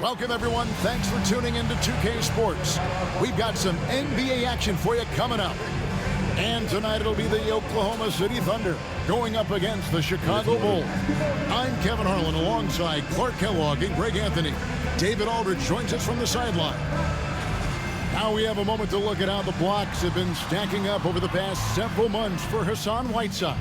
Welcome, everyone. Thanks for tuning into 2K Sports. We've got some NBA action for you coming up. And tonight it'll be the Oklahoma City Thunder going up against the Chicago Bulls. I'm Kevin Harlan alongside Clark Kellogg and Greg Anthony. David Aldridge joins us from the sideline. Now we have a moment to look at how the blocks have been stacking up over the past several months for Hassan Whiteside.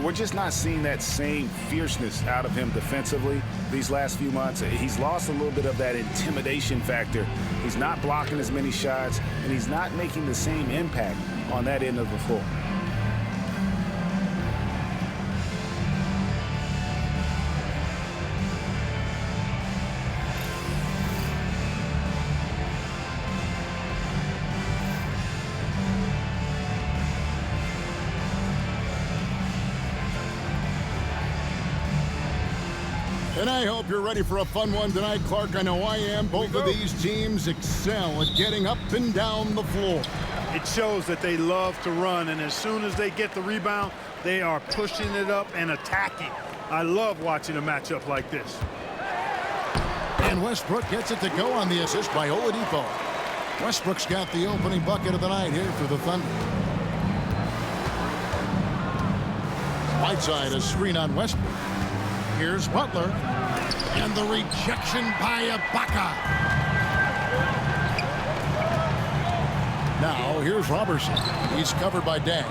We're just not seeing that same fierceness out of him defensively these last few months. He's lost a little bit of that intimidation factor. He's not blocking as many shots, and he's not making the same impact on that end of the floor. And I hope you're ready for a fun one tonight, Clark. I know I am. Both of these teams excel at getting up and down the floor. It shows that they love to run, and as soon as they get the rebound, they are pushing it up and attacking. I love watching a matchup like this. And Westbrook gets it to go on the assist by Oladipo. Westbrook's got the opening bucket of the night here for the Thunder. Whiteside, a screen on Westbrook. Here's Butler, and the rejection by Ibaka. Now, here's Robertson. He's covered by Deng.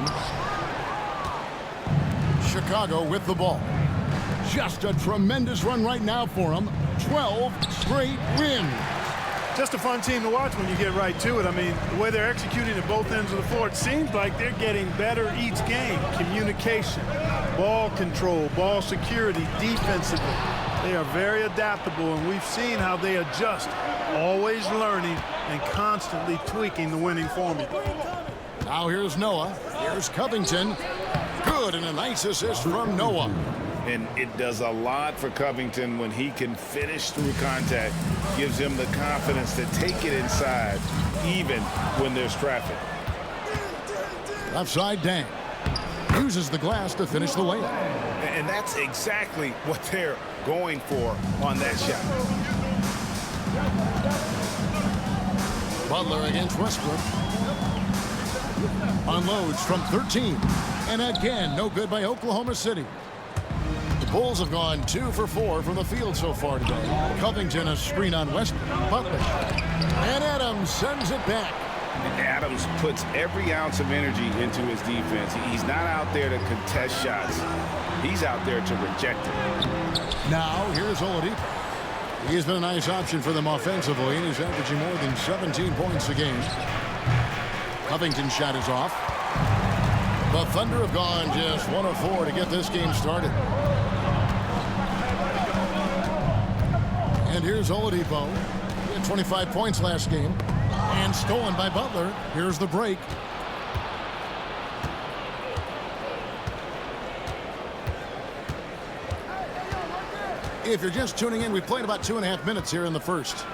Chicago with the ball. Just a tremendous run right now for them. 12 straight wins. Just a fun team to watch when you get right to it. I mean, the way they're executing at both ends of the floor, it seems like they're getting better each game. Communication, ball control, ball security, defensively. They are very adaptable, and we've seen how they adjust, always learning and constantly tweaking the winning formula. Now here's Noah. Here's Covington. Good, and a nice assist from Noah. And it does a lot for Covington when he can finish through contact. Gives him the confidence to take it inside, even when there's traffic. Left side, Deng. Uses the glass to finish the layup. And that's exactly what they're going for on that shot. Butler against Westbrook. Unloads from 13. And again, no good by Oklahoma City. The Bulls have gone 2 for 4 from the field so far today. Covington, a screen on Westbrook. Butler. And Adams sends it back. Adams puts every ounce of energy into his defense. He's not out there to contest shots. He's out there to reject it. Now, here's Oladipo. He's been a nice option for them offensively, and he's averaging more than 17 points a game. Covington's shot is off. The Thunder have gone just 1 of 4 to get this game started. And here's Oladipo. He had 25 points last game. And stolen by Butler. Here's the break. If you're just tuning in, we played about 2.5 minutes here in the first.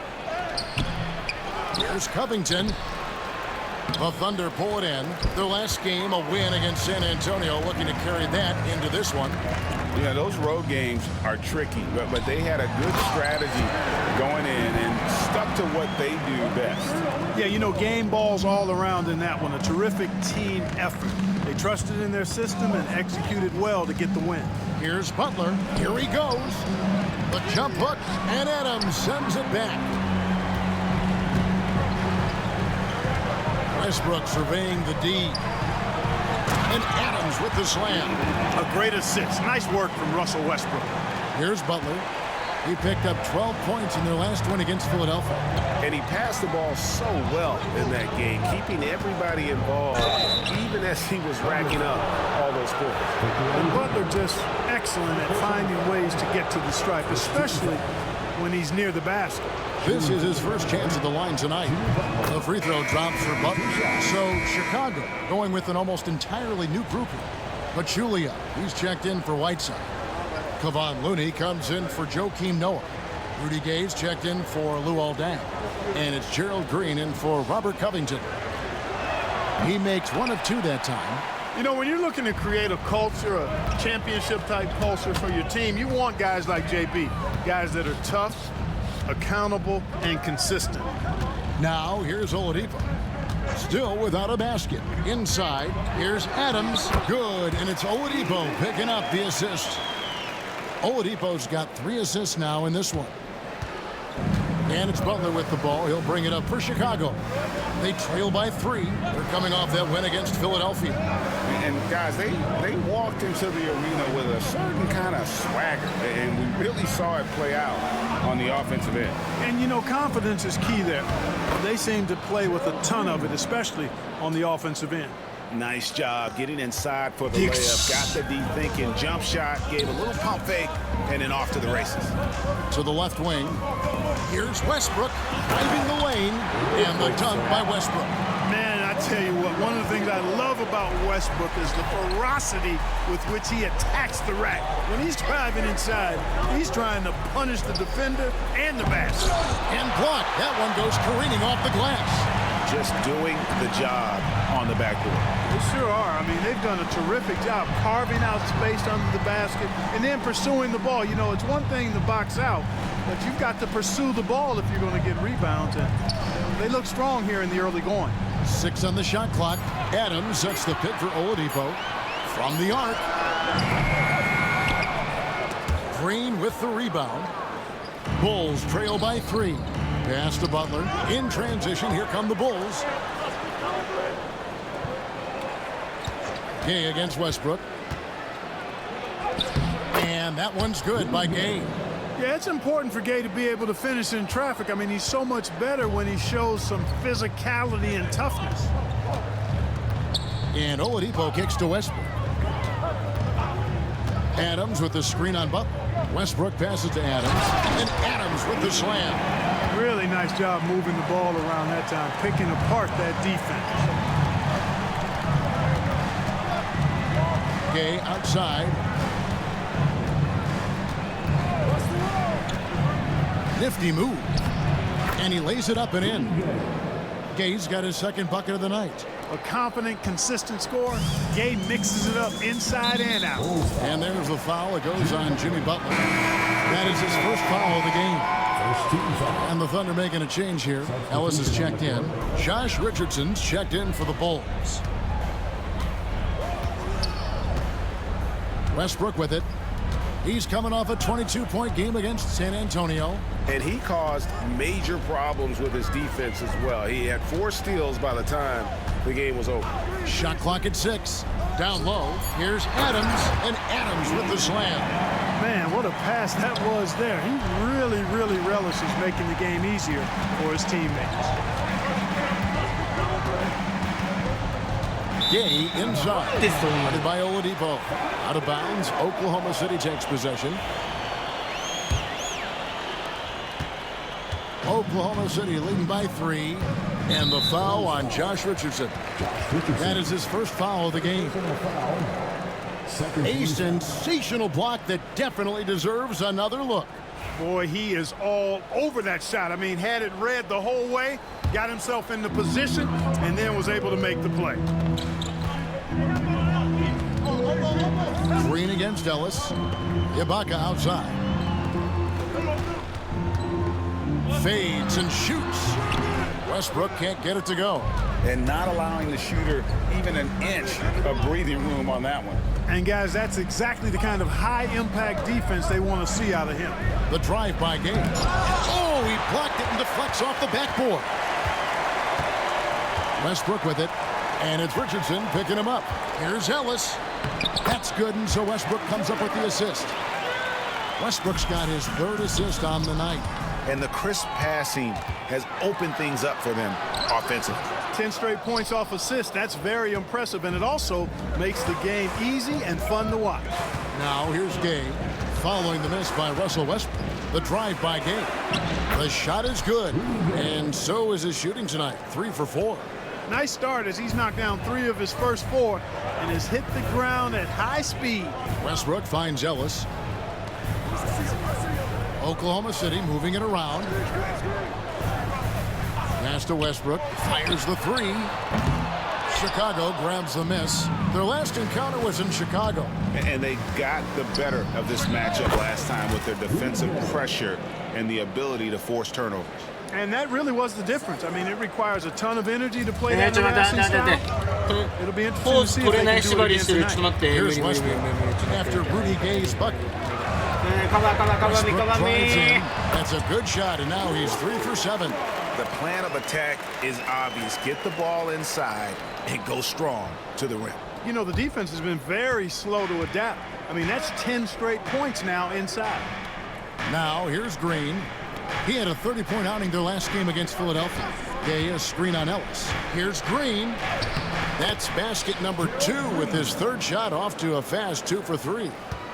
Here's Covington. The Thunder pull it in. Their last game, a win against San Antonio, looking to carry that into this one. Yeah, those road games are tricky, but they had a good strategy going in and stuck to what they do best. Yeah, you know, game balls all around in that one. A terrific team effort. They trusted in their system and executed well to get the win. Here's Butler. Here he goes. The jump hook, and Adams sends it back. Westbrook surveying the D. And Adams with the slam. A great assist. Nice work from Russell Westbrook. Here's Butler. He picked up 12 points in their last win against Philadelphia. And he passed the ball so well in that game, keeping everybody involved, even as he was racking up all those points. And Butler just excellent at finding ways to get to the stripe, especially when he's near the basket. This is his first chance at the line tonight. The free throw drops for Butler. So Chicago going with an almost entirely new grouping. Pachulia, he's checked in for Whiteside. Kevon Looney comes in for Joakim Noah. Rudy Gay's checked in for Luol Deng. And it's Gerald Green in for Robert Covington. He makes 1 of 2 that time. You know, when you're looking to create a culture, a championship-type culture for your team, you want guys like JB, guys that are tough, accountable, and consistent. Now here's Oladipo. Still without a basket. Inside, here's Adams. Good, and it's Oladipo picking up the assist. Oladipo's got 3 assists now in this one. And it's Butler with the ball. He'll bring it up for Chicago. They trail by 3. They're coming off that win against Philadelphia. And guys, they walked into the arena with a certain kind of swagger, and we really saw it play out on the offensive end. And, you know, confidence is key there. They seem to play with a ton of it, especially on the offensive end. Nice job getting inside for the layup. Got the deep thinking jump shot, gave a little pump fake, and then off to the races. To the left wing. Here's Westbrook driving the lane, and the dunk by Westbrook. Man, I tell you what, one of the things I love about Westbrook is the ferocity with which he attacks the rack. When he's driving inside, he's trying to punish the defender and the basket. And blocked. That one goes careening off the glass. Just doing the job on the backboard. They sure are. I mean, they've done a terrific job carving out space under the basket and then pursuing the ball. You know, it's one thing to box out, but you've got to pursue the ball if you're going to get rebounds. And they look strong here in the early going. 6 on the shot clock. Adams sets the pick for Oladipo. From the arc. Green with the rebound. Bulls trail by 3. Pass to Butler. In transition, here come the Bulls. Gay against Westbrook. And that one's good by Gay. Yeah, it's important for Gay to be able to finish in traffic. I mean, he's so much better when he shows some physicality and toughness. And Oladipo kicks to Westbrook. Adams with the screen on Butler. Westbrook passes to Adams. And Adams with the slam. Really nice job moving the ball around that time, picking apart that defense. Gay outside. Nifty move. And he lays it up and in. Gay's got his second bucket of the night. A confident, consistent score. Gay mixes it up inside and out. And there's the foul. It goes on Jimmy Butler. That is his first foul of the game. And the Thunder making a change here. Ellis is checked in. Josh Richardson's checked in for the Bulls. Westbrook with it. He's coming off a 22-point game against San Antonio. And he caused major problems with his defense as well. He had 4 steals by the time the game was over. Shot clock at 6. Down low. Here's Adams. And Adams with the slam. Man, what a pass that was there. He really, really relishes making the game easier for his teammates. Gay inside. Guarded by Oladipo. Out of bounds. Oklahoma City takes possession. Oklahoma City leading by 3. And the foul on Josh Richardson. That is his first foul of the game. A sensational block that definitely deserves another look. Boy, he is all over that shot. I mean, had it read the whole way, got himself into position, and then was able to make the play. Green against Ellis. Ibaka outside. Fades and shoots. Westbrook can't get it to go. And not allowing the shooter even an inch of breathing room on that one. And, guys, that's exactly the kind of high-impact defense they want to see out of him. The drive by Gay. Oh, he blocked it and deflects off the backboard. Westbrook with it. And it's Richardson picking him up. Here's Ellis. That's good, and so Westbrook comes up with the assist. Westbrook's got his 3rd assist on the night. And the crisp passing has opened things up for them offensively. 10 straight points off assists. That's very impressive, and it also makes the game easy and fun to watch. Now here's Gay following the miss by Russell Westbrook. The drive by Gay. The shot is good, and so is his shooting tonight. 3 for 4. Nice start as he's knocked down 3 of his first 4 and has hit the ground at high speed. Westbrook finds Ellis. Oklahoma City moving it around. Pass to Westbrook. Fires the 3. Chicago grabs the miss. Their last encounter was in Chicago. And they got the better of this matchup last time with their defensive pressure and the ability to force turnovers. And that really was the difference. I mean, it requires a ton of energy to play that harassing style. It'll be interesting to see if they can do it again tonight. Here's Westbrook after Rudy Gay's bucket. Westbrook drives in. That's a good shot, and now he's 3 for 7. The plan of attack is obvious. Get the ball inside and go strong to the rim. You know, the defense has been very slow to adapt. I mean, that's 10 straight points now inside. Now, here's Green. He had a 30-point outing their last game against Philadelphia. Gay, a screen on Ellis. Here's Green. That's basket number 2 with his third shot off to a fast 2 for 3.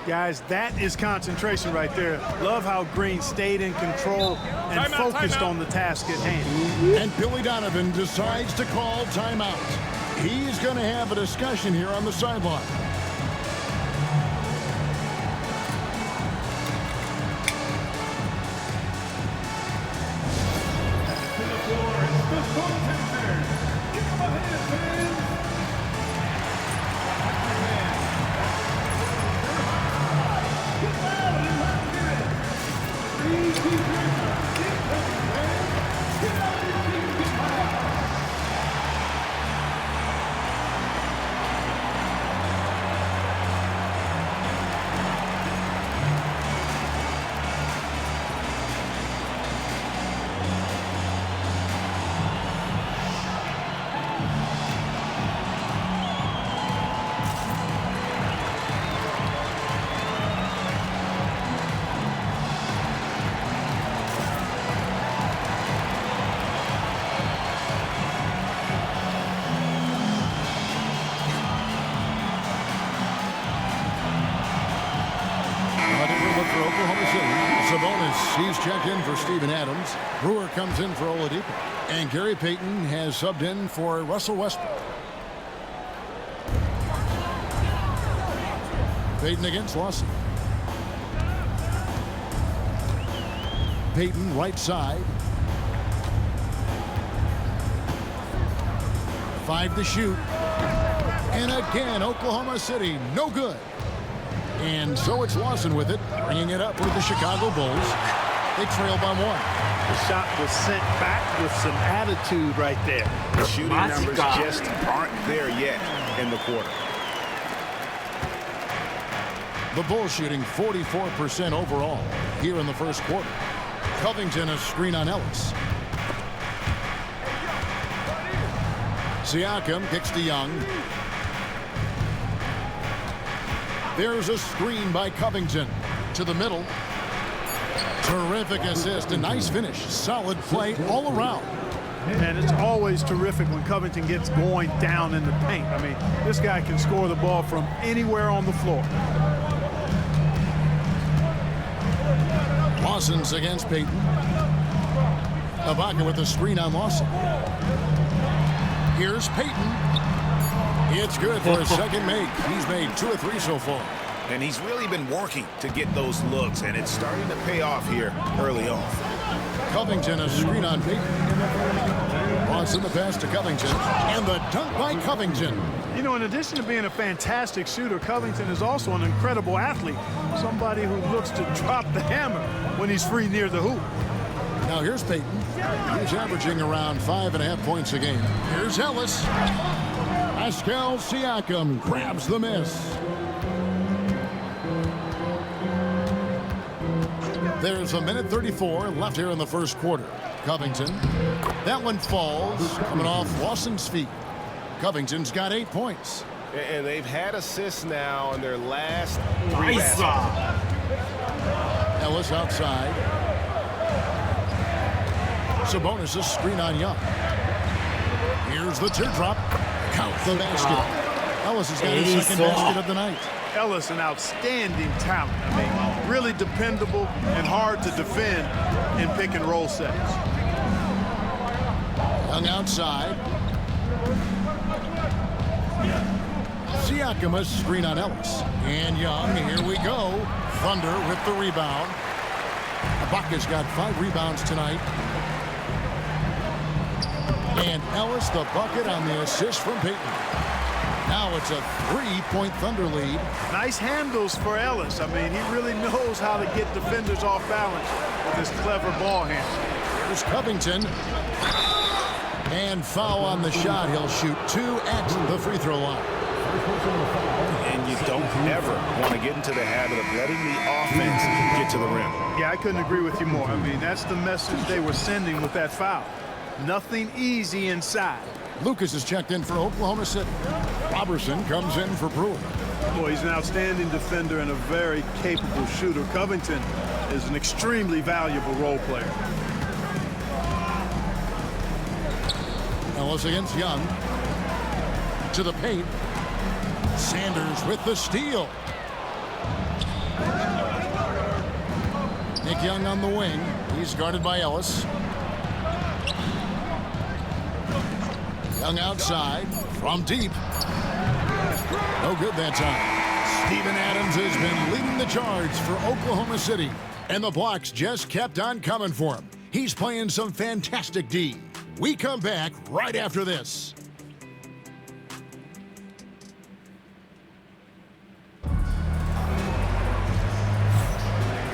Guys, that is concentration right there. Love how Green stayed in control and focused on the task at hand. And Billy Donovan decides to call timeout. He's going to have a discussion here on the sideline. He's checked in for Steven Adams. Brewer comes in for Oladipo. And Gary Payton has subbed in for Russell Westbrook. Payton against Lawson. Payton right side. 5 to shoot. And again, Oklahoma City, no good. And so it's Lawson with it, bringing it up with the Chicago Bulls. They trail by 1. The shot was sent back with some attitude right there. The shooting numbers just aren't there yet in the quarter. The Bulls shooting 44% overall here in the first quarter. Covington a screen on Ellis. Siakam kicks to Young. There's a screen by Covington to the middle. Terrific assist, a nice finish. Solid play all around. And it's always terrific when Covington gets going down in the paint. I mean, this guy can score the ball from anywhere on the floor. Lawson's against Payton. Ibaka with a screen on Lawson. Here's Payton. It's good for a second make. He's made 2 or 3 so far. And he's really been working to get those looks, and it's starting to pay off here early on. Covington a screen on Payton. Lawson the pass to Covington. And the dunk by Covington. You know, in addition to being a fantastic shooter, Covington is also an incredible athlete. Somebody who looks to drop the hammer when he's free near the hoop. Now here's Payton. He's averaging around 5.5 points a game. Here's Ellis. Pascal Siakam grabs the miss. There's a minute 34 left here in the first quarter. Covington. That one falls, coming off Lawson's feet. Covington's got 8 points. And they've had assists now in their last 3 Nice. Ellis outside. Sabonis' screen on Young. Here's the teardrop. Count the basket. Ellis has got his second basket of the night. Ellis, an outstanding talent. I mean, really dependable and hard to defend in pick and roll sets. Young outside. Siakam a screen on Ellis. And Young, here we go. Thunder with the rebound. Ibaka's got 5 rebounds tonight. And Ellis the bucket on the assist from Payton. Now it's a 3-point Thunder lead. Nice handles for Ellis. I mean, he really knows how to get defenders off balance with his clever ball handle. Here's Covington. And foul on the shot. He'll shoot 2 at the free throw line. And you don't ever want to get into the habit of letting the offense get to the rim. Yeah, I couldn't agree with you more. I mean, that's the message they were sending with that foul. Nothing easy inside. Lucas is checked in for Oklahoma City. Robertson comes in for Brewer. Boy, he's an outstanding defender and a very capable shooter. Covington is an extremely valuable role player. Ellis against Young. To the paint. Sanders with the steal. Nick Young on the wing. He's guarded by Ellis. Young outside from deep. No good that time. Steven Adams has been leading the charge for Oklahoma City. And the blocks just kept on coming for him. He's playing some fantastic D. We come back right after this.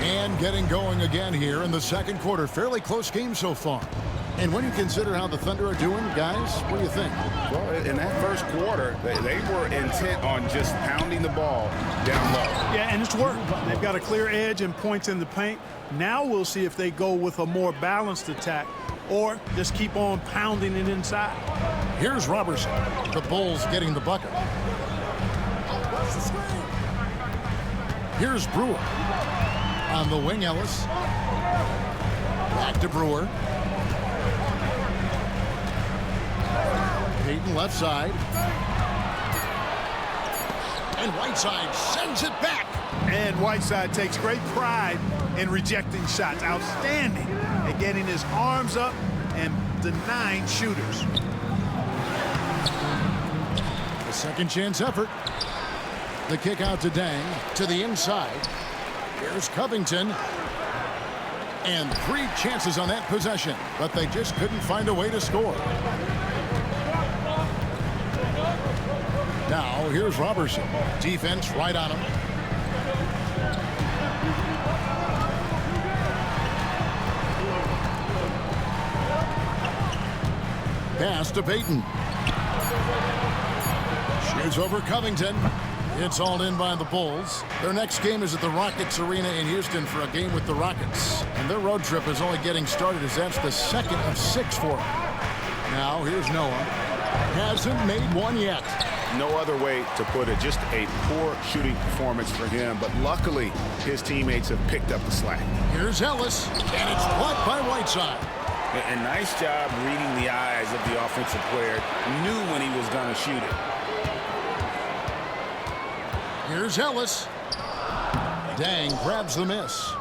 And getting going again here in the second quarter. Fairly close game so far. And when you consider how the Thunder are doing, guys, what do you think? Well, in that first quarter, they were intent on just pounding the ball down low. Yeah, and it's worked. They've got a clear edge and points in the paint. Now we'll see if they go with a more balanced attack or just keep on pounding it inside. Here's Robertson. The Bulls getting the bucket. Here's Brewer. On the wing, Ellis. Back to Brewer. Payton left side. And Whiteside sends it back. And Whiteside takes great pride in rejecting shots. Outstanding at getting his arms up and denying shooters. A second chance effort. The kick out to Dang. To the inside. Here's Covington. And 3 chances on that possession, but they just couldn't find a way to score. Now, here's Robertson. Defense right on him. Pass to Payton. Shoots over Covington. It's hauled in by the Bulls. Their next game is at the Rockets Arena in Houston for a game with the Rockets. And their road trip is only getting started as that's the second of 6 for them. Now, here's Noah. Hasn't made one yet. No other way to put it. Just a poor shooting performance for him. But luckily, his teammates have picked up the slack. Here's Ellis. And it's blocked by Whiteside. And nice job reading the eyes of the offensive player. Knew when he was going to shoot it. Here's Ellis. Dang grabs the miss.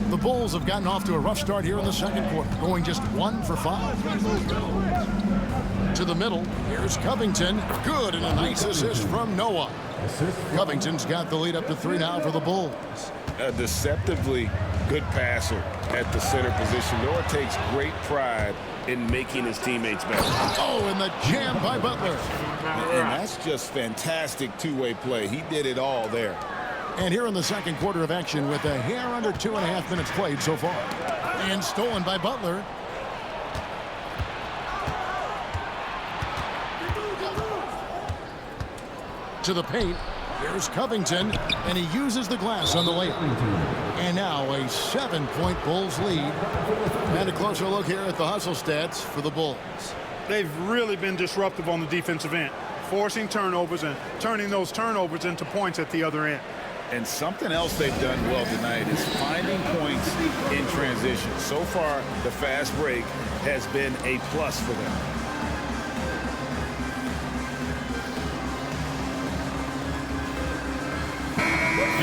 The Bulls have gotten off to a rough start here in the second quarter, going just 1 for 5. To the middle, here's Covington. Good, and a nice assist from Noah. Covington's got the lead up to 3 now for the Bulls. A deceptively good passer at the center position. Noah takes great pride in making his teammates better. Oh, and the jam by Butler. And that's just fantastic two-way play. He did it all there. And here in the second quarter of action with a hair under 2.5 minutes played so far. And stolen by Butler. To the paint. Here's Covington, and he uses the glass on the layup. And now a 7-point Bulls lead. And a closer look here at the hustle stats for the Bulls. They've really been disruptive on the defensive end, forcing turnovers and turning those turnovers into points at the other end. And something else they've done well tonight is finding points in transition. So far, the fast break has been a plus for them.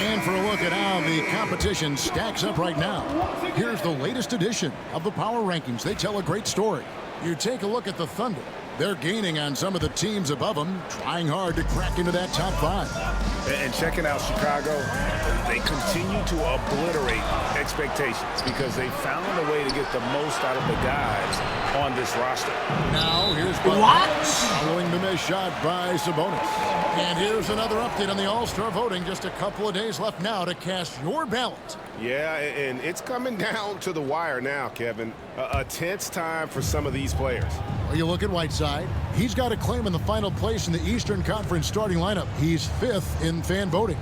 And for a look at how the competition stacks up right now, here's the latest edition of the Power Rankings. They tell a great story. You take a look at the Thunder. They're gaining on some of the teams above them, trying hard to crack into that top 5. And checking out Chicago, they continue to obliterate expectations because they found a way to get the most out of the guys on this roster. Now here's Butler following the missed shot by Sabonis. And here's another update on the All-Star voting. Just a couple of days left now to cast your ballot. Yeah, and it's coming down to the wire now, Kevin. A tense time for some of these players. Well, you look at Whiteside. He's got a claim in the final place in the Eastern Conference starting lineup. He's 5th in fan voting.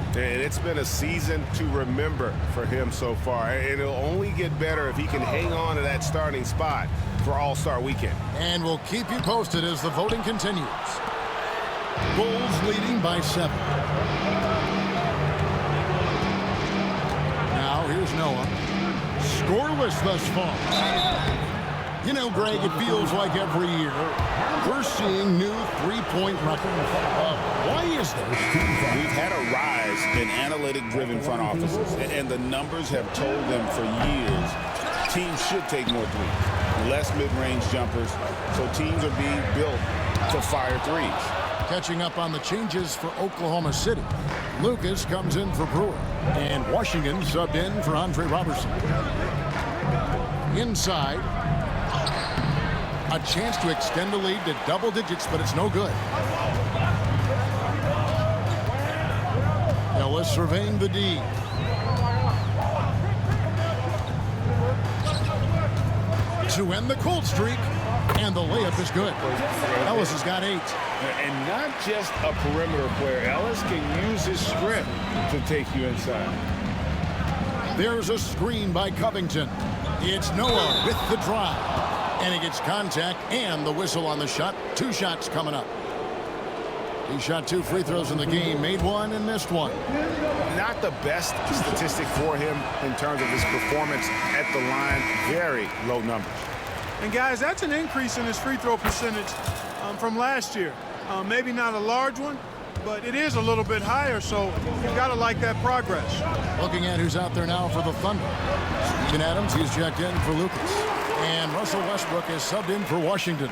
And it's been a season to remember for him so far. And it'll only get better if he can hang on to that starting spot for All-Star Weekend. And we'll keep you posted as the voting continues. Bulls leading by 7. Now here's Noah. Scoreless thus far. You know, Greg, it feels like every year we're seeing new three-point records. Why is this? We've had a rise in analytic-driven front offices, and the numbers have told them for years teams should take more threes, less mid-range jumpers, so teams are being built to fire threes. Catching up on the changes for Oklahoma City. Lucas comes in for Brewer, and Washington subbed in for Andre Robertson. Inside, a chance to extend the lead to double digits, but it's no good. Ellis surveying the D. To end the cold streak, and the layup is good. Ellis has got 8. And not just a perimeter player. Ellis can use his strength to take you inside. There's a screen by Covington. It's Noah with the drive. And he gets contact and the whistle on the shot. 2 shots coming up. He shot 2 free throws in the game, made 1 and missed 1. Not the best statistic for him in terms of his performance at the line. Very low numbers. And guys, that's an increase in his free throw percentage from last year. Maybe not a large one, but it is a little bit higher, so you've got to like that progress. Looking at who's out there now for the Thunder. Steven Adams, he's checked in for Lucas. And Russell Westbrook is subbed in for Washington.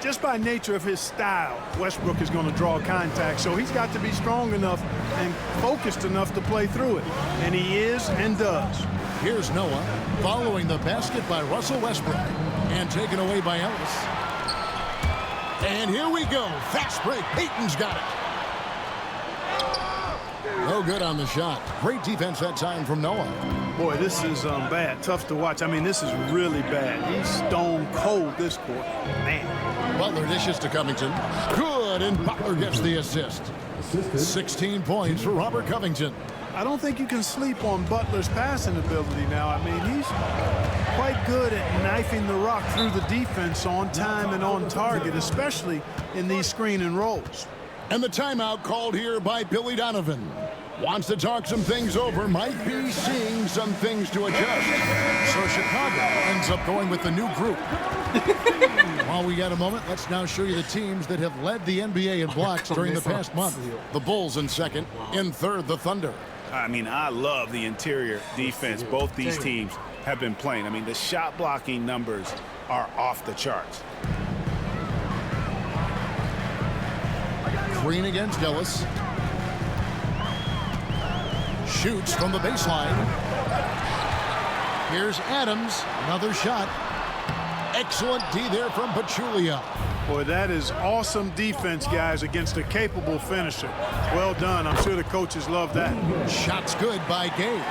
Just by nature of his style, Westbrook is going to draw contact, so he's got to be strong enough and focused enough to play through it. And he is and does. Here's Noah following the basket by Russell Westbrook and taken away by Ellis. And here we go. Fast break. Payton's got it. No good on the shot. Great defense that time from Noah. Boy, this is bad. Tough to watch. I mean, this is really bad. He's stone cold this quarter. Man. Butler dishes to Covington. Good, and Butler gets the assist. 16 points for Robert Covington. I don't think you can sleep on Butler's passing ability now. I mean, he's quite good at knifing the rock through the defense on time and on target, especially in these screen and rolls. And the timeout called here by Billy Donovan. Wants to talk some things over, might be seeing some things to adjust. So Chicago ends up going with the new group. While we got a moment, let's now show you the teams that have led the NBA in blocks during the past month. The Bulls in second, in third, the Thunder. I mean, I love the interior defense both these teams have been playing. I mean, the shot blocking numbers are off the charts. Green against Ellis. Shoots from the baseline. Here's Adams. Another shot. Excellent D there from Pachulia. Boy, that is awesome defense, guys, against a capable finisher. Well done. I'm sure the coaches love that. Shots good by Gabe.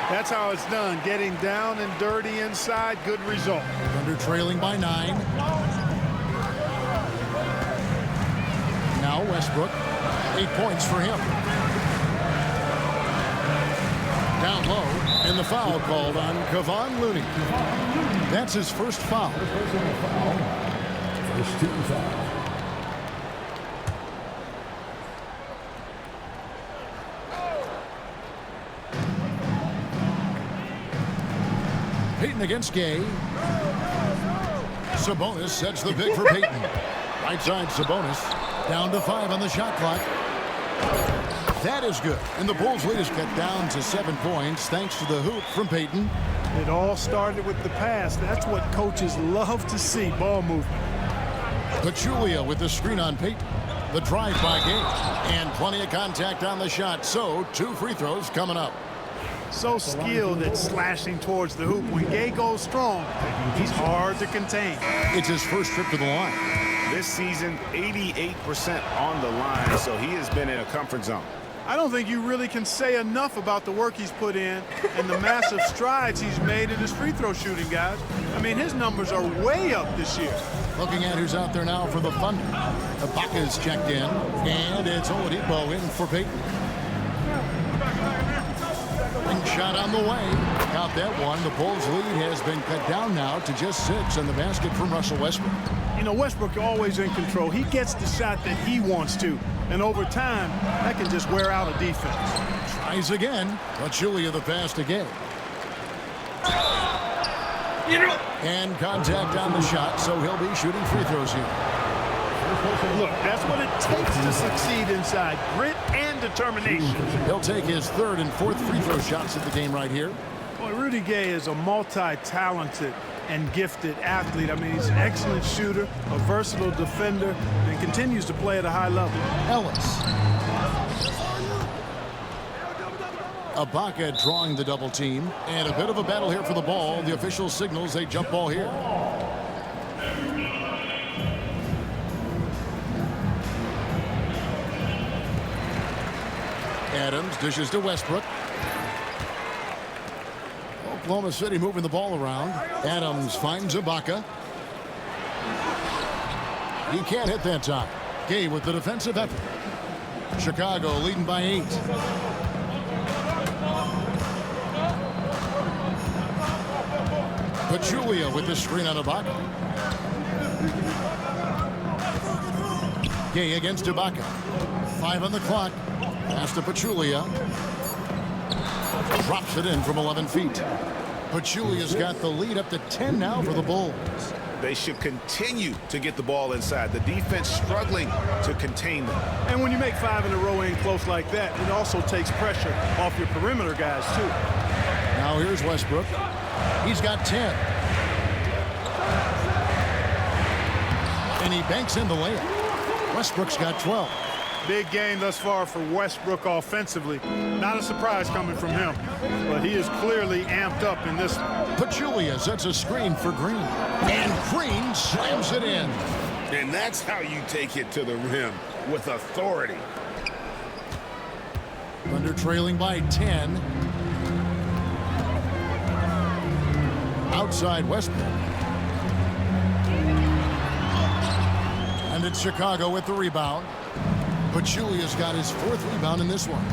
That's how it's done. Getting down and dirty inside. Good result. Thunder trailing by 9. Now Westbrook. 8 points for him. Down low, and the foul called on Kevon Looney. That's his first foul. First team foul. Payton against Gay. Sabonis sets the pick for Payton. Right side Sabonis. Down to 5 on the shot clock. That is good. And the Bulls' lead is cut down to 7 points thanks to the hoop from Payton. It all started with the pass. That's what coaches love to see, ball movement. Pachulia with the screen on Peyton. The drive by Gay. And plenty of contact on the shot. So 2 free throws coming up. So skilled at slashing towards the hoop. When Gay goes strong, he's hard to contain. It's his first trip to the line. This season, 88% on the line, so he has been in a comfort zone. I don't think you really can say enough about the work he's put in and the massive strides he's made in his free throw shooting, guys. I mean, his numbers are way up this year. Looking at who's out there now for the Thunder. Ibaka's checked in, and it's Oladipo in for Peyton. And shot on the way. Got that one. The Bulls' lead has been cut down now to just 6, and the basket from Russell Westbrook. You know, Westbrook always in control. He gets the shot that he wants to, and over time, that can just wear out a defense. Tries again. Pachulia the pass to Gay. And contact on the shot, so he'll be shooting free throws here. Look, that's what it takes to succeed inside. Grit and determination. He'll take his 3rd and 4th free throw shots of the game right here. Boy, Rudy Gay is a multi-talented and gifted athlete. I mean, he's an excellent shooter, a versatile defender, and continues to play at a high level. Ellis. Ibaka drawing the double team. And a bit of a battle here for the ball. The official signals a jump ball here. Adams dishes to Westbrook. Oklahoma City moving the ball around. Adams finds Ibaka. He can't hit that time. Gay with the defensive effort. Chicago leading by 8. Pachulia with the screen on Ibaka. Gay against Ibaka. 5 on the clock. Pass to Pachulia. Drops it in from 11 feet. Pachulia's got the lead up to 10 now for the Bulls. They should continue to get the ball inside. The defense struggling to contain them. And when you make 5 in a row in close like that, it also takes pressure off your perimeter guys, too. Now here's Westbrook. He's got 10. And he banks in the layup. Westbrook's got 12. Big game thus far for Westbrook offensively. Not a surprise coming from him, but he is clearly amped up in this. Pachulia sets a screen for Green. And Green slams it in. And that's how you take it to the rim, with authority. Thunder trailing by 10. Outside Westbrook. And it's Chicago with the rebound. Pachulia's got his 4th rebound in this one.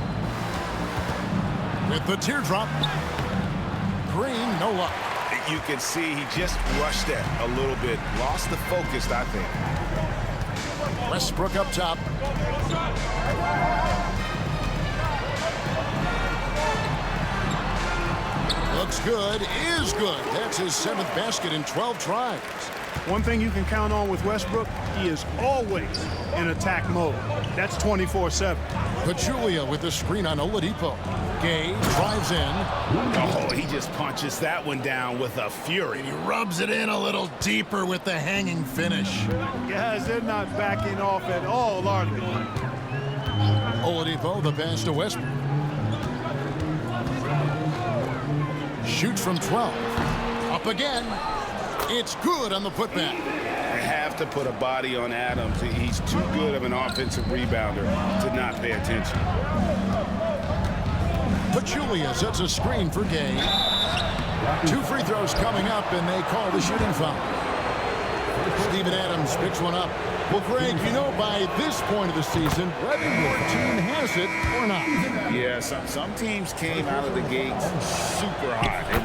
With the teardrop. Green, no luck. You can see he just rushed that a little bit. Lost the focus, I think. Westbrook up top. Looks good, is good. That's his 7th basket in 12 tries. One thing you can count on with Westbrook, he is always in attack mode. That's 24/7. Pachulia with the screen on Oladipo. Gay drives in. Oh, he just punches that one down with a fury. He rubs it in a little deeper with the hanging finish. Guys, they're not backing off at all, are they? Oladipo, the pass to Westbrook. Shoots from 12. Up again. It's good on the putback. They have to put a body on Adams. He's too good of an offensive rebounder to not pay attention. Pachulia sets a screen for Gay. 2 free throws coming up, and they call the shooting foul. Steven Adams picks one up. Well, Greg, you know by this point of the season whether your team has it or not. Yeah, some teams came out of the gates super hot, and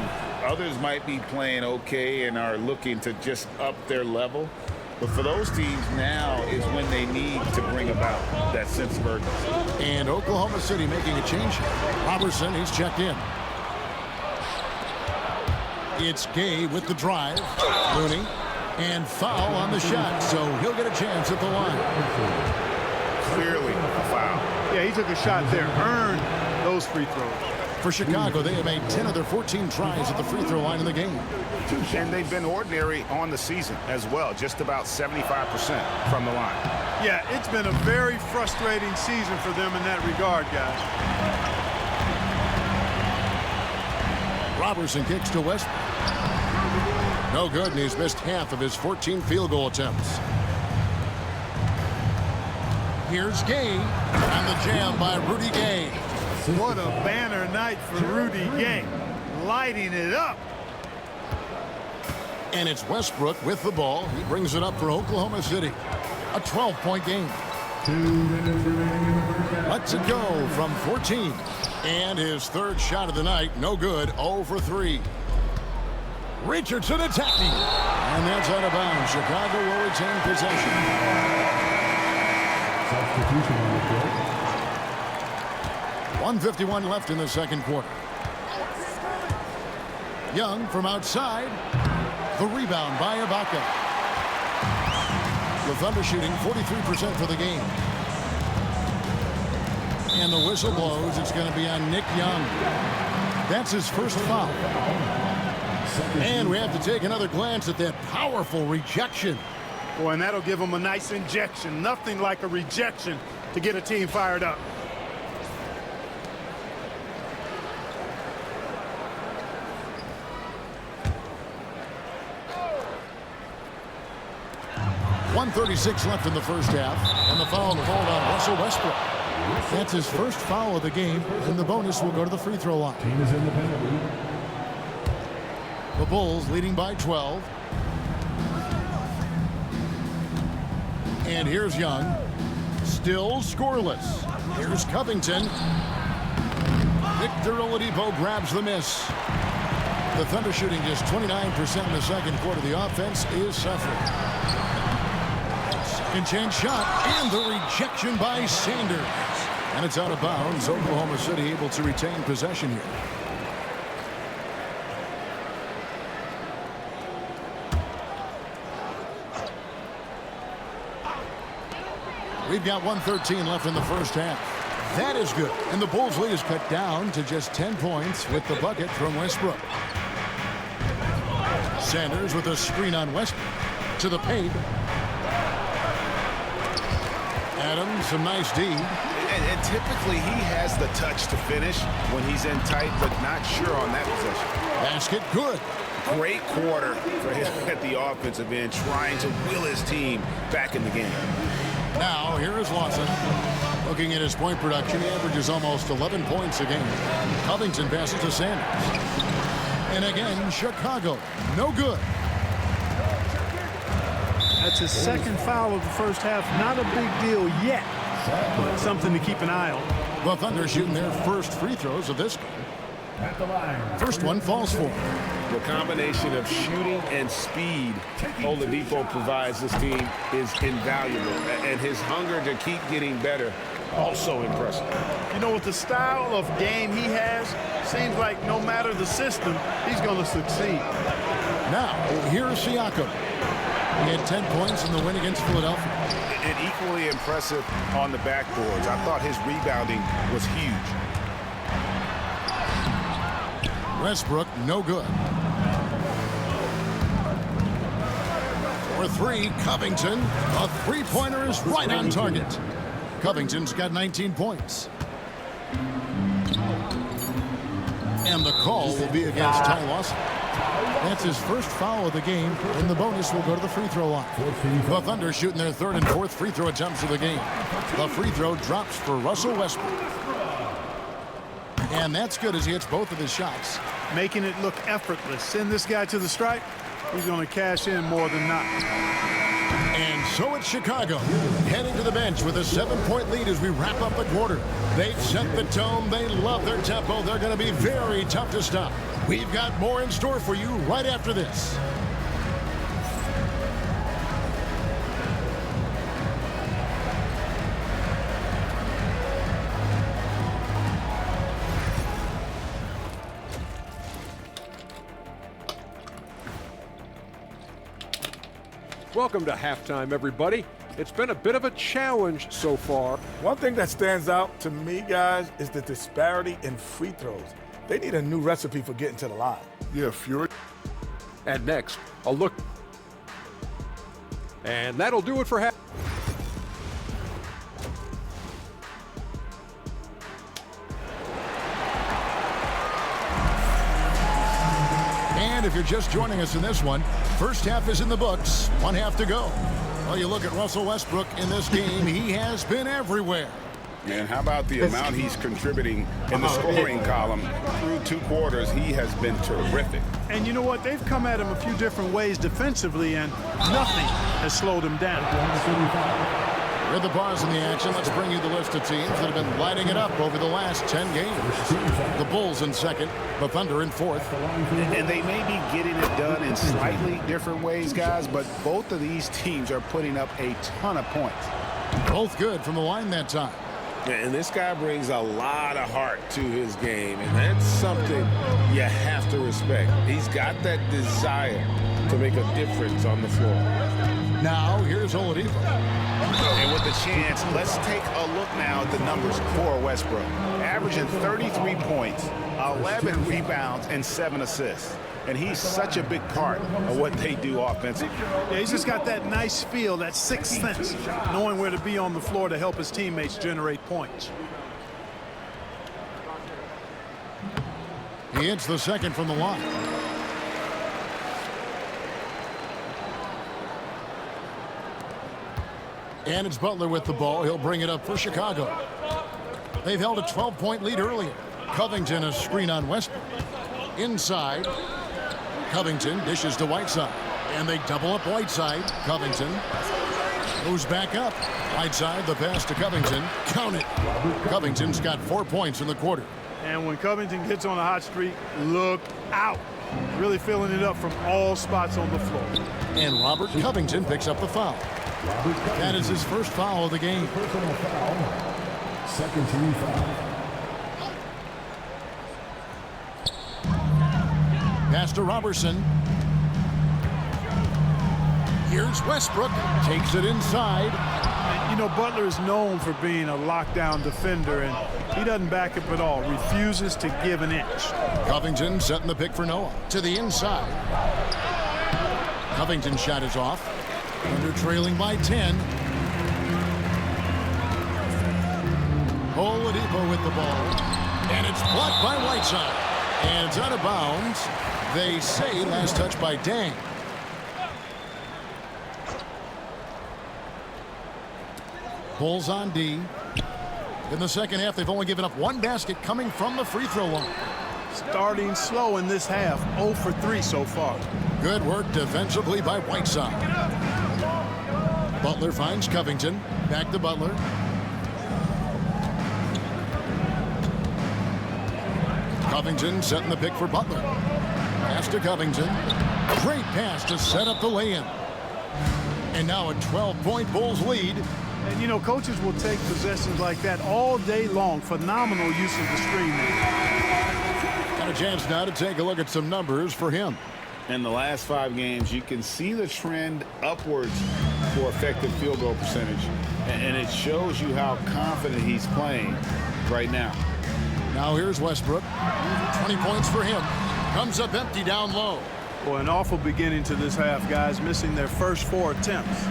others might be playing okay and are looking to just up their level. But for those teams, now is when they need to bring about that sense of urgency. And Oklahoma City making a change here. Robertson, he's checked in. It's Gay with the drive. Looney. And foul on the shot, so he'll get a chance at the line. Clearly a foul. Yeah, he took a shot there, earned those free throws. For Chicago, they have made 10 of their 14 tries at the free throw line in the game. And they've been ordinary on the season as well, just about 75% from the line. Yeah, it's been a very frustrating season for them in that regard, guys. Robertson kicks to Westbrook. No good, and he's missed half of his 14 field goal attempts. Here's Gay, and the jam by Rudy Gay. What a banner night for Rudy Gay, lighting it up. And it's Westbrook with the ball. He brings it up for Oklahoma City. A 12-point game. Lets it go from 14. And his third shot of the night, no good, 0 for 3. Richardson attacking. And that's out of bounds. Chicago will retain possession. Substitution on the field. 1:51 left in the second quarter. Young from outside. The rebound by Ibaka. The Thunder shooting 43% for the game. And the whistle blows. It's going to be on Nick Young. That's his first foul. And we have to take another glance at that powerful rejection. Boy, and that'll give them a nice injection. Nothing like a rejection to get a team fired up. .136 left in the first half, and the foul called on Russell Westbrook. That's his first foul of the game, and the bonus will go to the free throw line. Team is in the penalty. The Bulls leading by 12. And here's Young. Still scoreless. Here's Covington. Victor Oladipo grabs the miss. The Thunder shooting just 29% in the second quarter. The offense is suffering. Second chance shot, and the rejection by Sanders. And it's out of bounds. Oklahoma City able to retain possession here. We've got 1:13 left in the first half. That is good. And the Bulls' lead is cut down to just 10 points with the bucket from Westbrook. Sanders with a screen on Westbrook. To the paint. Adams, some nice D. And typically he has the touch to finish when he's in tight, but not sure on that possession. Basket good. Great quarter for him at the offensive end, trying to will his team back in the game. Now, here is Lawson. Looking at his point production, he averages almost 11 points a game. Covington passes to Sanders. And again, Chicago, no good. That's his second foul of the first half. Not a big deal yet, but something to keep an eye on. The Thunder shooting their first free throws of this game. At the line. First one falls for. The combination of shooting and speed Oladipo provides this team is invaluable. And his hunger to keep getting better, also impressive. You know, with the style of game he has, seems like no matter the system, he's going to succeed. Now, here's Siakam. He had 10 points in the win against Philadelphia. And equally impressive on the backboards. I thought his rebounding was huge. Westbrook, no good. For three, Covington. A three-pointer is right on target. Covington's got 19 points. And the call will be against Ty Lawson. That's his first foul of the game, and the bonus will go to the free throw line. The Thunder shooting their third and fourth free throw attempts of the game. The free throw drops for Russell Westbrook. And that's good as he hits both of his shots. Making it look effortless. Send this guy to the stripe, he's going to cash in more than not. And so it's Chicago heading to the bench with a 7-point lead as we wrap up the quarter. They've set the tone. They love their tempo. They're going to be very tough to stop. We've got more in store for you right after this. Welcome to halftime, everybody. It's been a bit of a challenge so far. One thing that stands out to me, guys, is the disparity in free throws. They need a new recipe for getting to the line. Yeah, Fury. And next, a look. And that'll do it for half. And if you're just joining us in this one, first half is in the books, 1 half to go. Well, you look at Russell Westbrook in this game, he has been everywhere. And how about the amount he's contributing in the scoring column? Through 2 quarters, he has been terrific. And you know what? They've come at him a few different ways defensively, and nothing has slowed him down. With the pause in the action, let's bring you the list of teams that have been lighting it up over the last 10 games. The Bulls in second, the Thunder in fourth. And they may be getting it done in slightly different ways, guys, but both of these teams are putting up a ton of points. Both good from the line that time. And this guy brings a lot of heart to his game, and that's something you have to respect. He's got that desire to make a difference on the floor. Now, here's Oladipo. And with the chance, let's take a look now at the numbers for Westbrook. Averaging 33 points, 11 rebounds, and 7 assists. And he's such a big part of what they do offensively. Yeah, he's just got that nice feel, that sixth sense, knowing where to be on the floor to help his teammates generate points. He hits the second from the line. And it's Butler with the ball. He'll bring it up for Chicago. They've held a 12-point lead earlier. Covington a screen on Westbrook. Inside. Covington dishes to Whiteside. And they double up Whiteside. Covington moves back up. Whiteside, the pass to Covington. Count it. Covington's got 4 points in the quarter. And when Covington gets on a hot streak, look out. Really filling it up from all spots on the floor. And Robert Covington picks up the foul. That is his first foul of the game. Personal foul. Second team foul. Pass to Robertson. Here's Westbrook. Takes it inside. You know, Butler is known for being a lockdown defender, and he doesn't back up at all. Refuses to give an inch. Covington setting the pick for Noah. To the inside. Covington's shot is off. Under trailing by 10. Oladipo with the ball. And it's blocked by Whiteside. And it's out of bounds. They say last touch by Dang. Bulls on D. In the second half, they've only given up 1 basket coming from the free throw line. Starting slow in this half, 0 for 3 so far. Good work defensively by Whiteside. Butler finds Covington. Back to Butler. Covington setting the pick for Butler. Pass to Covington. Great pass to set up the lay-in. And now a 12-point Bulls lead. And, you know, coaches will take possessions like that all day long. Phenomenal use of the screen there. Got a chance now to take a look at some numbers for him. In the last 5 games, you can see the trend upwards for effective field goal percentage. And it shows you how confident he's playing right now. Now here's Westbrook. 20 points for him. Comes up empty down low. Boy, an awful beginning to this half, guys, missing their first 4 attempts.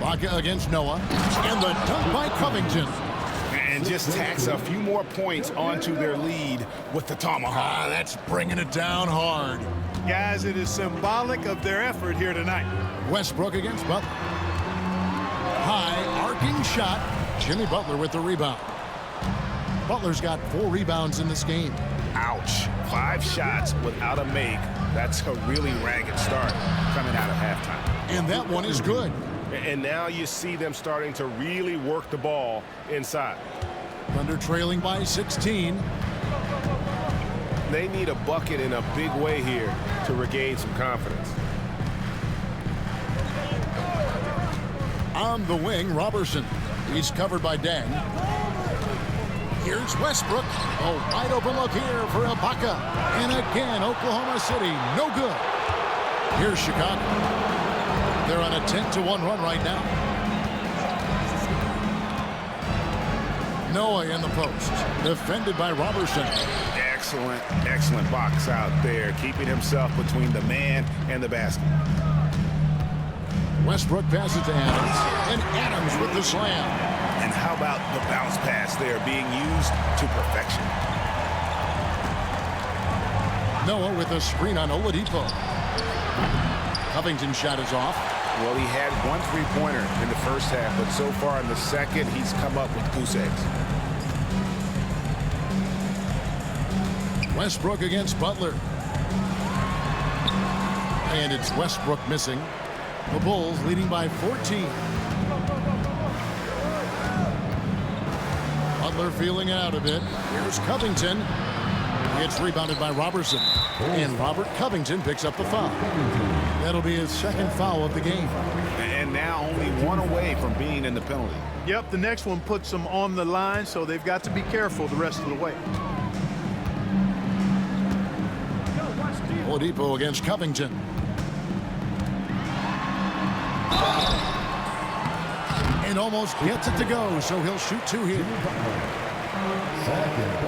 Baca against Noah. And the dunk by Covington. And just tacks a few more points onto their lead with the tomahawk. That's bringing it down hard. Guys, it is symbolic of their effort here tonight. Westbrook against Butler. High arcing shot. Jimmy Butler with the rebound. Butler's got 4 rebounds in this game. Ouch. 5 shots without a make. That's a really ragged start coming out of halftime. And that one is good. And now you see them starting to really work the ball inside. Thunder trailing by 16. They need a bucket in a big way here to regain some confidence. On the wing, Robertson. He's covered by Dang. Here's Westbrook. A wide open look here for Ibaka. And again, Oklahoma City, no good. Here's Chicago. They're on a 10-1 run right now. Noah in the post. Defended by Robertson. Excellent box out there, keeping himself between the man and the basket. Westbrook passes to Adams, and Adams with the slam. And how about the bounce pass there being used to perfection? Noah with a screen on Oladipo. Covington's shot is off. Well, he had one three-pointer in the first half, but so far in the second, he's come up with goose eggs. Westbrook against Butler. And it's Westbrook missing. The Bulls leading by 14. Butler feeling it out a bit. Here's Covington. It's rebounded by Robertson. And Robert Covington picks up the foul. That'll be his second foul of the game. And now only one away from being in the penalty. Yep, the next one puts them on the line, so they've got to be careful the rest of the way. Oladipo against Covington. And almost gets it to go, so he'll shoot two here.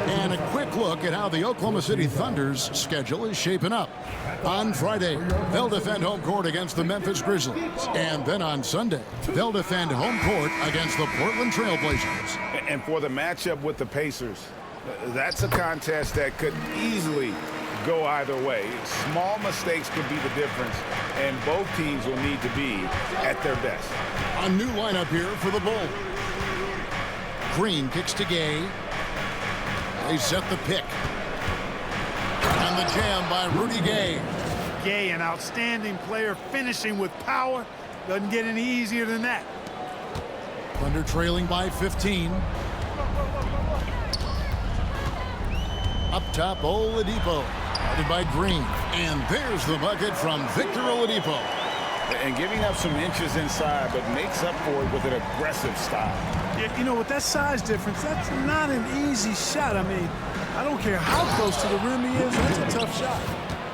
And a quick look at how the Oklahoma City Thunder's schedule is shaping up. On Friday, they'll defend home court against the Memphis Grizzlies. And then on Sunday, they'll defend home court against the Portland Trailblazers. And for the matchup with the Pacers, that's a contest that could easily go either way. Small mistakes could be the difference, and both teams will need to be at their best. A new lineup here for the Bulls. Green kicks to Gay. They set the pick. And the jam by Rudy Gay. Gay, an outstanding player, finishing with power. Doesn't get any easier than that. Thunder trailing by 15. Up top, Oladipo. Guarded by Green. And there's the bucket from Victor Oladipo. And giving up some inches inside, but makes up for it with an aggressive style. Yeah, you know, with that size difference, that's not an easy shot. I mean, I don't care how close to the rim he is, that's a tough shot.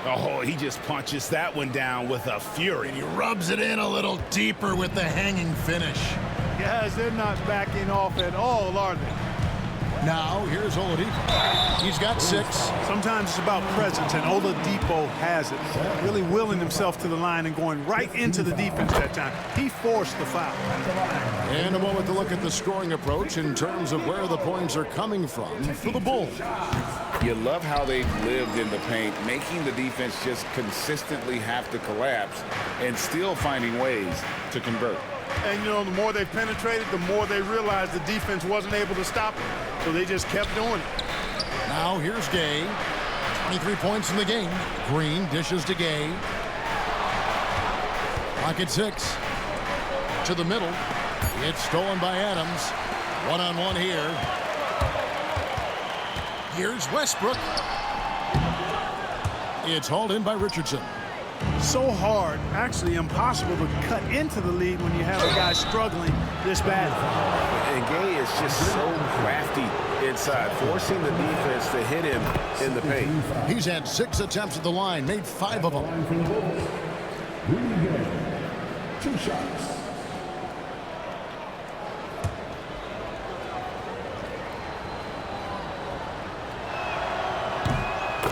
Oh, he just punches that one down with a fury. He rubs it in a little deeper with the hanging finish. Guys, they're not backing off at all, are they? Now, here's Oladipo. He's got 6. Sometimes it's about presence, and Oladipo has it. Really willing himself to the line and going right into the defense that time. He forced the foul. And a moment to look at the scoring approach in terms of where the points are coming from for the Bulls. You love how they've lived in the paint, making the defense just consistently have to collapse and still finding ways to convert. And, you know, the more they penetrated, the more they realized the defense wasn't able to stop them. So they just kept doing it. Now here's Gay. 23 points in the game. Green dishes to Gay. Clock at 6. To the middle. It's stolen by Adams. One-on-one here. Here's Westbrook. It's hauled in by Richardson. So hard, actually impossible to cut into the lead when you have a guy struggling this bad. And Gay is just so crafty inside, forcing the defense to hit him in the paint. He's had 6 attempts at the line, made 5 of them. Rudy Gay, 2 shots.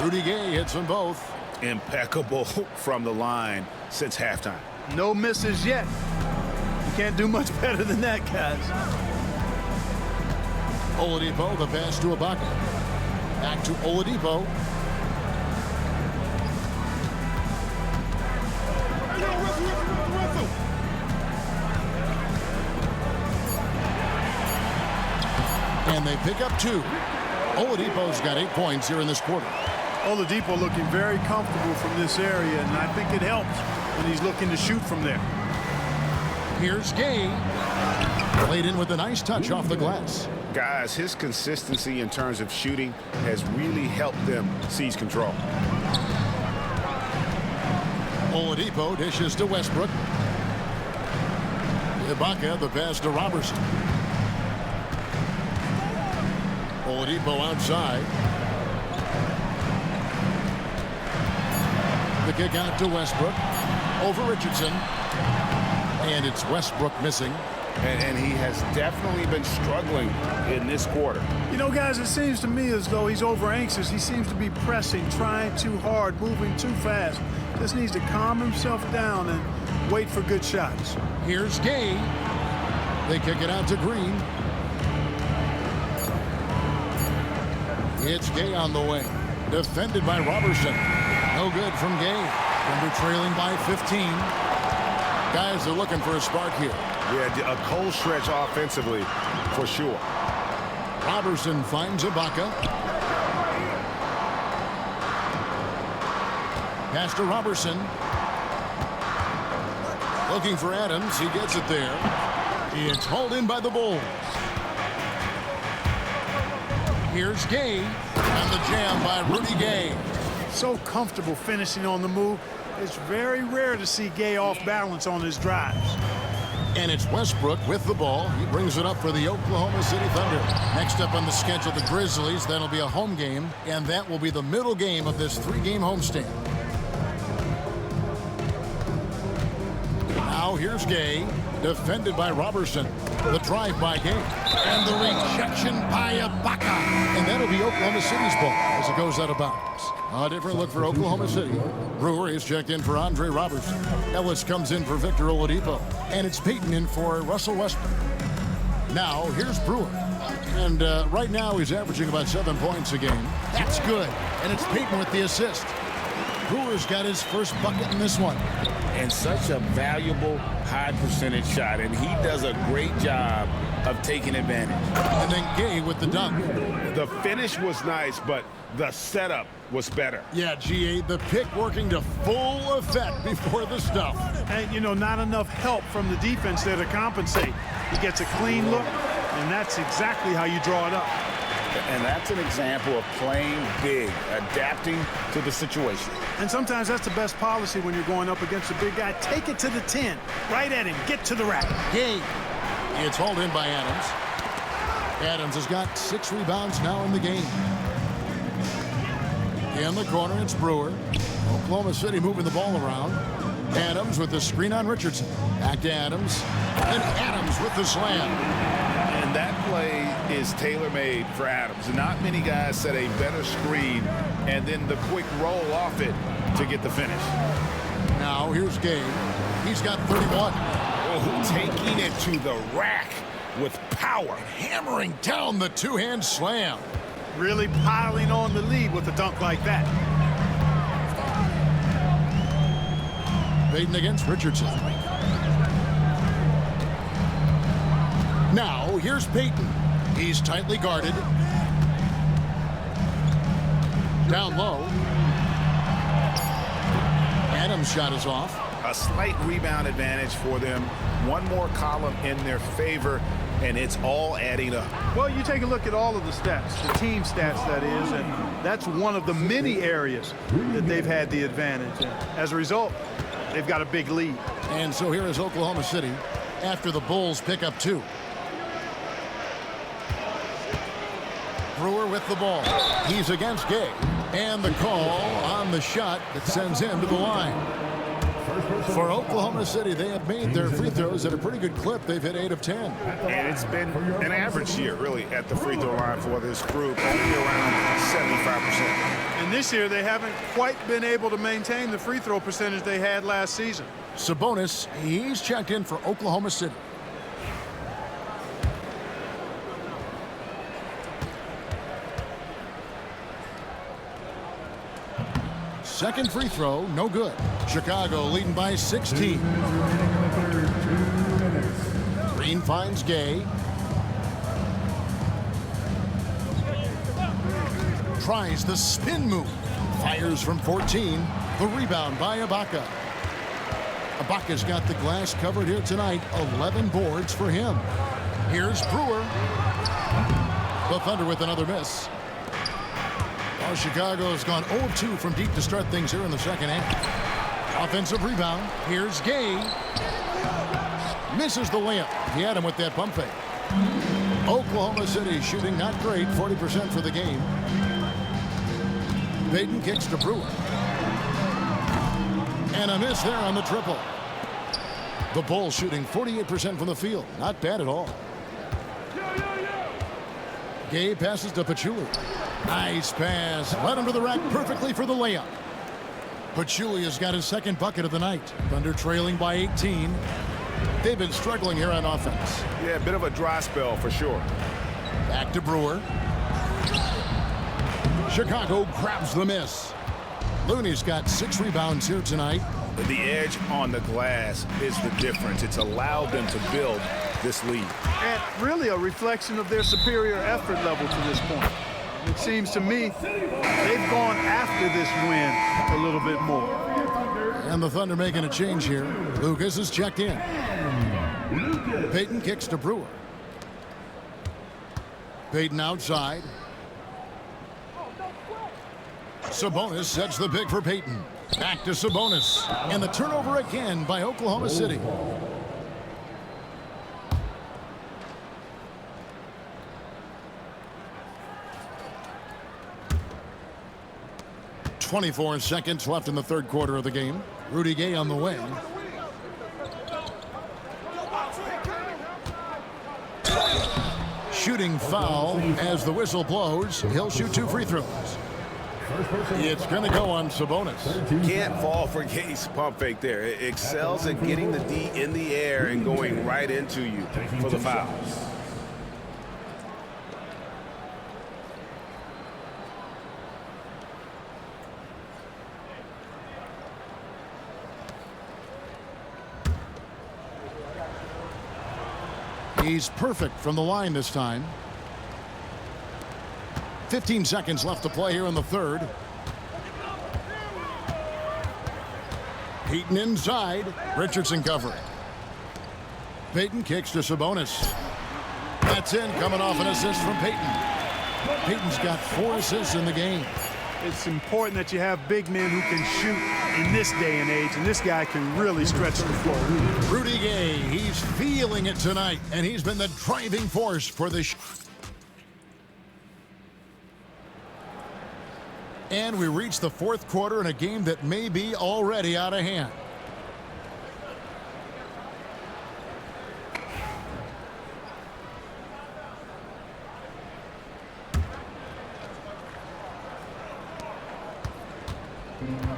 Rudy Gay hits them both. Impeccable from the line since halftime. No misses yet. You can't do much better than that, guys. Oladipo, the pass to Ibaka. Back to Oladipo. And they pick up 2. Oladipo's got 8 points here in this quarter. Oladipo looking very comfortable from this area, and I think it helps when he's looking to shoot from there. Here's Gay. Played in with a nice touch off the glass. Guys, his consistency in terms of shooting has really helped them seize control. Oladipo dishes to Westbrook. Ibaka, the pass to Robertson. Oladipo outside. The kick out to Westbrook. Over Richardson. And it's Westbrook missing. And he has definitely been struggling in this quarter. You know, guys, it seems to me as though he's over anxious. He seems to be pressing, trying too hard, moving too fast. Just needs to calm himself down and wait for good shots. Here's Gay. They kick it out to Green. It's Gay on the way. Defended by Robertson. No good from Gay. Denver trailing by 15. Guys are looking for a spark here. Yeah, a cold stretch offensively for sure. Robertson finds Ibaka. Pass to Robertson. Looking for Adams. He gets it there. It's hauled in by the Bulls. Here's Gay. And the jam by Rudy Gay. So comfortable finishing on the move. It's very rare to see Gay off balance on his drives. And it's Westbrook with the ball. He brings it up for the Oklahoma City Thunder. Next up on the schedule, the Grizzlies. That'll be a home game, and that will be the middle game of this 3-game homestand. Now here's Gay, defended by Robertson. The drive by Gay, and the rejection by Ibaka. And that'll be Oklahoma City's ball as it goes out of bounds. A different look for Oklahoma City. Brewer is checked in for Andre Robertson. Ellis comes in for Victor Oladipo. And it's Payton in for Russell Westbrook. Now, here's Brewer. And right now, he's averaging about 7 points a game. That's good. And it's Payton with the assist. Brewer's got his first bucket in this one. And such a valuable high percentage shot. And he does a great job of taking advantage. And then Gay with the dunk. The finish was nice, but the setup was better. Yeah, GA, the pick working to full effect before the stuff. And, you know, not enough help from the defense there to compensate. He gets a clean look, and that's exactly how you draw it up. And that's an example of playing big, adapting to the situation. And sometimes that's the best policy when you're going up against a big guy. Take it to the 10, right at him, get to the rack. Gay. It's hauled in by Adams. Adams has got 6 rebounds now in the game. In the corner, it's Brewer. Oklahoma City moving the ball around. Adams with the screen on Richardson. Back to Adams. And Adams with the slam. And that play is tailor-made for Adams. Not many guys set a better screen and then the quick roll off it to get the finish. Now here's Gay. He's got 31. Oh, taking it to the rack with power. Hammering down the two-hand slam. Really piling on the lead with a dunk like that. Payton against Richardson. Now, here's Payton. He's tightly guarded. Down low. Adams' shot is off. A slight rebound advantage for them. One more column in their favor, and it's all adding up. Well, you take a look at all of the stats, the team stats, that is, and that's one of the many areas that they've had the advantage. And as a result, they've got a big lead. And so here is Oklahoma City after the Bulls pick up 2. Brewer with the ball. He's against Gay. And the call on the shot that sends him to the line. For Oklahoma City, they have made their free throws at a pretty good clip. They've hit 8 of 10. And it's been an average year, really, at the free throw line for this group, only around 75%. And this year, they haven't quite been able to maintain the free throw percentage they had last season. Sabonis, he's checked in for Oklahoma City. Second free throw, no good. Chicago leading by 16. Green finds Gay. Tries the spin move. Fires from 14. The rebound by Ibaka. Ibaka's got the glass covered here tonight. 11 boards for him. Here's Brewer. The Thunder with another miss. Well, Chicago's gone 0-2 from deep to start things here in the second half. Offensive rebound. Here's Gay. Misses the layup. He had him with that pump fake. Oklahoma City shooting not great, 40% for the game. Payton kicks to Brewer. And a miss there on the triple. The Bulls shooting 48% from the field. Not bad at all. Gay passes to Pachulia. Nice pass. Led him to the rack perfectly for the layup. Pachulia has got his second bucket of the night. Thunder trailing by 18. They've been struggling here on offense. Yeah, a bit of a dry spell for sure. Back to Brewer. Chicago grabs the miss. Looney's got 6 rebounds here tonight. The edge on the glass is the difference. It's allowed them to build this lead. And really a reflection of their superior effort level to this point. It seems to me they've gone after this win a little bit more. And the Thunder making a change here. Lucas is checked in. Payton kicks to Brewer. Payton outside. Sabonis sets the pick for Payton. Back to Sabonis. And the turnover again by Oklahoma City. .24 seconds left in the third quarter of the game. Rudy Gay on the wing. Shooting foul as the whistle blows. He'll shoot 2 free throws. It's going to go on Sabonis. Can't fall for Gay's pump fake there. It excels at getting the D in the air and going right into you for the foul. He's perfect from the line this time. 15 seconds left to play here in the third. Payton inside. Richardson covering. Payton kicks to Sabonis. That's in, coming off an assist from Payton. Payton's got 4 assists in the game. It's important that you have big men who can shoot in this day and age, and this guy can really stretch the floor. Rudy Gay, he's feeling it tonight, and he's been the driving force for this. And we reach the fourth quarter in a game that may be already out of hand.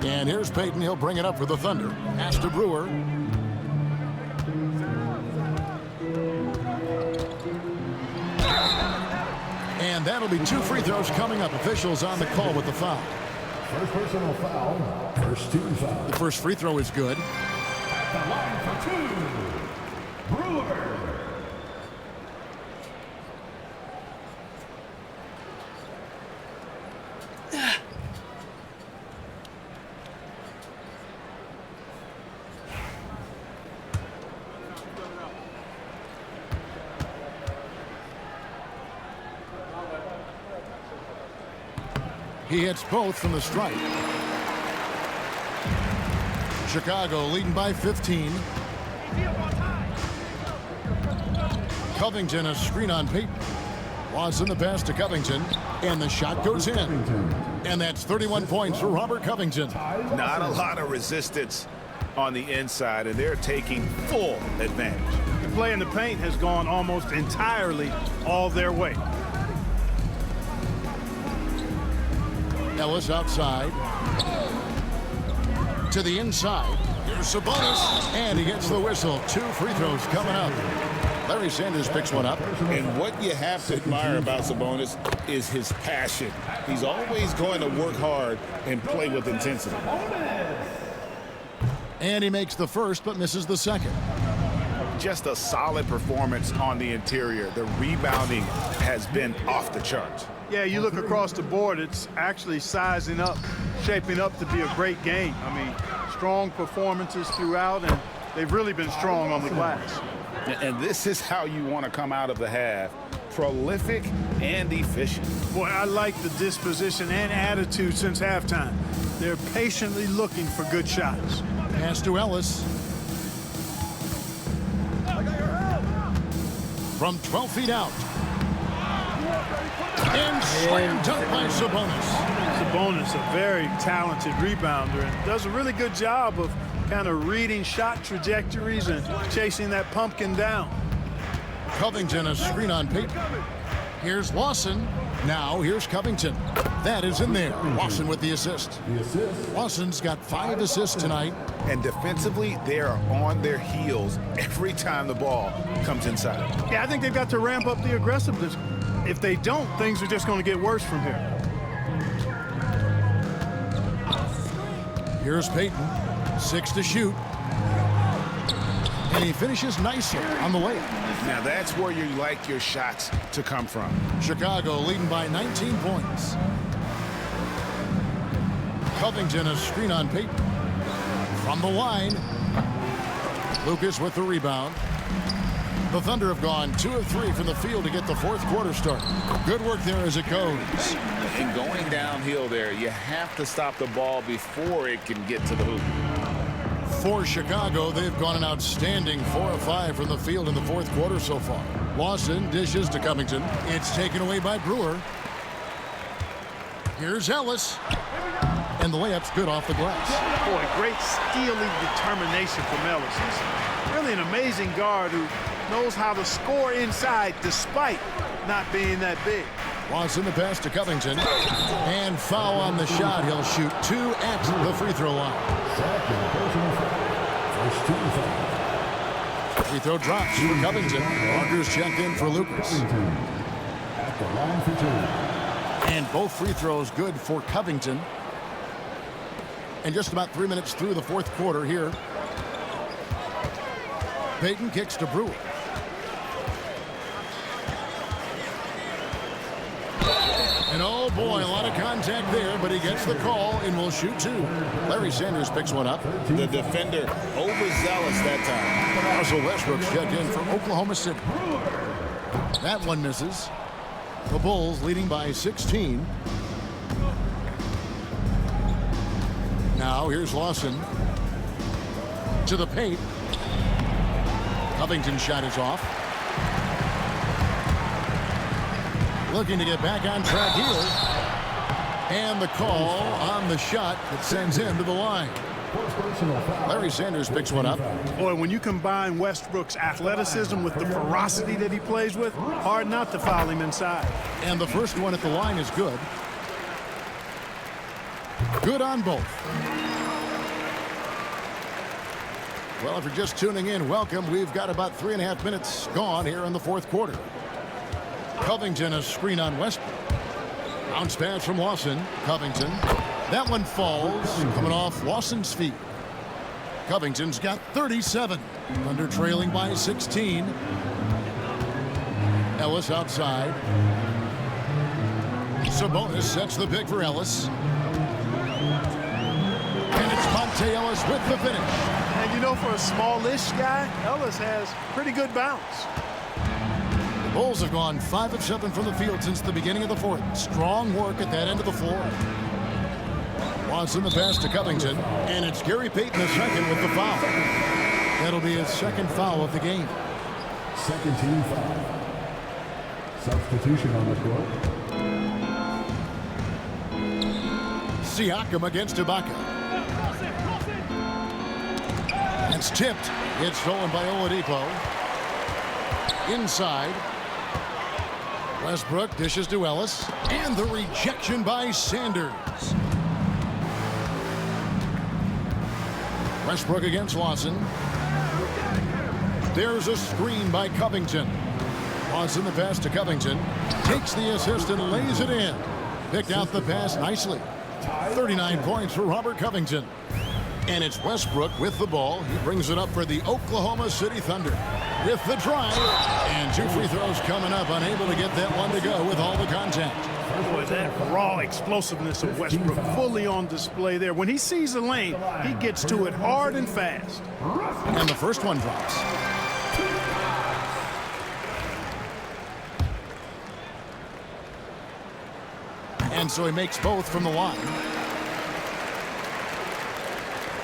And here's Payton. He'll bring it up for the Thunder. Pass to Brewer. And that'll be 2 free throws coming up. Officials on the call with the foul. First personal foul. First team foul. The first free throw is good. At the line for 2. Brewer. He hits both from the stripe. Chicago leading by 15. Covington, a screen on Payton. Watson the pass to Covington, and the shot goes in. And that's 31 points for Robert Covington. Not a lot of resistance on the inside, and they're taking full advantage. The play in the paint has gone almost entirely all their way. Ellis outside. To the inside. Here's Sabonis. And he gets the whistle. 2 free throws coming up. Larry Sanders picks one up. And what you have to admire about Sabonis is his passion. He's always going to work hard and play with intensity. And he makes the first but misses the second. Just a solid performance on the interior. The rebounding has been off the charts. Yeah, you look across the board, it's actually sizing up, shaping up to be a great game. I mean, strong performances throughout, and they've really been strong on the glass. And this is how you want to come out of the half. Prolific and efficient. Boy, I like the disposition and attitude since halftime. They're patiently looking for good shots. Pass to Ellis. From 12 feet out. And slam dunk by Sabonis. Sabonis, a very talented rebounder, and does a really good job of kind of reading shot trajectories and chasing that pumpkin down. Covington, a screen on Payton. Here's Lawson. Now here's Covington. That is in there. Lawson with the assist. Lawson's got 5 assists tonight. And defensively, they are on their heels every time the ball comes inside. Yeah, I think they've got to ramp up the aggressiveness. If they don't, things are just going to get worse from here. Here's Payton. 6 to shoot. And he finishes nicely on the layup. Now that's where you like your shots to come from. Chicago leading by 19 points. Covington, a screen on Payton. From the line. Lucas with the rebound. The Thunder have gone 2 of 3 from the field to get the fourth quarter started. Good work there as it goes. And going downhill there, you have to stop the ball before it can get to the hoop. For Chicago, they've gone an outstanding 4 of 5 from the field in the fourth quarter so far. Lawson dishes to Covington. It's taken away by Brewer. Here's Ellis. And the layup's good off the glass. Boy, great steely determination from Ellis. He's really an amazing guard who knows how to score inside despite not being that big. Lawson the pass to Covington. And foul on the shot. He'll shoot 2 at the free throw line. Free throw drops for Covington. Walker's checked in for Lucas. And both free throws good for Covington. And just about 3 minutes through the fourth quarter here. Payton kicks to Brewer. And oh boy, a lot of contact there, but he gets the call and will shoot 2. Larry Sanders picks one up. The defender overzealous that time. Russell Westbrook's checked in for Oklahoma City. That one misses. The Bulls leading by 16. Now here's Lawson to the paint. Covington's shot is off. Looking to get back on track here. And the call on the shot that sends him to the line. Larry Sanders picks one up. Boy, when you combine Westbrook's athleticism with the ferocity that he plays with, hard not to foul him inside. And the first one at the line is good. Good on both. Well, if you're just tuning in, welcome. We've got about 3.5 minutes gone here in the fourth quarter. Covington, a screen on Westbrook. Bounce pass from Lawson. Covington. That one falls, coming off Lawson's feet. Covington's got 37. Thunder trailing by 16. Ellis outside. Sabonis sets the pick for Ellis. And it's Monte Ellis with the finish. And you know, for a smallish guy, Ellis has pretty good bounce. Bulls have gone 5 of 7 from the field since the beginning of the fourth. Strong work at that end of the floor. Lawson the pass to Covington. And it's Gary Payton the second with the foul. That'll be his second foul of the game. Second team foul. Substitution on the court. Siakam against Ibaka. It's tipped. It's stolen by Oladipo. Inside. Westbrook dishes to Ellis. And the rejection by Sanders. Westbrook against Lawson. There's a screen by Covington. Lawson the pass to Covington. Takes the assist and lays it in. Picked out the pass nicely. 39 points for Robert Covington. And it's Westbrook with the ball. He brings it up for the Oklahoma City Thunder. With the drive. And 2 free throws coming up. Unable to get that one to go with all the contact. Boy, that raw explosiveness of Westbrook fully on display there. When he sees a lane, he gets to it hard and fast. And the first one drops. And so he makes both from the line.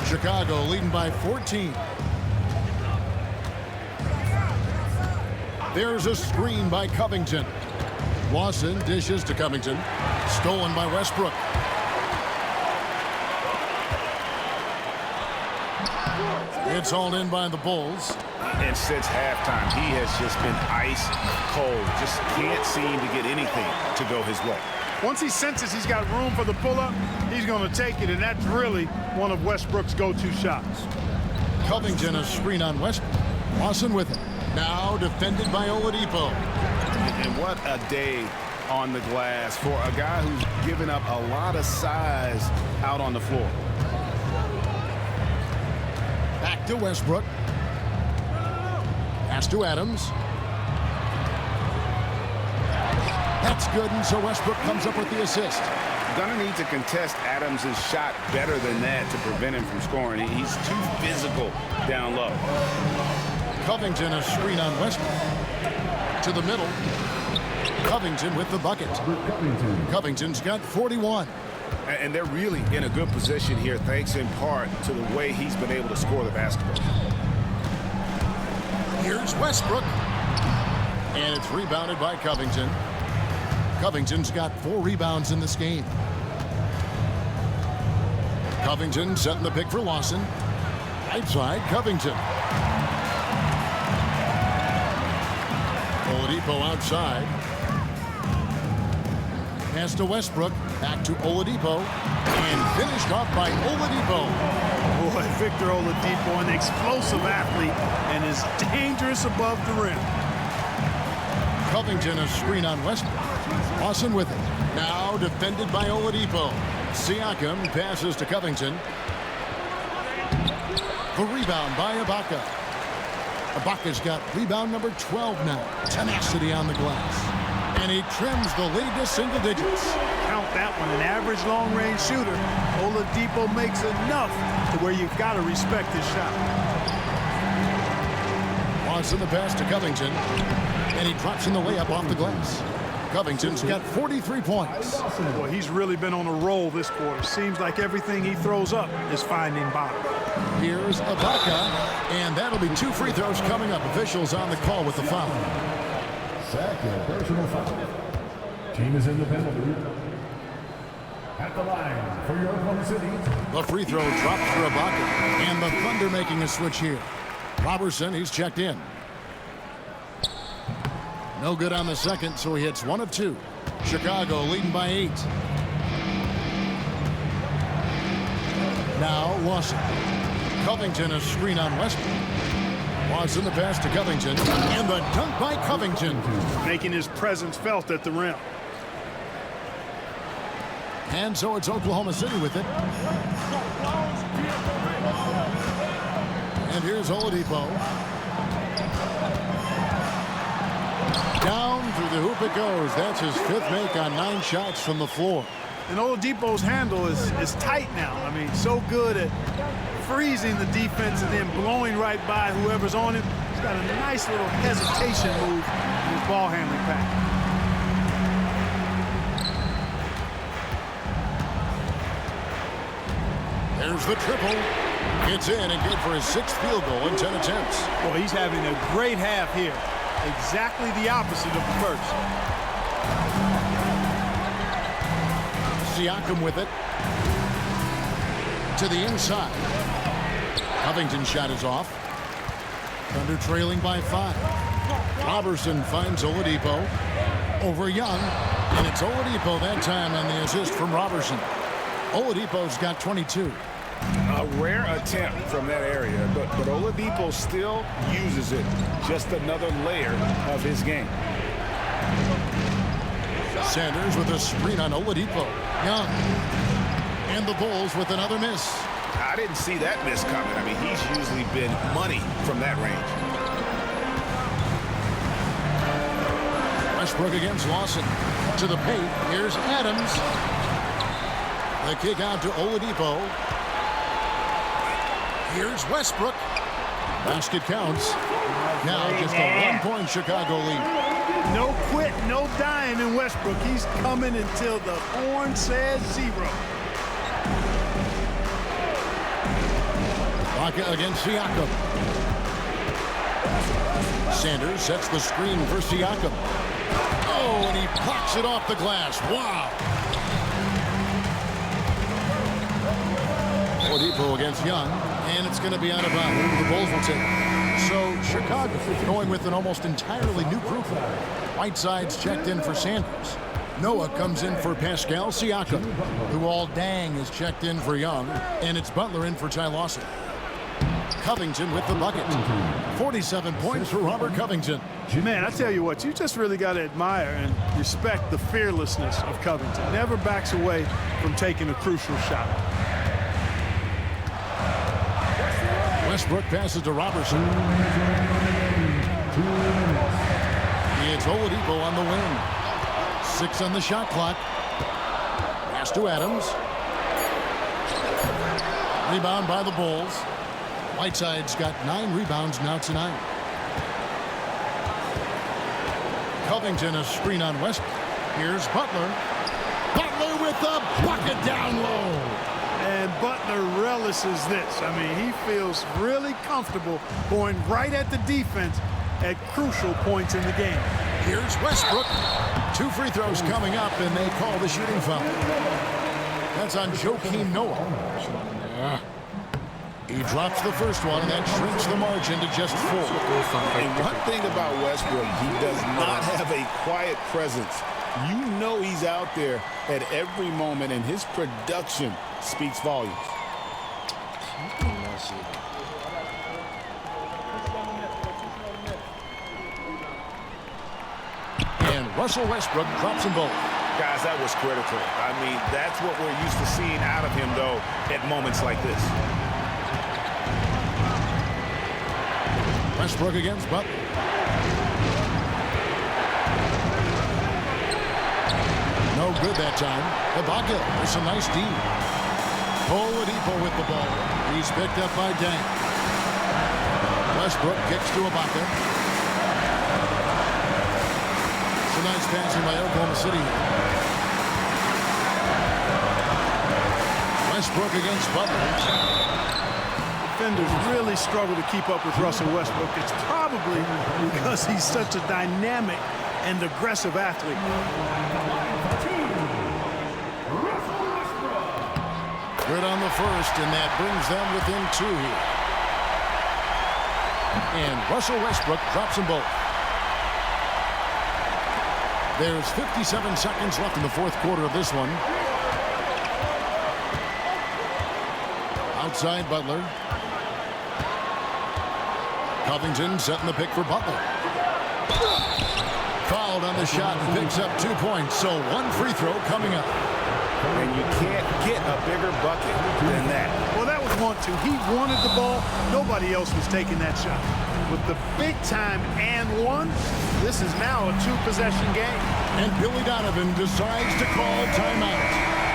Chicago leading by 14. There's a screen by Covington. Lawson dishes to Covington. Stolen by Westbrook. It's hauled in by the Bulls. And since halftime, he has just been ice cold. Just can't seem to get anything to go his way. Once he senses he's got room for the pull-up, he's going to take it, and that's really one of Westbrook's go-to shots. Covington a screen on Westbrook. Lawson with it. Now defended by Oladipo. And what a day on the glass for a guy who's given up a lot of size out on the floor. Back to Westbrook. Pass to Adams. That's good, and so Westbrook comes up with the assist. Gonna need to contest Adams' shot better than that to prevent him from scoring. He's too physical down low. Covington a screen on Westbrook. To the middle. Covington with the bucket. Covington's got 41. And they're really in a good position here, thanks in part to the way he's been able to score the basketball. Here's Westbrook. And it's rebounded by Covington. Covington's got 4 rebounds in this game. Covington setting the pick for Lawson. Right side, Covington. Oladipo outside. Pass to Westbrook. Back to Oladipo. And finished off by Oladipo. Boy, Victor Oladipo, an explosive athlete, and is dangerous above the rim. Covington a screen on Westbrook. Lawson with it. Now defended by Oladipo. Siakam passes to Covington. The rebound by Ibaka. Ibaka's got rebound number 12 now. Tenacity on the glass. And he trims the lead to single digits. Count that one, an average long-range shooter. Oladipo makes enough to where you've got to respect his shot. Lawson the pass to Covington. And he drops in the layup off the glass. Covington's got 43 points. Boy, he's really been on a roll this quarter. Seems like everything he throws up is finding bottom. Here's Ibaka, and that'll be 2 free throws coming up. Officials on the call with the foul. Second personal foul. Team is in the penalty. At the line for your Oklahoma City. The free throw dropped for Ibaka, and the Thunder making a switch here. Robertson, he's checked in. No good on the second, so he hits 1 of 2. Chicago leading by 8. Now Lawson. Covington a screen on Westbrook. Lawson the pass to Covington. And the dunk by Covington. Making his presence felt at the rim. And so it's Oklahoma City with it. And here's Oladipo. Down through the hoop it goes. That's his 5th make on 9 shots from the floor. And Oladipo's handle is tight now. I mean, so good at freezing the defense and then blowing right by whoever's on him. He's got a nice little hesitation move in his ball handling pack. There's the triple. It's in and good for his 6th field goal in 10 attempts. Boy, he's having a great half here. Exactly the opposite of the first. Siakam with it. To the inside. Covington's shot is off. Thunder trailing by 5. Robertson finds Oladipo. Over Young. And it's Oladipo that time on the assist from Robertson. Oladipo's got 22. A rare attempt from that area, but Oladipo still uses it. Just another layer of his game. Sanders with a screen on Oladipo. Young. And the Bulls with another miss. I didn't see that miss coming. I mean, he's usually been money from that range. Westbrook against Lawson. To the paint. Here's Adams. The kick out to Oladipo. Here's Westbrook. Basket counts. Now just a 1-point Chicago lead. No quit, no dying in Westbrook. He's coming until the horn says 0. Ibaka against Siakam. Sanders sets the screen for Siakam. Oh, and he blocks it off the glass. Wow. Oladipo against Young. And it's going to be out of bounds. The Bulls will take it. So Chicago going with an almost entirely new group. Whiteside's checked in for Sanders. Noah comes in for Pascal Siakam, who all dang is checked in for Young, and it's Butler in for Ty Lawson. Covington with the bucket. 47 points for Robert Covington. Man, I tell you what, you just really got to admire and respect the fearlessness of Covington. Never backs away from taking a crucial shot. Westbrook passes to Robertson. It's Oladipo on the wing. 6 on the shot clock. Pass to Adams. Rebound by the Bulls. Whiteside's got 9 rebounds now tonight. Covington a screen on Westbrook. Here's Butler. Butler with the bucket down low. And Butler relishes this. I mean, he feels really comfortable going right at the defense at crucial points in the game. Here's Westbrook. 2 free throws coming up, and they call the shooting foul. That's on Joakim Noah. He drops the first one, and that shrinks the margin to just 4. And one thing about Westbrook, he does not have a quiet presence. You know he's out there at every moment, and his production speaks volumes. And Russell Westbrook drops them both. Guys, that was critical. I mean, that's what we're used to seeing out of him, though, at moments like this. Westbrook against Butler. No good that time. Ibaka with some nice D. Oladipo with the ball. He's picked up by Dang. Westbrook kicks to Ibaka. Some nice passing by Oklahoma City. Westbrook against Butler. Defenders really struggle to keep up with Russell Westbrook. It's probably because he's such a dynamic and aggressive athlete. Good on the first, and that brings them within 2 here. And Russell Westbrook drops them both. There's 57 seconds left in the 4th quarter of this one. Outside Butler. Covington setting the pick for Butler. Fouled on the shot and picks up 2 points, so 1 free throw coming up. And you can't get a bigger bucket than that. Well, that was 1-2. He wanted the ball. Nobody else was taking that shot. With the big time and 1, this is now a 2-possession game. And Billy Donovan decides to call timeout.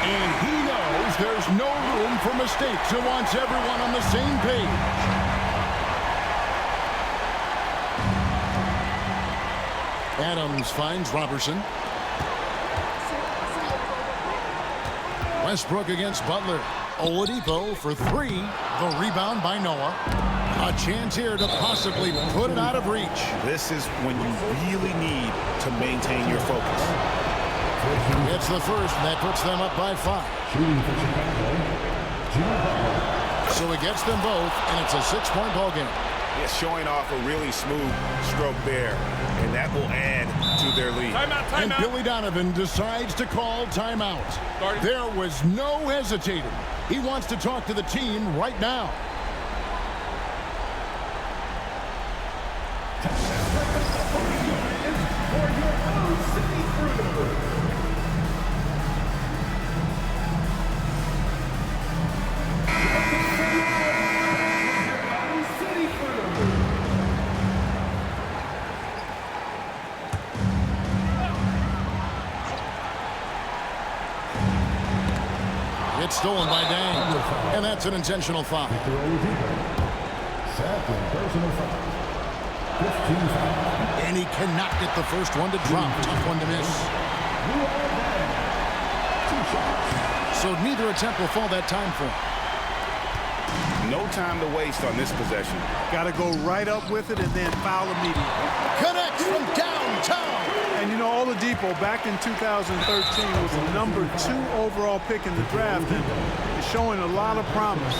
And he knows there's no room for mistakes and wants everyone on the same page. Adams finds Robertson. Westbrook against Butler. Oladipo for 3. The rebound by Noah. A chance here to possibly put it out of reach. This is when you really need to maintain your focus. It's the first, and that puts them up by 5. So he gets them both, and it's a 6-point ball game. Yeah, showing off a really smooth stroke there, and that will add to their lead. Timeout. And Billy Donovan decides to call timeout. There was no hesitating. He wants to talk to the team right now. It's stolen by Dang, and that's an intentional foul. And he cannot get the first one to drop. Tough one to miss. So neither attempt will fall that time for him. No time to waste on this possession. Got to go right up with it and then foul immediately. Connects from downtown. And you know, Oladipo back in 2013 was the #2 overall pick in the draft and is showing a lot of promise.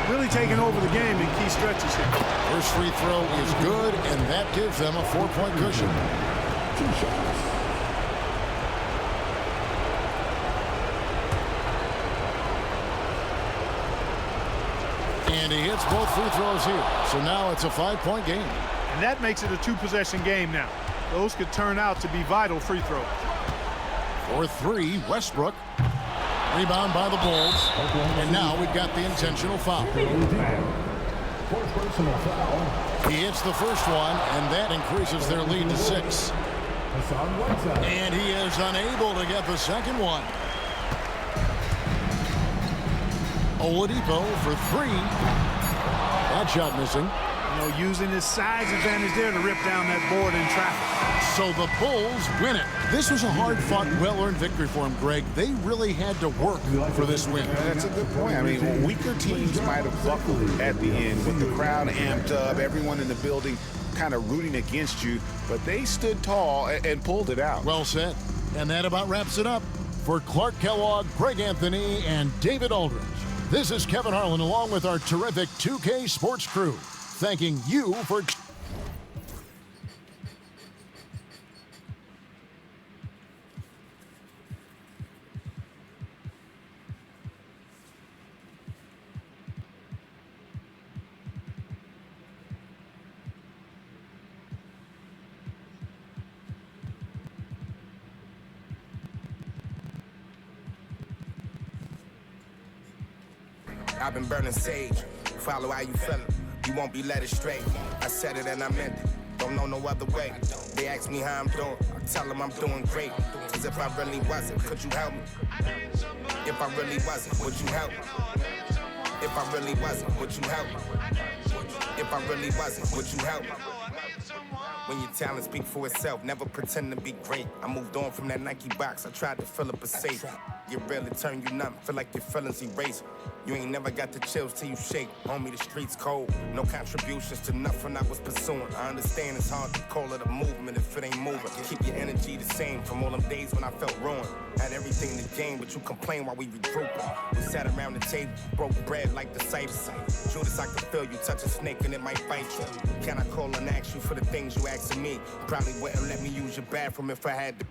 really taking over the game in key stretches here. First free throw is good, and that gives them a 4-point cushion. 2 shots. And he hits both free throws here. So now it's a 5-point game. And that makes it a 2-possession game now. Those could turn out to be vital free throws. For 3, Westbrook. Rebound by the Bulls. And now we've got the intentional foul. Fourth personal foul. He hits the first one, and that increases their lead to 6. And he is unable to get the second one. Oladipo for 3. That shot missing. You know, using his size advantage there to rip down that board in traffic. So the Bulls win it. This was a hard-fought, well-earned victory for him, Greg. They really had to work for this win. That's a good point. I mean, weaker teams might have buckled at the end with the crowd amped up, everyone in the building kind of rooting against you, but they stood tall and pulled it out. Well said. And that about wraps it up. For Clark Kellogg, Greg Anthony, and David Aldridge, this is Kevin Harlan along with our terrific 2K Sports crew, thanking you for... I've been burning sage. Follow how you feelin'. You won't be led astray. I said it and I meant it. Don't know no other way. They ask me how I'm doing. I tell them I'm doing great. Cause if I really wasn't, could you help me? If I really wasn't, would you help me? If I really wasn't, would you help me? If I really wasn't, would you help me? When your talent speak for itself, never pretend to be great. I moved on from that Nike box, I tried to fill up a safe. You really turn you numb, feel like your feelings erase. You ain't never got the chills till you shake. Homie, the streets cold, no contributions to nothing I was pursuing. I understand it's hard to call it a movement if it ain't moving. Keep your energy the same from all them days when I felt ruined. Had everything to gain, but you complain while we regrouping. We sat around the table, broke bread like the disciples. Judas, I could feel you touch a snake and it might bite you. Can I call and ask you for the things you asking me? Probably wouldn't let me use your bathroom if I had to.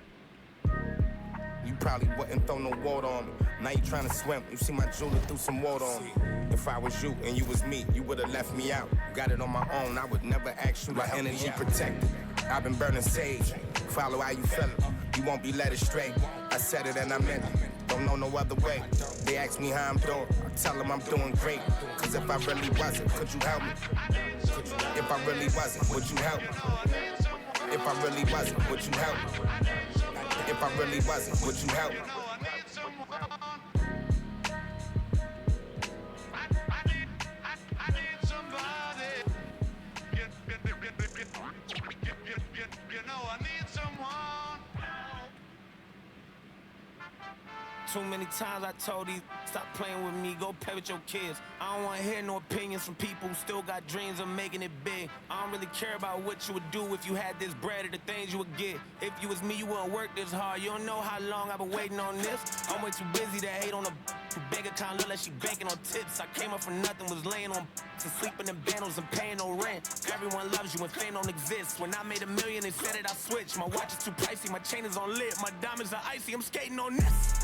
You probably wouldn't throw no water on me. Now you trying to swim. You see my jeweler threw some water on me. If I was you and you was me, you would have left me out. Got it on my own. I would never ask you to help energy protected. I've been burning sage. Follow how you feelin'. You won't be led astray. I said it and I meant it. Don't know no other way. They ask me how I'm doing. I tell them I'm doing great. Cause if I really wasn't, could you help me? If I really wasn't, would you help me? If I really wasn't, would you help me? If I really wasn't, would you help? Too many times I told these, stop playing with me, go play with your kids. I don't wanna hear no opinions from people who still got dreams of making it big. I don't really care about what you would do if you had this bread or the things you would get. If you was me, you wouldn't work this hard. You don't know how long I've been waiting on this. I'm way too busy to hate on a bank account, look like she banking on tips. I came up from nothing, was laying on and sleeping in bundles and paying no rent. Everyone loves you when fame don't exist. When I made $1 million, they said it, I switched. My watch is too pricey, my chain is on lit. My diamonds are icy, I'm skating on this.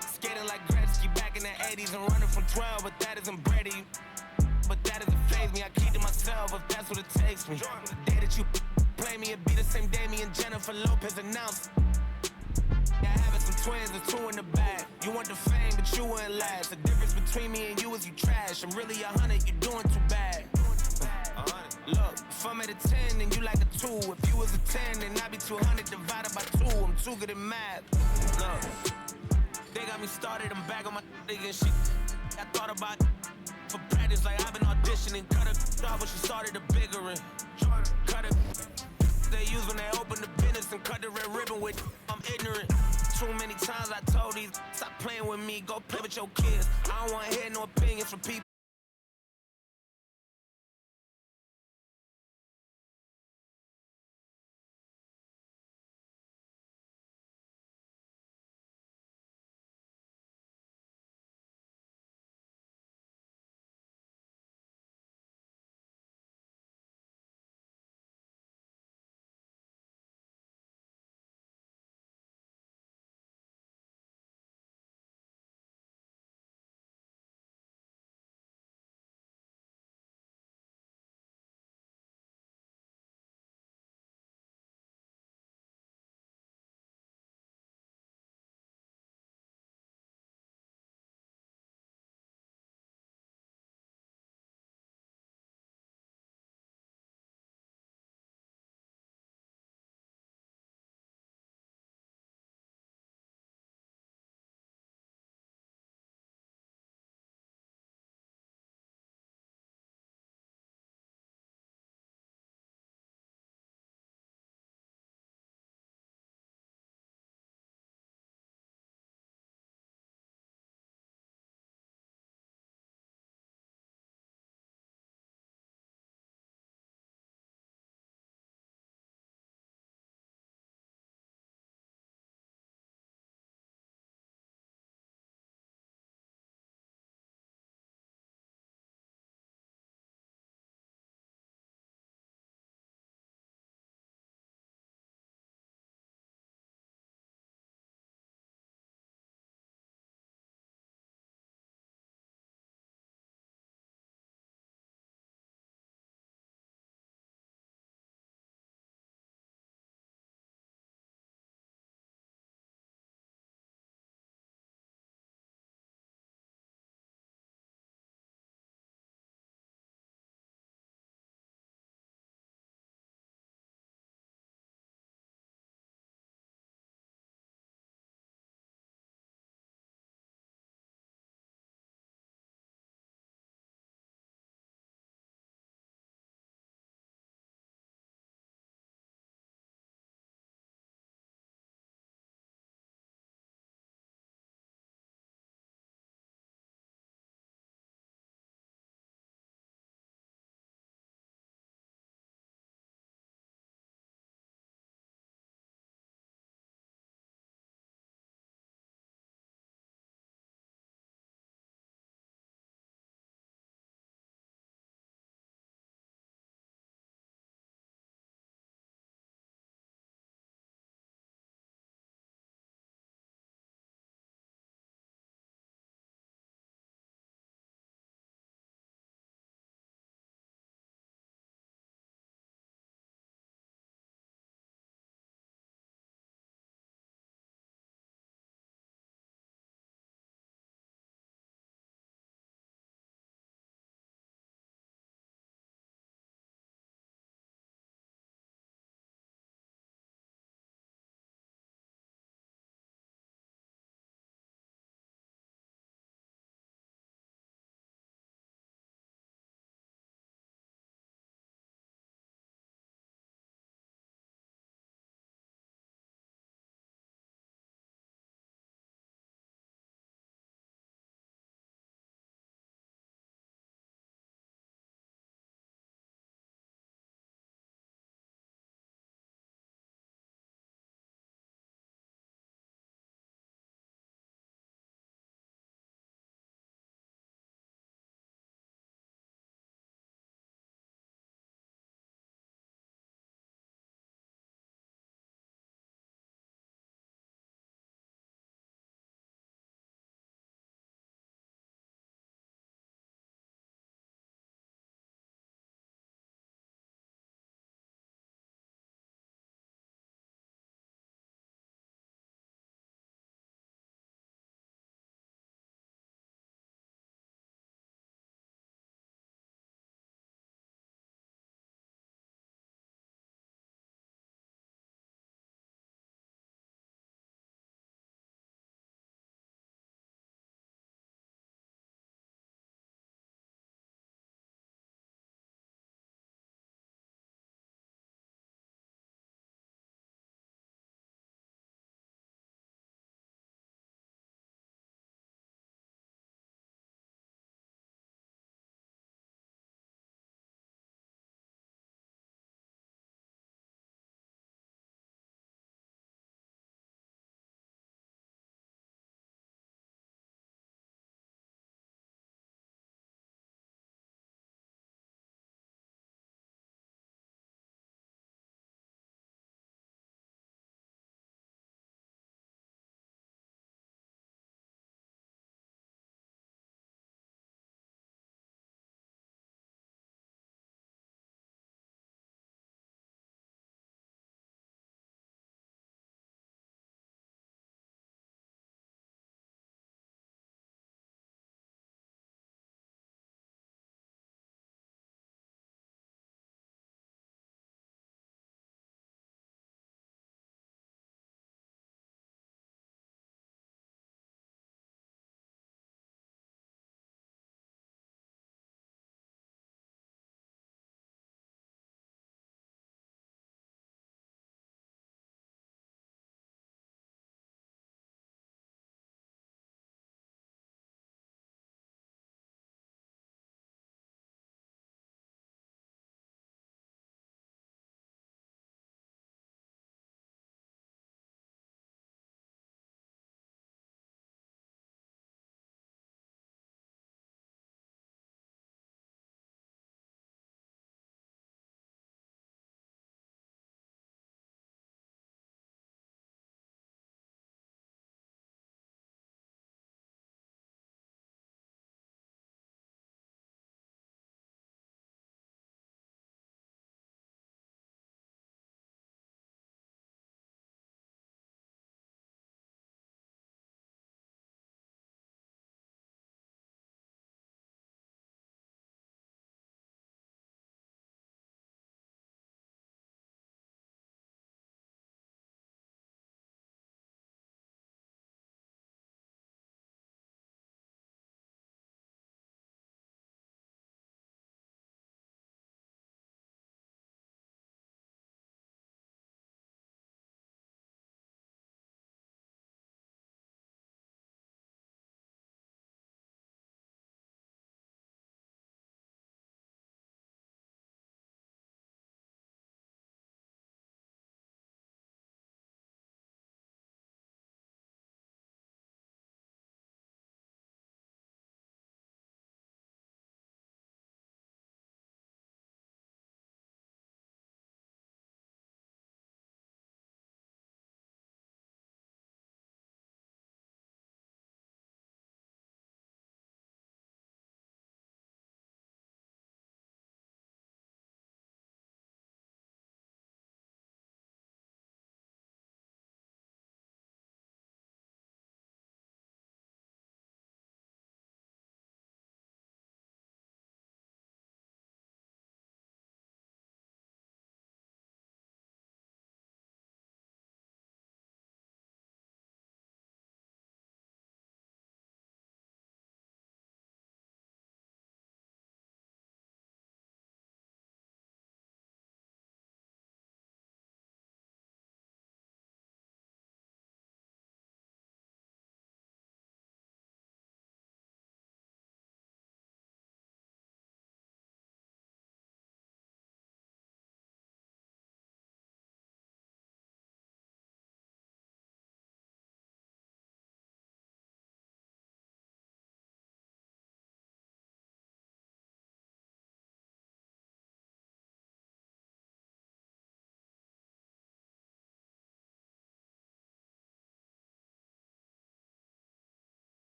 Skating like Gretzky back in the 80s and running from 12, but that isn't Brady. But that doesn't faze me, I keep to myself if that's what it takes me. The day that you play me, it be the same day me and Jennifer Lopez announced. Yeah, having some twins, there's 2 in the bag. You want the fame, but you wouldn't last. The difference between me and you is you trash. I'm really 100, you're doing too bad. Look, if I'm at a 10, then you like a 2. If you was a 10, then I'd be 200 divided by 2. I'm too good at math. Look, they got me started, I'm back on my and shit. I thought about for practice, like I've been auditioning. Cut it off when she started the bigger one. Cut it. They use when they open the business and cut the red ribbon with. I'm ignorant. Too many times I told these, stop playing with me, go play with your kids. I don't wanna hear no opinions from people.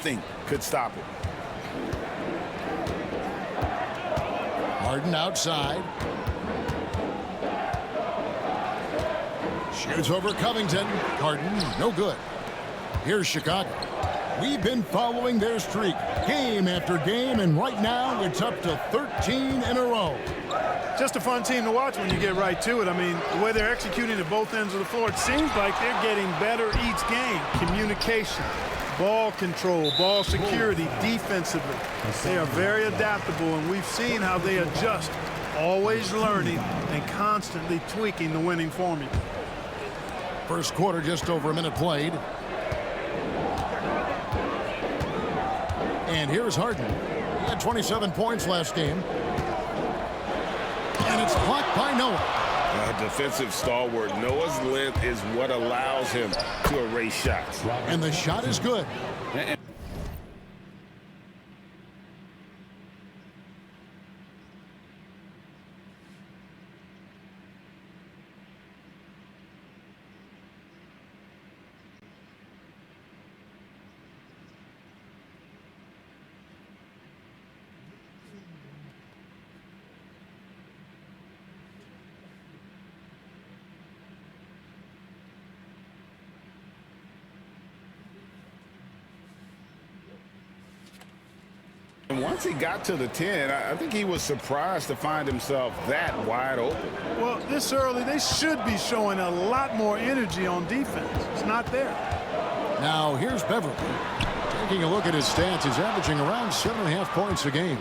nothing could stop it. Harden outside. Shoots over Covington. Harden, no good. Here's Chicago. We've been following their streak game after game, and right now it's up to 13 in a row. Just a fun team to watch when you get right to it. I mean, the way they're executing at both ends of the floor, it seems like they're getting better each game. Communication, ball control, ball security, defensively. They are very adaptable, and we've seen how they adjust, always learning and constantly tweaking the winning formula. First quarter, just over a minute played. And here's Harden. He had 27 points last game. And it's blocked by Noah. A defensive stalwart. Noah's length is what allows him to erase shots. And the shot is good. And once he got to the 10, I think he was surprised to find himself that wide open. Well, this early, they should be showing a lot more energy on defense. It's not there. Now, here's Beverly. Taking a look at his stats, he's averaging around 7.5 points a game.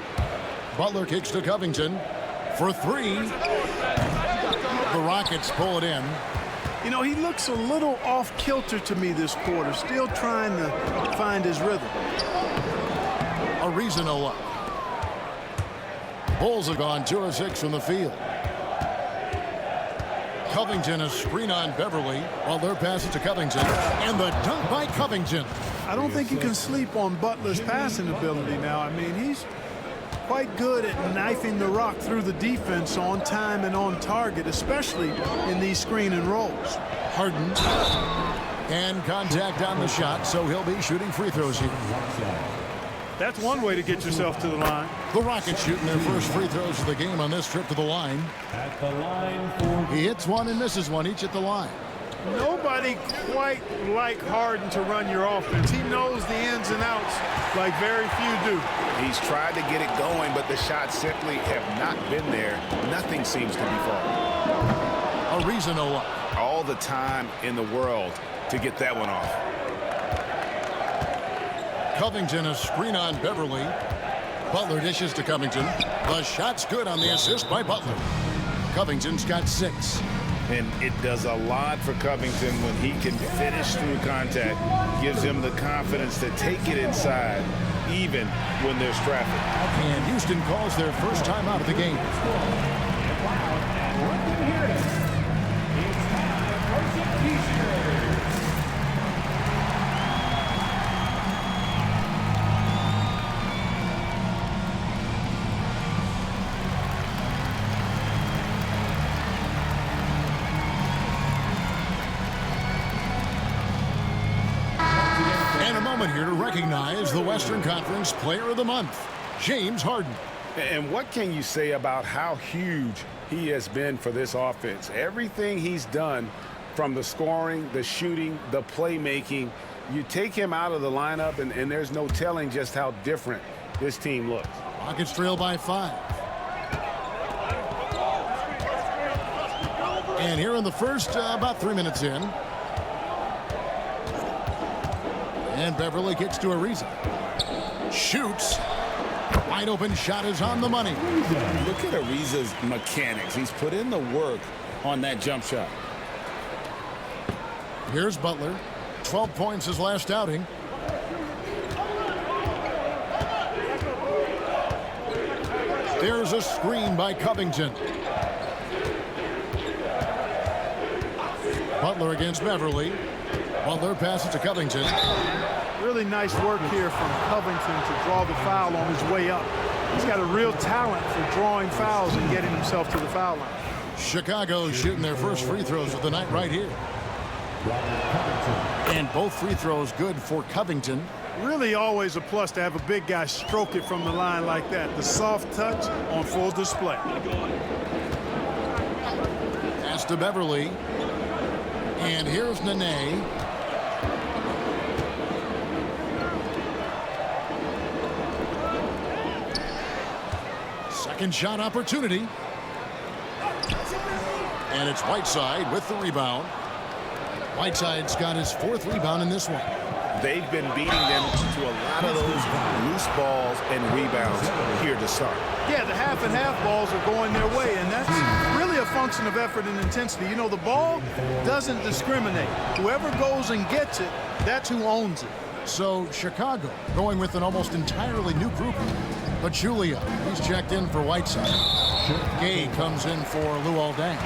Butler kicks to Covington for three. The Rockets pull it in. You know, he looks a little off-kilter to me this quarter, still trying to find his rhythm. A reason to look. Bulls have gone 2 of 6 from the field. Covington, a screen on Beverly while they're passing to Covington. And the dunk by Covington. I don't think you can sleep on Butler's passing ability now. I mean, he's quite good at knifing the rock through the defense on time and on target, especially in these screen and rolls. Harden. And contact on the shot, so he'll be shooting free throws here. That's one way to get yourself to the line. The Rockets shooting their first free throws of the game on this trip to the line. At the line He hits one and misses one, each at the line. Nobody quite like Harden to run your offense. He knows the ins and outs like very few do. He's tried to get it going, but the shots simply have not been there. Nothing seems to be falling. A reason to look. All the time in the world to get that one off. Covington, a screen on Beverly. Butler dishes to Covington. The shot's good on the assist by Butler. Covington's got 6. And it does a lot for Covington when he can finish through contact. Gives him the confidence to take it inside, even when there's traffic. And Houston calls their first time out of the game. Here to recognize the Western Conference Player of the Month, James Harden. And what can you say about how huge he has been for this offense? Everything he's done, from the scoring, the shooting, the playmaking, you take him out of the lineup and there's no telling just how different this team looks. Rockets trail by 5. And here in the first, about 3 minutes in. And Beverly kicks to Ariza. Shoots. Wide open shot is on the money. Look at Ariza's mechanics. He's put in the work on that jump shot. Here's Butler. 12 points his last outing. There's a screen by Covington. Butler against Beverly. Butler passes to Covington. Really nice work here from Covington to draw the foul on his way up. He's got a real talent for drawing fouls and getting himself to the foul line. Chicago shooting their first free throws of the night right here. And both free throws good for Covington. Really always a plus to have a big guy stroke it from the line like that. The soft touch on full display. Pass to Beverly. And here's Nene. Second shot opportunity. And it's Whiteside with the rebound. Whiteside's got his 4th rebound in this one. They've been beating them to a lot of those loose balls and rebounds here to start. Yeah, the half and half balls are going their way, and that's really a function of effort and intensity. You know, the ball doesn't discriminate. Whoever goes and gets it, that's who owns it. So Chicago going with an almost entirely new group. Pachulia, he's checked in for Whiteside. Gay comes in for Lou Aldang.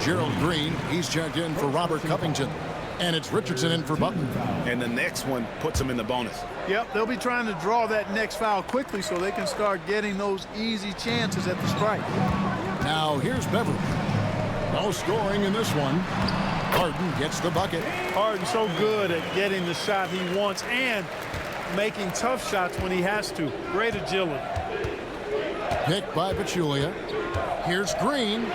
Gerald Green, he's checked in for Robert Covington. And it's Richardson in for Button. And the next one puts him in the bonus. Yep, they'll be trying to draw that next foul quickly so they can start getting those easy chances at the strike. Now here's Beverly. No scoring in this one. Harden gets the bucket. Harden so good at getting the shot he wants and making tough shots when he has to. Great agility. Picked by Pachulia. Here's Green.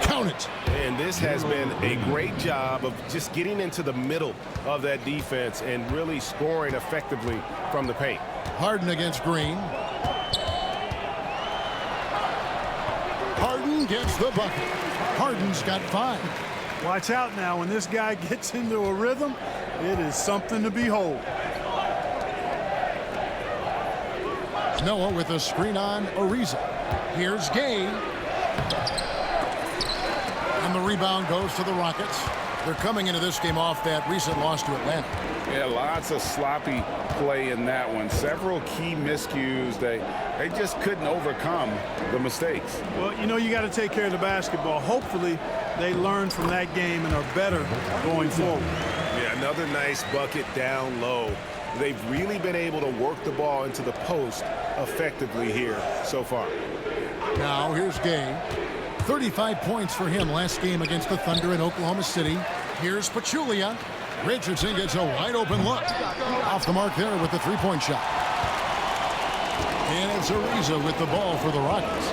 Count it. And this has been a great job of just getting into the middle of that defense and really scoring effectively from the paint. Harden against Green. Harden gets the bucket. Harden's got 5. Watch out now. When this guy gets into a rhythm, it is something to behold. Noah with a screen on Ariza. Here's Gay. And the rebound goes to the Rockets. They're coming into this game off that recent loss to Atlanta. Yeah, lots of sloppy play in that one. Several key miscues. They just couldn't overcome the mistakes. Well, you know, you got to take care of the basketball. Hopefully, they learn from that game and are better going forward. Yeah, another nice bucket down low. They've really been able to work the ball into the post effectively here so far. Now here's Gay. 35 points for him last game against the Thunder in Oklahoma City. Here's Pachulia. Richardson gets a wide open look. Off the mark there with the 3-point shot. And it's Ariza with the ball for the Rockets.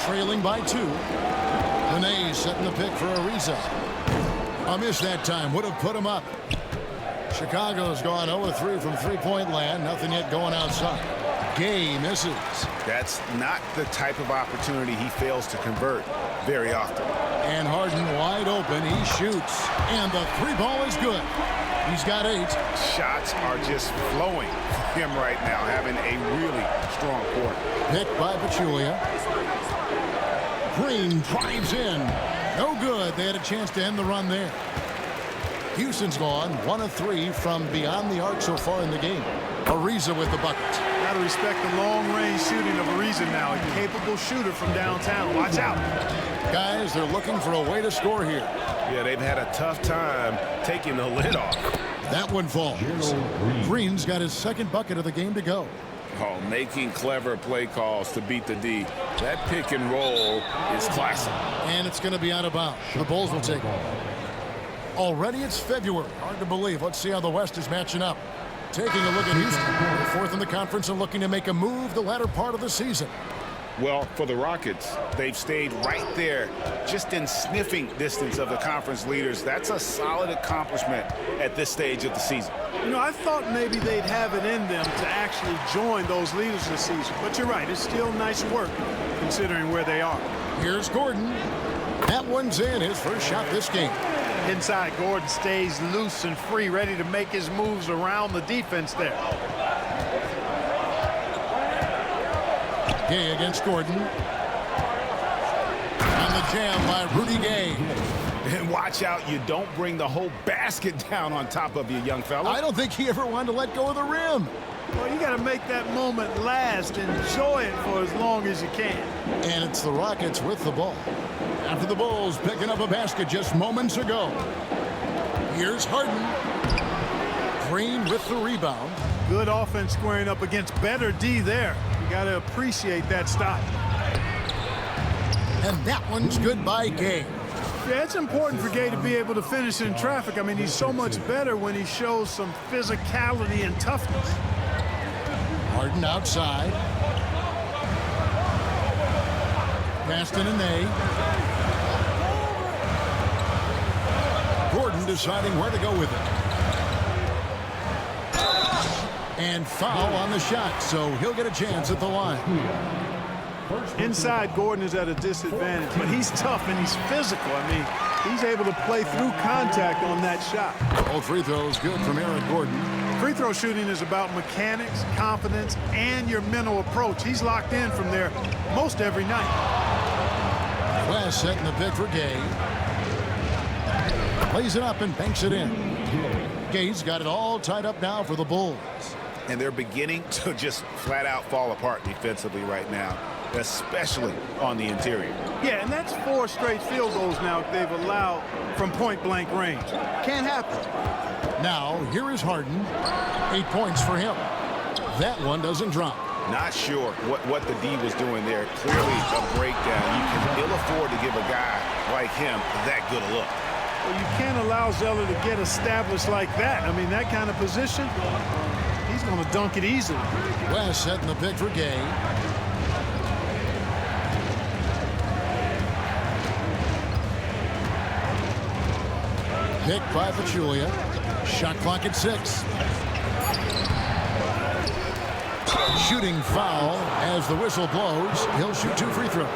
Trailing by 2. Nene setting the pick for Ariza. A miss that time would have put him up. Chicago's gone 0-3 from 3-point land. Nothing yet going outside. Gay misses. That's not the type of opportunity he fails to convert very often. And Harden wide open. He shoots. And the 3-ball is good. He's got 8. Shots are just flowing for him right now, having a really strong quarter. Picked by Pachulia. Green drives in. No good. They had a chance to end the run there. Houston's gone 1 of 3 from beyond the arc so far in the game. Ariza with the bucket. Got to respect the long-range shooting of Ariza now. A capable shooter from downtown. Watch out. Guys, they're looking for a way to score here. Yeah, they've had a tough time taking the lid off. That one falls. Green's got his 2nd bucket of the game to go. Oh, making clever play calls to beat the D. That pick and roll is classic. And it's going to be out of bounds. The Bulls will take it. Already it's February. Hard to believe. Let's see how the West is matching up. Taking a look at Houston. They're 4th in the conference and looking to make a move the latter part of the season. Well, for the Rockets, They've stayed right there, just in sniffing distance of the conference leaders. That's a solid accomplishment at this stage of the season. You know, I thought maybe they'd have it in them to actually join those leaders this season. But you're right, it's still nice work considering where they are. Here's Gordon. That one's in. His first shot this game. Inside, Gordon stays loose and free, ready to make his moves around the defense there. Gay against Gordon. On the jam by Rudy Gay. And watch out, you don't bring the whole basket down on top of you, young fella. I don't think he ever wanted to let go of the rim. Well, you got to make that moment last. Enjoy it for as long as you can. And it's the Rockets with the ball. After the Bulls picking up a basket just moments ago. Here's Harden. Green with the rebound. Good offense squaring up against better D there. You got to appreciate that stop. And that one's good by Gay. Yeah, it's important for Gay to be able to finish in traffic. I mean, he's so much better when he shows some physicality and toughness. Harden outside. Passed in a nay. Gordon deciding where to go with it. And foul on the shot, so he'll get a chance at the line. Inside, Gordon is at a disadvantage, but he's tough and he's physical. I mean, he's able to play through contact on that shot. All free throws good from Eric Gordon. Free throw shooting is about mechanics, confidence, and your mental approach. He's locked in from there most every night. West setting the pick for Gay. Plays it up and banks it in. Gay's got it all tied up now for the Bulls. And they're beginning to just flat out fall apart defensively right now, especially on the interior. Yeah, and that's 4 straight field goals now they've allowed from point-blank range. Can't happen. Now, here is Harden. 8 points for him. That one doesn't drop. Not sure what the D was doing there. Clearly a breakdown. You can ill afford to give a guy like him that good a look. Well, you can't allow Zeller to get established like that. I mean, that kind of position, he's going to dunk it easily. West setting the pick for Gay. Pick by Pachulia. Shot clock at 6. Shooting foul as the whistle blows. He'll shoot 2 free throws.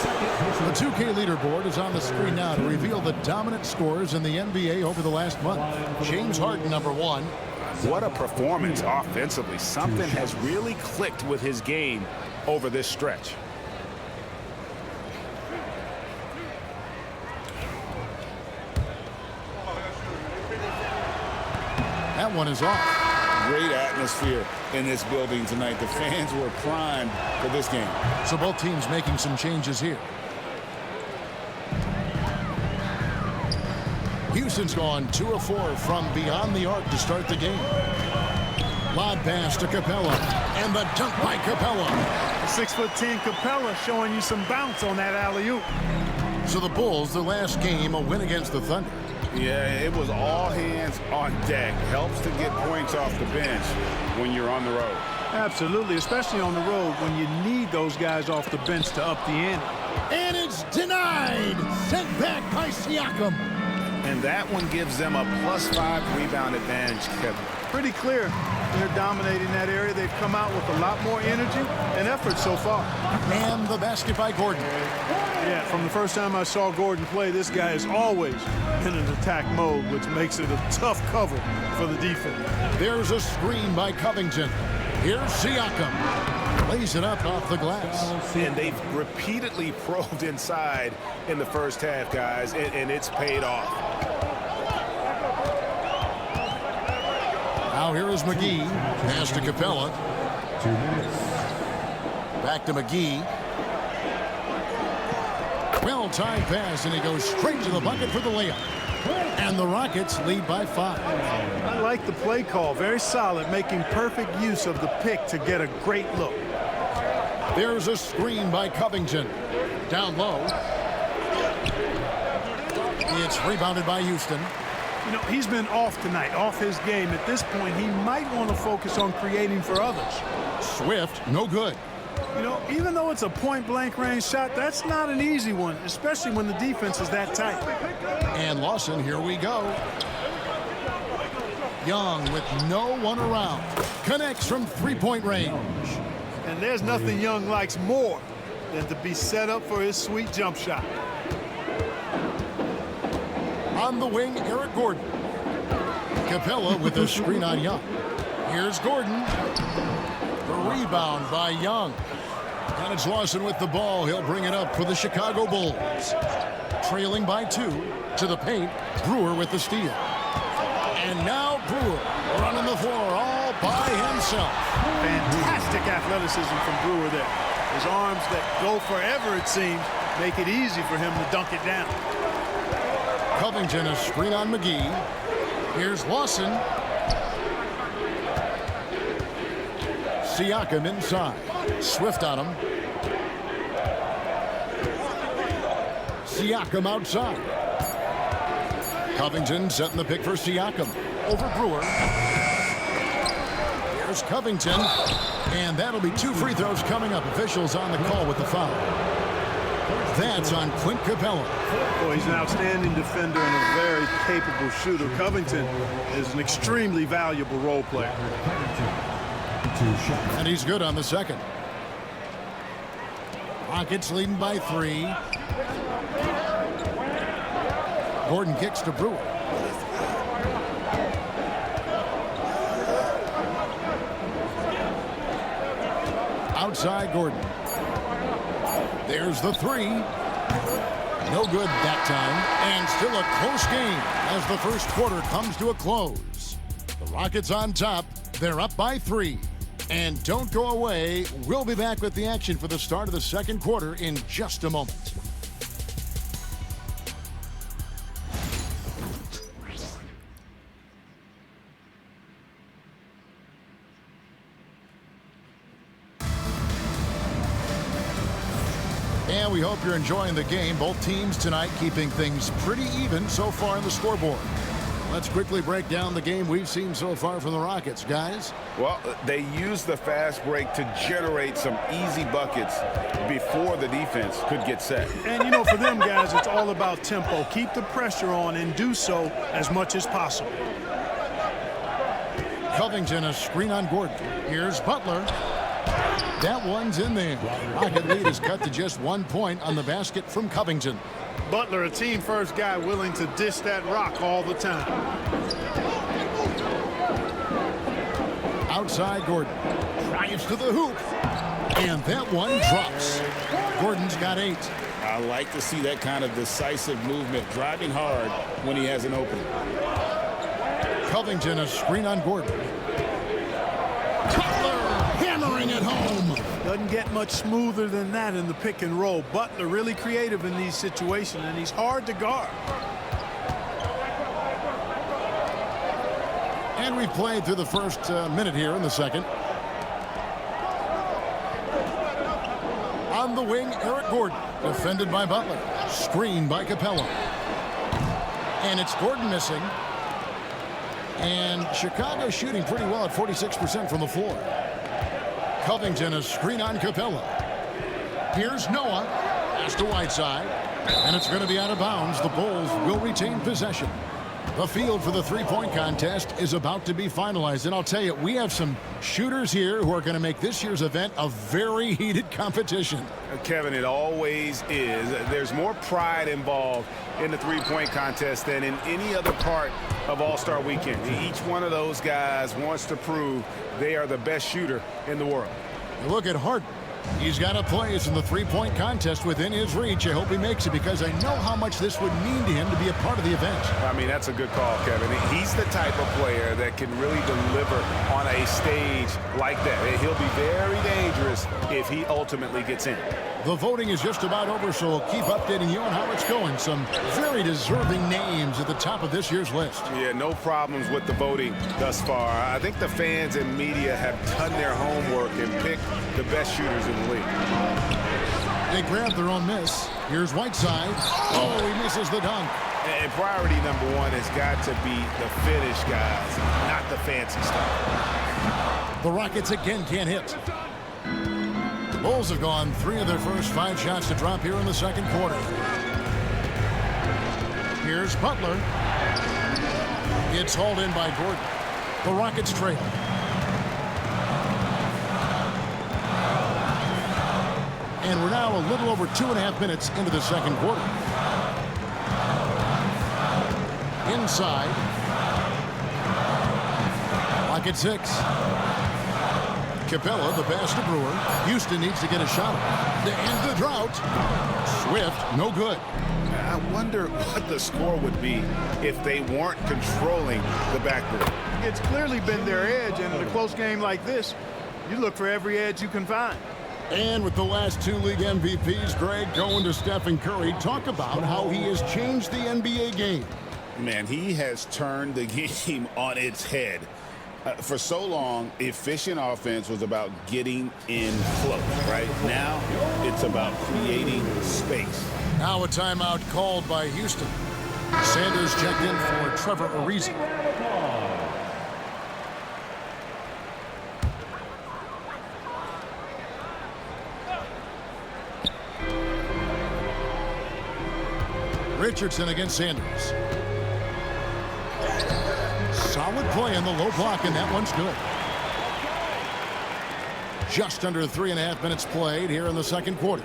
The 2K leaderboard is on the screen now to reveal the dominant scores in the NBA over the last month. James Harden, number 1. What a performance offensively. Something has really clicked with his game over this stretch. That one is off. Great atmosphere in this building tonight. The fans were primed for this game. So both teams making some changes here. Houston's gone 2 of 4 from beyond the arc to start the game. Lob pass to Capella, and the dunk by Capella. 6'10" Capella showing you some bounce on that alley-oop. So the Bulls, their last game, a win against the Thunder. Yeah, it was all hands on deck. Helps to get points off the bench when you're on the road. Absolutely, especially on the road when you need those guys off the bench to up the ante. And it's denied. Sent back by Siakam. And that one gives them a +5 rebound advantage, Kevin. Pretty clear. They're dominating that area. They've come out with a lot more energy and effort so far. And the basket by Gordon. Yeah, from the first time I saw Gordon play, this guy is always in an attack mode, which makes it a tough cover for the defense. There's a screen by Covington. Here's Siakam. Lays it up off the glass. And they've repeatedly probed inside in the first half, guys, and it's paid off. Now here is McGee. Pass to Capella. 2 minutes. Back to McGee. Well-timed pass, and he goes straight to the bucket for the layup. And the Rockets lead by 5. I like the play call. Very solid, making perfect use of the pick to get a great look. There's a screen by Covington. Down low. It's rebounded by Houston. You know, he's been off tonight, off his game. At this point, he might want to focus on creating for others. Swift, no good. You know, even though it's a point-blank range shot, that's not an easy one, especially when the defense is that tight. And Lawson, here we go. Young with no one around. Connects from 3-point range. And there's nothing Young likes more than to be set up for his sweet jump shot. On the wing, Eric Gordon. Capella with a screen on Young. Here's Gordon. The rebound by Young. And it's Lawson with the ball. He'll bring it up for the Chicago Bulls. Trailing by 2 to the paint. Brewer with the steal. And now Brewer running the floor all by himself. Fantastic athleticism from Brewer there. His arms that go forever, it seems, make it easy for him to dunk it down. Covington, a screen on McGee. Here's Lawson. Siakam inside. Swift on him. Siakam outside. Covington setting the pick for Siakam. Over Brewer. Here's Covington. And that'll be 2 free throws coming up. Officials on the call with the foul. That's on Clint Capella. Boy, he's an outstanding defender and a very capable shooter. Covington is an extremely valuable role player. And he's good on the second. Rockets leading by 3. Gordon kicks to Brewer. Outside Gordon. There's the 3. No good that time. And still a close game as the first quarter comes to a close. The Rockets on top. They're up by 3. And don't go away. We'll be back with the action for the start of the second quarter in just a moment. And we hope you're enjoying the game. Both teams tonight keeping things pretty even so far on the scoreboard. Let's quickly break down the game we've seen so far from the Rockets, guys. Well, they used the fast break to generate some easy buckets before the defense could get set. And, you know, for them guys, it's all about tempo. Keep the pressure on and do so as much as possible. Covington, a screen on Gordon. Here's Butler. That one's in there. Rocket lead is cut to just 1 point on the basket from Covington. Butler, a team-first guy willing to dish that rock all the time. Outside Gordon. Drives to the hoop. And that one drops. Gordon's got 8. I like to see that kind of decisive movement, driving hard when he has an opening. Covington, a screen on Gordon. Butler hammering it home. Doesn't get much smoother than that in the pick and roll. Butler really creative in these situations, and he's hard to guard. And we've played through the first minute here in the second. On the wing, Eric Gordon, defended by Butler. Screened by Capella. And it's Gordon missing. And Chicago shooting pretty well at 46% from the floor. Covington, a screen on Capella. Here's Noah. Pass to Whiteside. And it's going to be out of bounds. The Bulls will retain possession. The field for the three-point contest is about to be finalized. And I'll tell you, we have some shooters here who are going to make this year's event a very heated competition. Kevin, it always is. There's more pride involved in the three-point contest than in any other part of All-Star Weekend. Each one of those guys wants to prove they are the best shooter in the world. Look at Harden. He's got a place in the three-point contest within his reach. I hope he makes it because I know how much this would mean to him to be a part of the event. I mean, that's a good call, Kevin. He's the type of player that can really deliver on a stage like that. He'll be very dangerous if he ultimately gets in. The voting is just about over, so we'll keep updating you on how it's going. Some very deserving names at the top of this year's list. Yeah, no problems with the voting thus far. I think the fans and media have done their homework and picked the best shooters in the league. They grabbed their own miss. Here's Whiteside. Oh, he misses the dunk. And priority number one has got to be the finish, guys, not the fancy stuff. The Rockets again can't hit. Bulls have gone 3 of their first 5 shots to drop here in the second quarter. Here's Butler. It's hauled in by Gordon. The Rockets trail. And we're now a little over 2.5 minutes into the second quarter. Inside. Rocket 6. Capella, the pass to Brewer. Houston needs to get a shot to end the drought. Swift, no good. I wonder what the score would be if they weren't controlling the backboard. It's clearly been their edge, and in a close game like this, you look for every edge you can find. And with the last 2 league MVPs, Greg, going to Stephen Curry, talk about how he has changed the NBA game. Man, he has turned the game on its head. For so long, efficient offense was about getting in close, right? Now, it's about creating space. Now a timeout called by Houston. Sanders checked in for Trevor Ariza. Richardson against Sanders. Solid play in the low block, and that one's good. Just under 3.5 minutes played here in the second quarter.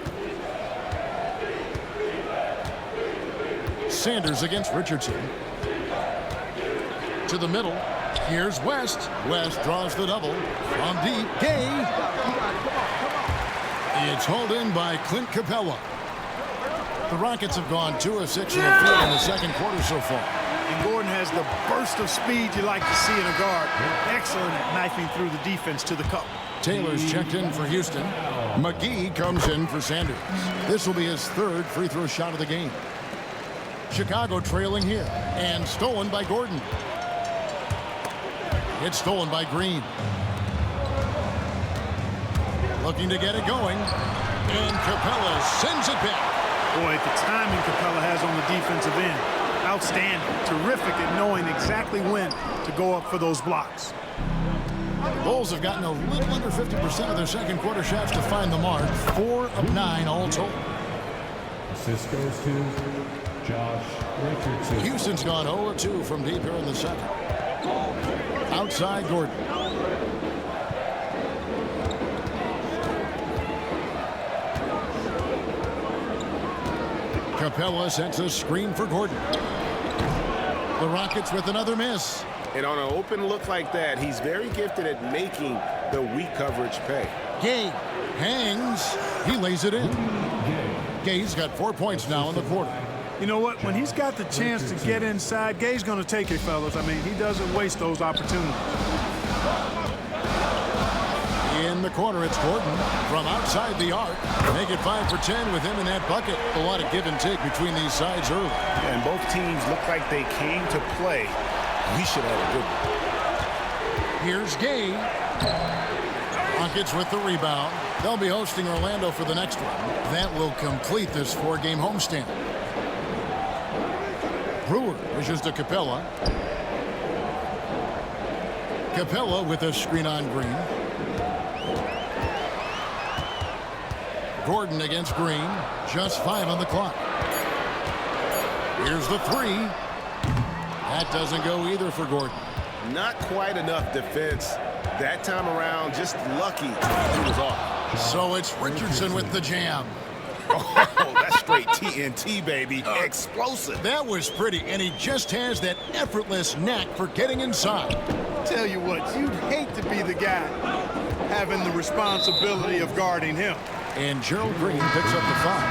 Sanders against Richardson. To the middle. Here's West. West draws the double. From deep. Gay. It's hauled in by Clint Capella. The Rockets have gone 2 of 6 in the field in the second quarter so far. And Gordon has the burst of speed you like to see in a guard. Excellent at knifing through the defense to the cup. Taylor's checked in for Houston. McGee comes in for Sanders. This will be his 3rd free throw shot of the game. Chicago trailing here, and stolen by Gordon. It's stolen by Green. Looking to get it going, and Capella sends it back. Boy, the timing Capella has on the defensive end. Outstanding. Terrific at knowing exactly when to go up for those blocks. The Bulls have gotten a little under 50% of their second quarter shots to find the mark. 4 of 9 all told. Assist goes to Josh Richardson. Houston's gone 0 of 2 from deep here in the second. Outside Gordon. Capella sets a screen for Gordon. The Rockets with another miss. And on an open look like that, he's very gifted at making the weak coverage pay. Gay hangs. He lays it in. Gay's got 4 points now in the quarter. You know what? When he's got the chance to get inside, Gay's going to take it, fellas. I mean, he doesn't waste those opportunities. In the corner, it's Gordon from outside the arc. Make it 5 for 10 with him in that bucket. A lot of give and take between these sides early. And both teams look like they came to play. We should have a good one. Here's Gay. Rockets with the rebound. They'll be hosting Orlando for the next one. That will complete this 4-game homestand. Brewer pushes to Capella. Capella with a screen on Green. Gordon against Green. Just 5 on the clock. Here's the 3. That doesn't go either for Gordon. Not quite enough defense that time around. Just lucky he was off. So it's Richardson with the jam. Oh, that's straight TNT, baby. Explosive. That was pretty, and he just has that effortless knack for getting inside. Tell you what, you'd hate to be the guy having the responsibility of guarding him. And Gerald Green picks up the foul.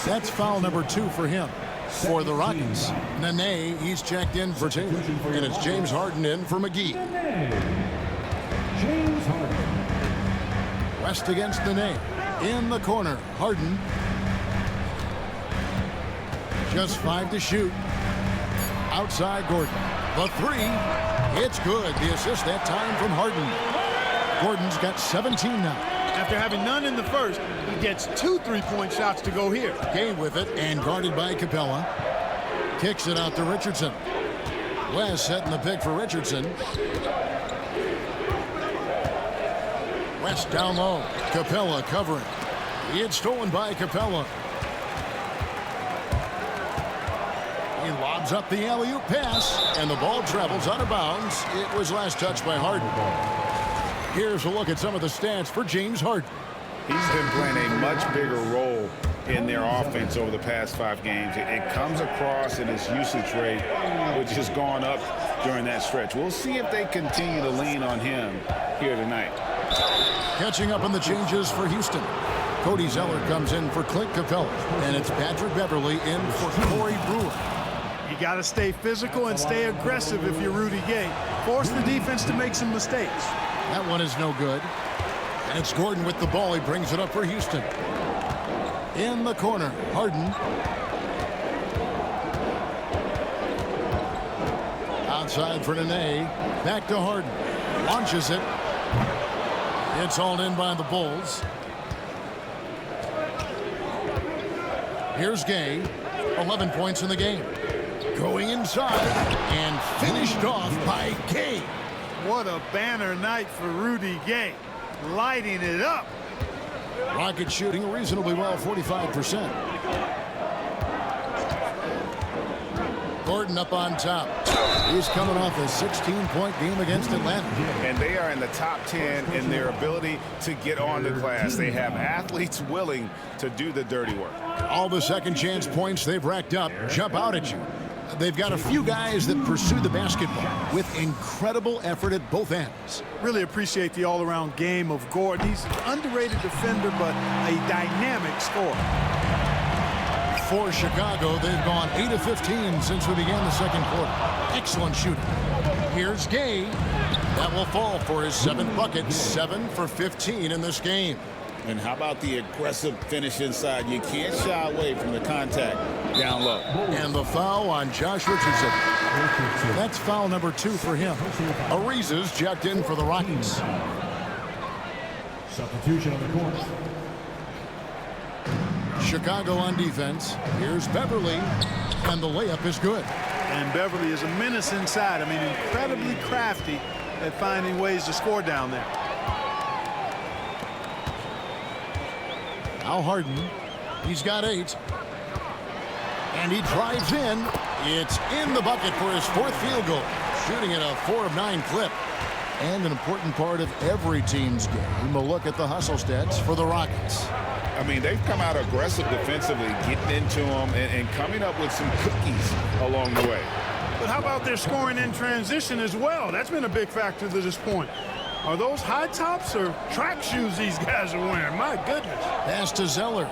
That's foul number 2 for him. For the Rockets, Nene, he's checked in for Taylor. And it's James Harden in for McGee. James Harden. West against Nene. In the corner, Harden. Just 5 to shoot. Outside Gordon. The 3. It's good. The assist that time from Harden. Gordon's got 17 now. After having none in the first, he gets 2 3-point shots to go here. Gay with it and guarded by Capella. Kicks it out to Richardson. West setting the pick for Richardson. West down low. Capella covering. It's stolen by Capella. He lobs up the alley-oop pass, and the ball travels out of bounds. It was last touched by Harden. Here's a look at some of the stats for James Harden. He's been playing a much bigger role in their offense over the past 5 games. It comes across in his usage rate, which has gone up during that stretch. We'll see if they continue to lean on him here tonight. Catching up on the changes for Houston. Cody Zeller comes in for Clint Capella, and it's Patrick Beverly in for Corey Brewer. You got to stay physical and stay aggressive if you're Rudy Gay. Force the defense to make some mistakes. That one is no good. And it's Gordon with the ball. He brings it up for Houston. In the corner, Harden. Outside for Nene. Back to Harden. Launches it. It's hauled in by the Bulls. Here's Gay, 11 points in the game. Going inside and finished off by Gay. What a banner night for Rudy Gay, lighting it up. Rockets shooting reasonably well, 45%. Gordon up on top. He's coming off a 16-point game against Atlanta. And they are in the top 10 in their ability to get on the glass. They have athletes willing to do the dirty work. All the second chance points they've racked up jump out at you. They've got a few guys that pursue the basketball with incredible effort at both ends. Really appreciate the all-around game of Gordon. He's an underrated defender, but a dynamic scorer. For Chicago, they've gone 8 of 15 since we began the second quarter. Excellent shooting. Here's Gay. That will fall for his 7th bucket, 7 for 15 in this game. And how about the aggressive finish inside? You can't shy away from the contact down low. And the foul on Josh Richardson. That's foul number 2 for him. Ariza's checked in for the Rockets. Substitution on the court. Chicago on defense. Here's Beverly, and the layup is good. And Beverly is a menace inside. I mean, incredibly crafty at finding ways to score down there. Now Harden. He's got 8. And he drives in. It's in the bucket for his 4th field goal. Shooting at a 4 of 9 clip. And an important part of every team's game, a look at the hustle stats for the Rockets. I mean, they've come out aggressive defensively, getting into them and coming up with some cookies along the way. But how about their scoring in transition as well? That's been a big factor to this point. Are those high tops or track shoes these guys are wearing? My goodness. Pass to Zeller.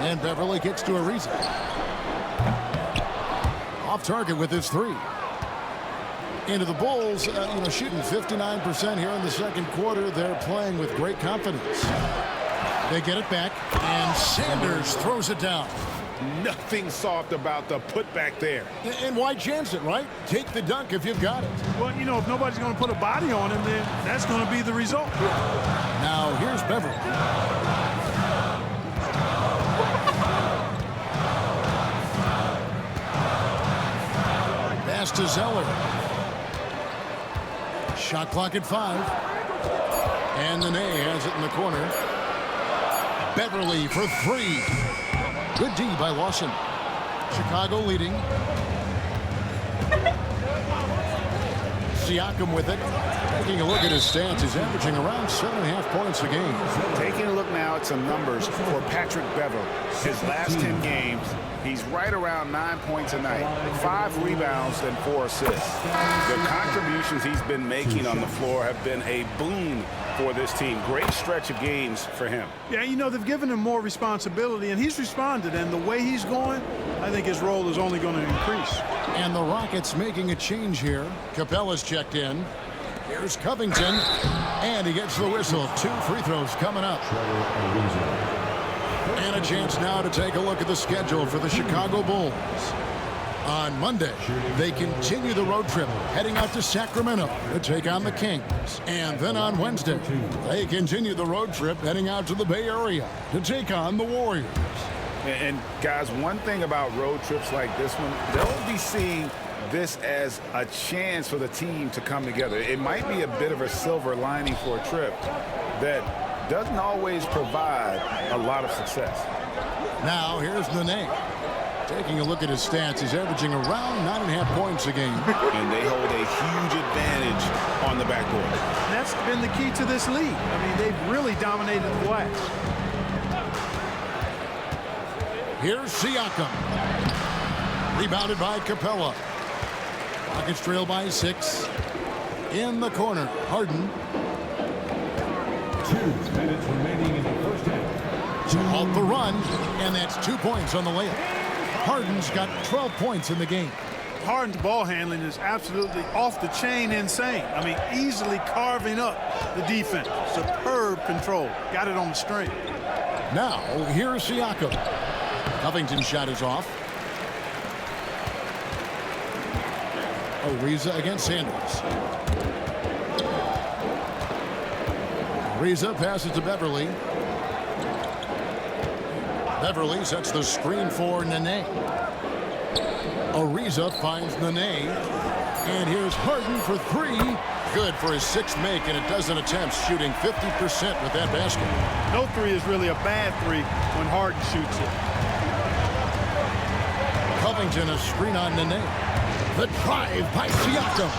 And Beverly gets to Ariza. Off target with his 3. Into the Bulls, shooting 59% here in the second quarter. They're playing with great confidence. They get it back, and Sanders throws it down. Nothing soft about the putback there. And why chance it, right? Take the dunk if you've got it. Well, if nobody's going to put a body on him, then that's going to be the result. Now, here's Beverly. Pass to Zeller. Shot clock at 5. And Nene has it in the corner. Beverly for 3. Good D by Lawson. Chicago leading. Siakam with it. Taking a look at his stats, he's averaging around 7.5 points a game. Taking a look now at some numbers for Patrick Beverly. His last 10 games, he's right around 9 points a night, 5 rebounds and 4 assists. The contributions he's been making on the floor have been a boon for this team. Great stretch of games for him. Yeah, they've given him more responsibility, and he's responded. And the way he's going, I think his role is only going to increase. And the Rockets making a change here. Capella's checked in. Here's Covington, and he gets the whistle. 2 free throws coming up. And a chance now to take a look at the schedule for the Chicago Bulls. On Monday, they continue the road trip, heading out to Sacramento to take on the Kings. And then on Wednesday, they continue the road trip, heading out to the Bay Area to take on the Warriors. And guys, one thing about road trips like this one, they'll be seeing this as a chance for the team to come together. It might be a bit of a silver lining for a trip that doesn't always provide a lot of success. Now, here's Nene. Taking a look at his stats, he's averaging around 9.5 points a game. And they hold a huge advantage on the backboard. And that's been the key to this league. I mean, they've really dominated the glass. Here's Siakam. Rebounded by Capella. Rockets trail by 6. In the corner, Harden. 2 minutes remaining in the first half. To halt the run, and that's 2 points on the layup. Harden's got 12 points in the game. Harden's ball handling is absolutely off the chain insane. I mean, easily carving up the defense. Superb control. Got it on the string. Now, here's Siakam. Covington's shot is off. Ariza against Sanders. Ariza passes to Beverly. Beverly sets the screen for Nene. Ariza finds Nene. And here's Harden for three. Good for his sixth make in a dozen attempts, shooting 50% with that basket. No three is really a bad three when Harden shoots it. Covington, a screen on Nene. The drive by Siakam.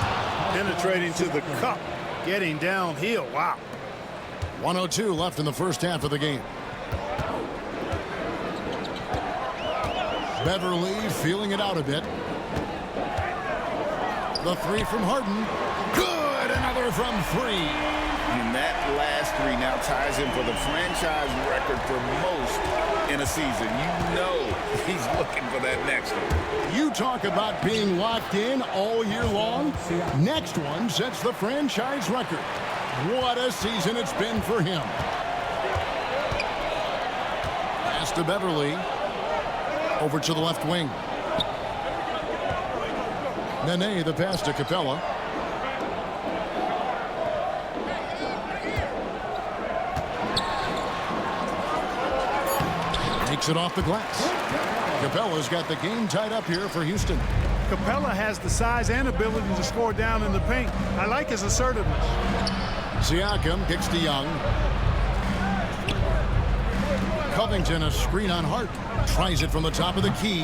Penetrating to the cup, getting downhill. Wow. 1:02 left in the first half of the game. Beverly feeling it out a bit. The three from Harden. Good, another from three. And that last three now ties him for the franchise record for most in a season. You know he's looking for that next one. You talk about being locked in all year long. Next one sets the franchise record. What a season it's been for him. Pass to Beverly. Over to the left wing. Nene, the pass to Capella. Takes it off the glass. Capella's got the game tied up here for Houston. Capella has the size and ability to score down in the paint. I like his assertiveness. Siakam kicks to Young. Covington, a screen on Hart. Tries it from the top of the key.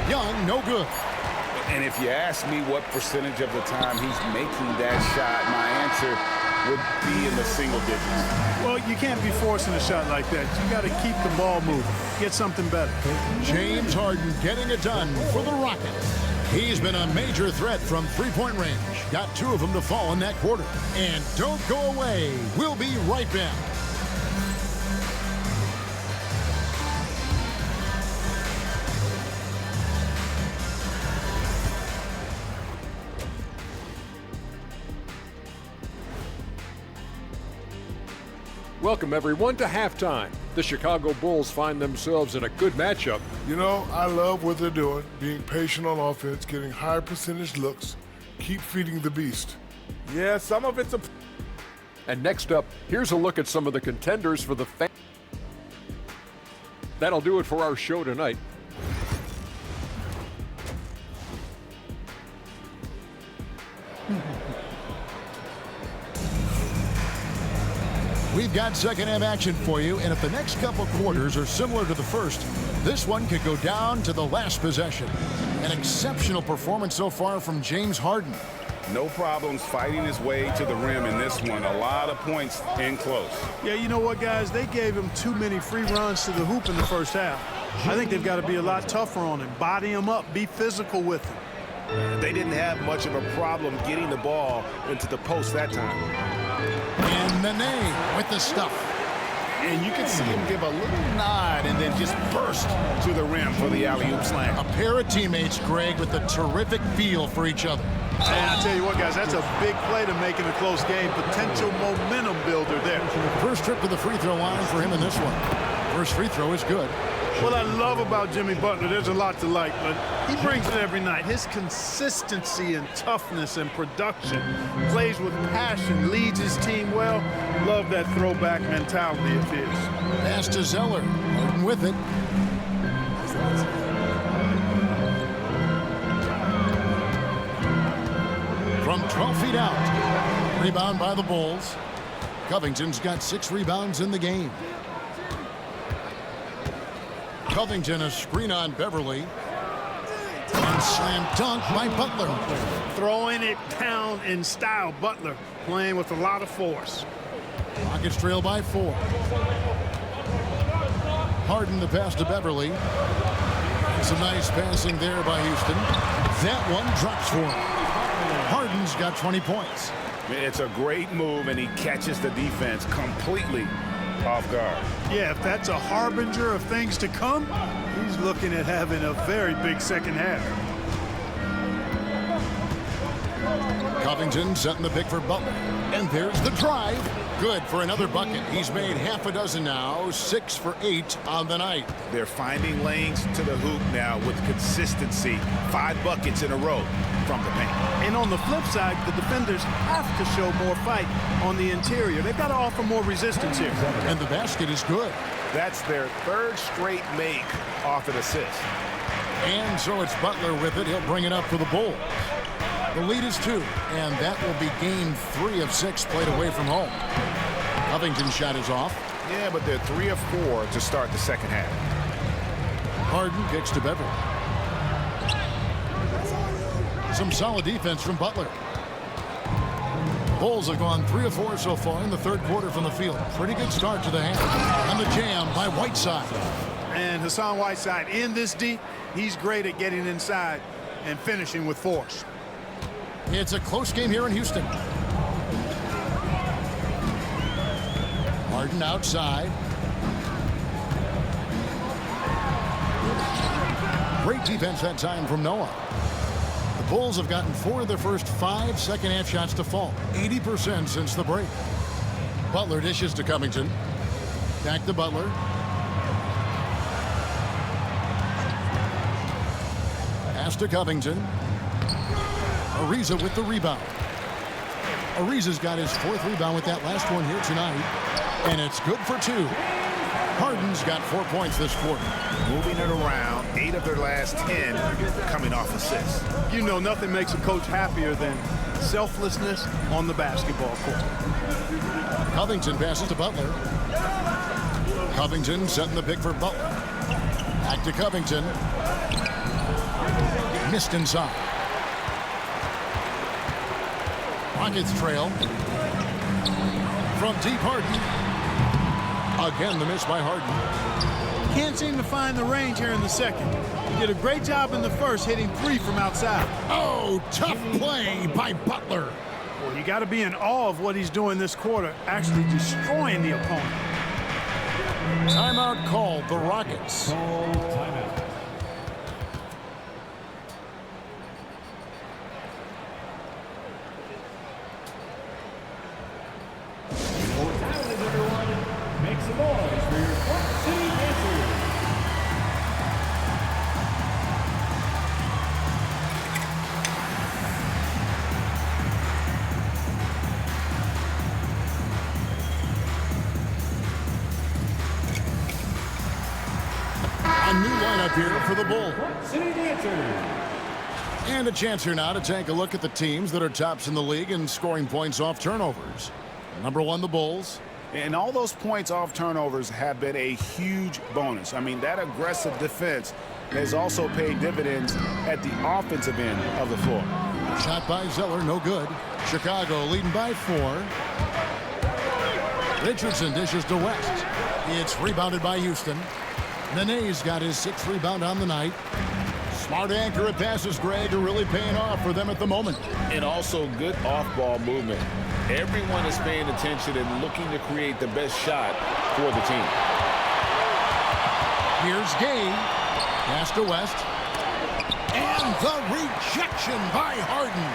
Young, no good. And if you ask me what percentage of the time he's making that shot, my answer would be in the single digits. Well, you can't be forcing a shot like that. You got to keep the ball moving. Get something better. James Harden getting it done for the Rockets. He's been a major threat from three-point range. Got two of them to fall in that quarter. And don't go away. We'll be right back. Welcome, everyone, to halftime. The Chicago Bulls find themselves in a good matchup. You know, I love what they're doing, being patient on offense, getting high percentage looks, keep feeding the beast. Yeah, some of it's a... And next up, here's a look at some of the contenders for the That'll do it for our show tonight. We've got second half action for you, and if the next couple quarters are similar to the first, this one could go down to the last possession. An exceptional performance so far from James Harden. No problems fighting his way to the rim in this one. A lot of points in close. Yeah, you know what, guys? They gave him too many free runs to the hoop in the first half. I think they've got to be a lot tougher on him. Body him up. Be physical with him. They didn't have much of a problem getting the ball into the post that time. And Nene with the stuff. And you can see him give a little nod and then just burst to the rim for the alley-oop slam. A pair of teammates, Greg, with a terrific feel for each other. And I tell you what, guys, that's a big play to make in a close game. Potential momentum builder there. First trip to the free throw line for him in this one. First free throw is good. What I love about Jimmy Butler, there's a lot to like, but he brings it every night. His consistency and toughness and production, plays with passion, leads his team well. Love that throwback mentality of his. Pass to Zeller, Harden with it. From 12 feet out, rebound by the Bulls. Covington's got 6 rebounds in the game. Covington, a screen on Beverly. And slam dunk by Butler. Throwing it down in style. Butler playing with a lot of force. Rockets trail by 4. Harden the pass to Beverly. Some nice passing there by Houston. That one drops for him. Harden's got 20 points. It's a great move, and he catches the defense completely off guard. Yeah, if that's a harbinger of things to come, he's looking at having a very big second half. Covington setting the pick for Butler. And there's the drive. Good for another bucket. He's made half a dozen now, 6 for 8 on the night. They're finding lanes to the hoop now with consistency. 5 buckets in a row from the paint. And on the flip side, the defenders have to show more fight on the interior. They've got to offer more resistance here. And the basket is good. That's their 3rd straight make off an assist. And so it's Butler with it. He'll bring it up for the Bulls. The lead is 2, and that will be game 3 of 6 played away from home. Covington's shot is off. Yeah, but they're 3 of 4 to start the second half. Harden kicks to Beverly. Some solid defense from Butler. Bulls have gone 3 of 4 so far in the 3rd quarter from the field. Pretty good start to the half. And the jam by Whiteside. And Hassan Whiteside in this deep, he's great at getting inside and finishing with force. It's a close game here in Houston. Harden outside. Great defense that time from Noah. The Bulls have gotten 4 of their first 5 second-half shots to fall. 80% since the break. Butler dishes to Covington. Back to Butler. Pass to Covington. Ariza with the rebound. Ariza's got his 4th rebound with that last one here tonight. And it's good for 2. Harden's got 4 points this quarter. Moving it around, 8 of their last 10 coming off assists. You know, nothing makes a coach happier than selflessness on the basketball court. Covington passes to Butler. Covington setting the pick for Butler. Back to Covington. Missed inside. Rockets trail. From deep, Harden. Again, the miss by Harden. Can't seem to find the range here in the second. He did a great job in the first, hitting 3 from outside. Oh, tough play by Butler. Well, you got to be in awe of what he's doing this quarter, actually destroying the opponent. Timeout called, the Rockets. Timeout. Make some noise for your Park City Dancers. A new lineup here for the Bulls. Park City Dancers. And a chance here now to take a look at the teams that are tops in the league in scoring points off turnovers. Number 1, the Bulls. And all those points off turnovers have been a huge bonus. I mean, that aggressive defense has also paid dividends at the offensive end of the floor. Shot by Zeller, no good. Chicago leading by 4. Richardson dishes to West. It's rebounded by Houston. Nene's got his 6th rebound on the night. Smart accurate passes, Greg, are really paying off for them at the moment. And also good off-ball movement. Everyone is paying attention and looking to create the best shot for the team. Here's Gay. Pass to West. And the rejection by Harden.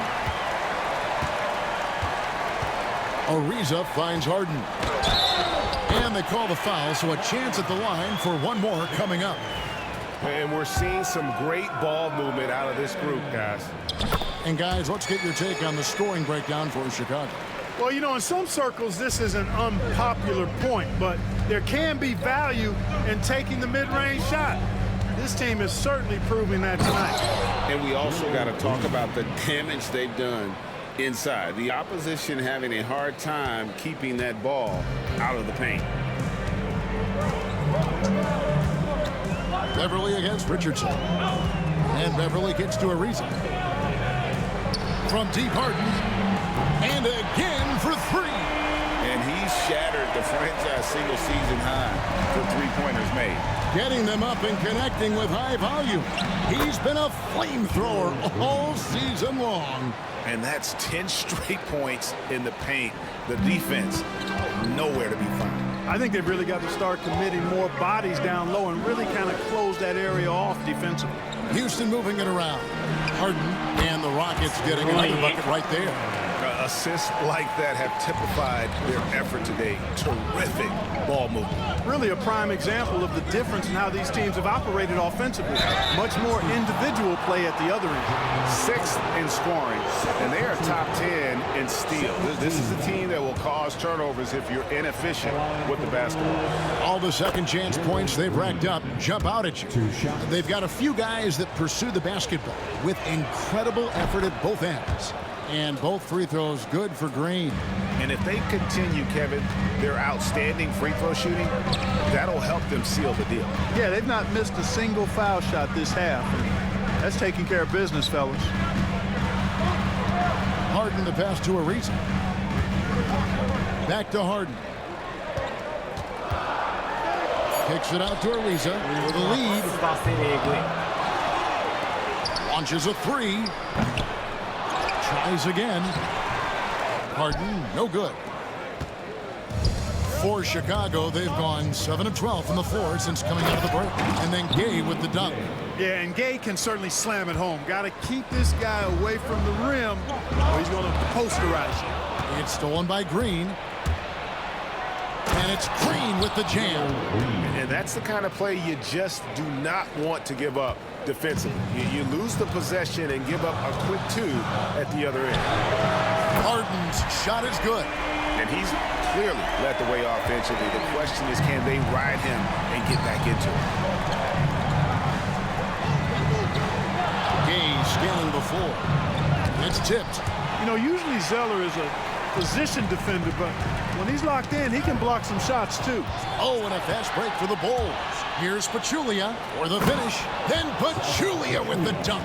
Ariza finds Harden. And they call the foul, so a chance at the line for one more coming up. And we're seeing some great ball movement out of this group, guys. And guys, let's get your take on the scoring breakdown for Chicago. Well, you know, in some circles, this is an unpopular point, but there can be value in taking the mid-range shot. This team is certainly proving that tonight. And we also got to talk about the damage they've done inside. The opposition having a hard time keeping that ball out of the paint. Beverly against Richardson. And Beverly gets to Ariza. From deep, Harden. And again for 3. And he's shattered the franchise single-season high for three-pointers made. Getting them up and connecting with high volume. He's been a flamethrower all season long. And that's 10 straight points in the paint. The defense, nowhere to be found. I think they've really got to start committing more bodies down low and really kind of close that area off defensively. Houston moving it around. Harden and the Rockets getting another bucket right there. Assists like that have typified their effort today. Terrific ball movement. Really a prime example of the difference in how these teams have operated offensively. Much more individual play at the other end. 6th in scoring, and they are top 10 in steals. This is a team that will cause turnovers if you're inefficient with the basketball. All the second chance points they've racked up jump out at you. They've got a few guys that pursue the basketball with incredible effort at both ends. And both free throws good for Green. And if they continue, Kevin, their outstanding free throw shooting, that'll help them seal the deal. Yeah, they've not missed a single foul shot this half. And that's taking care of business, fellas. Harden the pass to Ariza. Back to Harden. Kicks it out to Ariza for the lead. Launches a three. Tries again. Harden, no good. For Chicago, they've gone 7 of 12 from the floor since coming out of the break. And then Gay with the dunk. Yeah, and Gay can certainly slam it home. Got to keep this guy away from the rim, or he's going to posterize you. It's stolen by Green. And it's Green with the jam. And that's the kind of play you just do not want to give up defensively. You lose the possession and give up a quick 2 at the other end. Harden's shot is good. And he's clearly led the way offensively. The question is, can they ride him and get back into it? Gay scaling the floor. It's tipped. You know, usually Zeller is a position defender, but when he's locked in, he can block some shots too. Oh, and a fast break for the Bulls. Here's Pachulia for the finish. Then Pachulia with the dunk.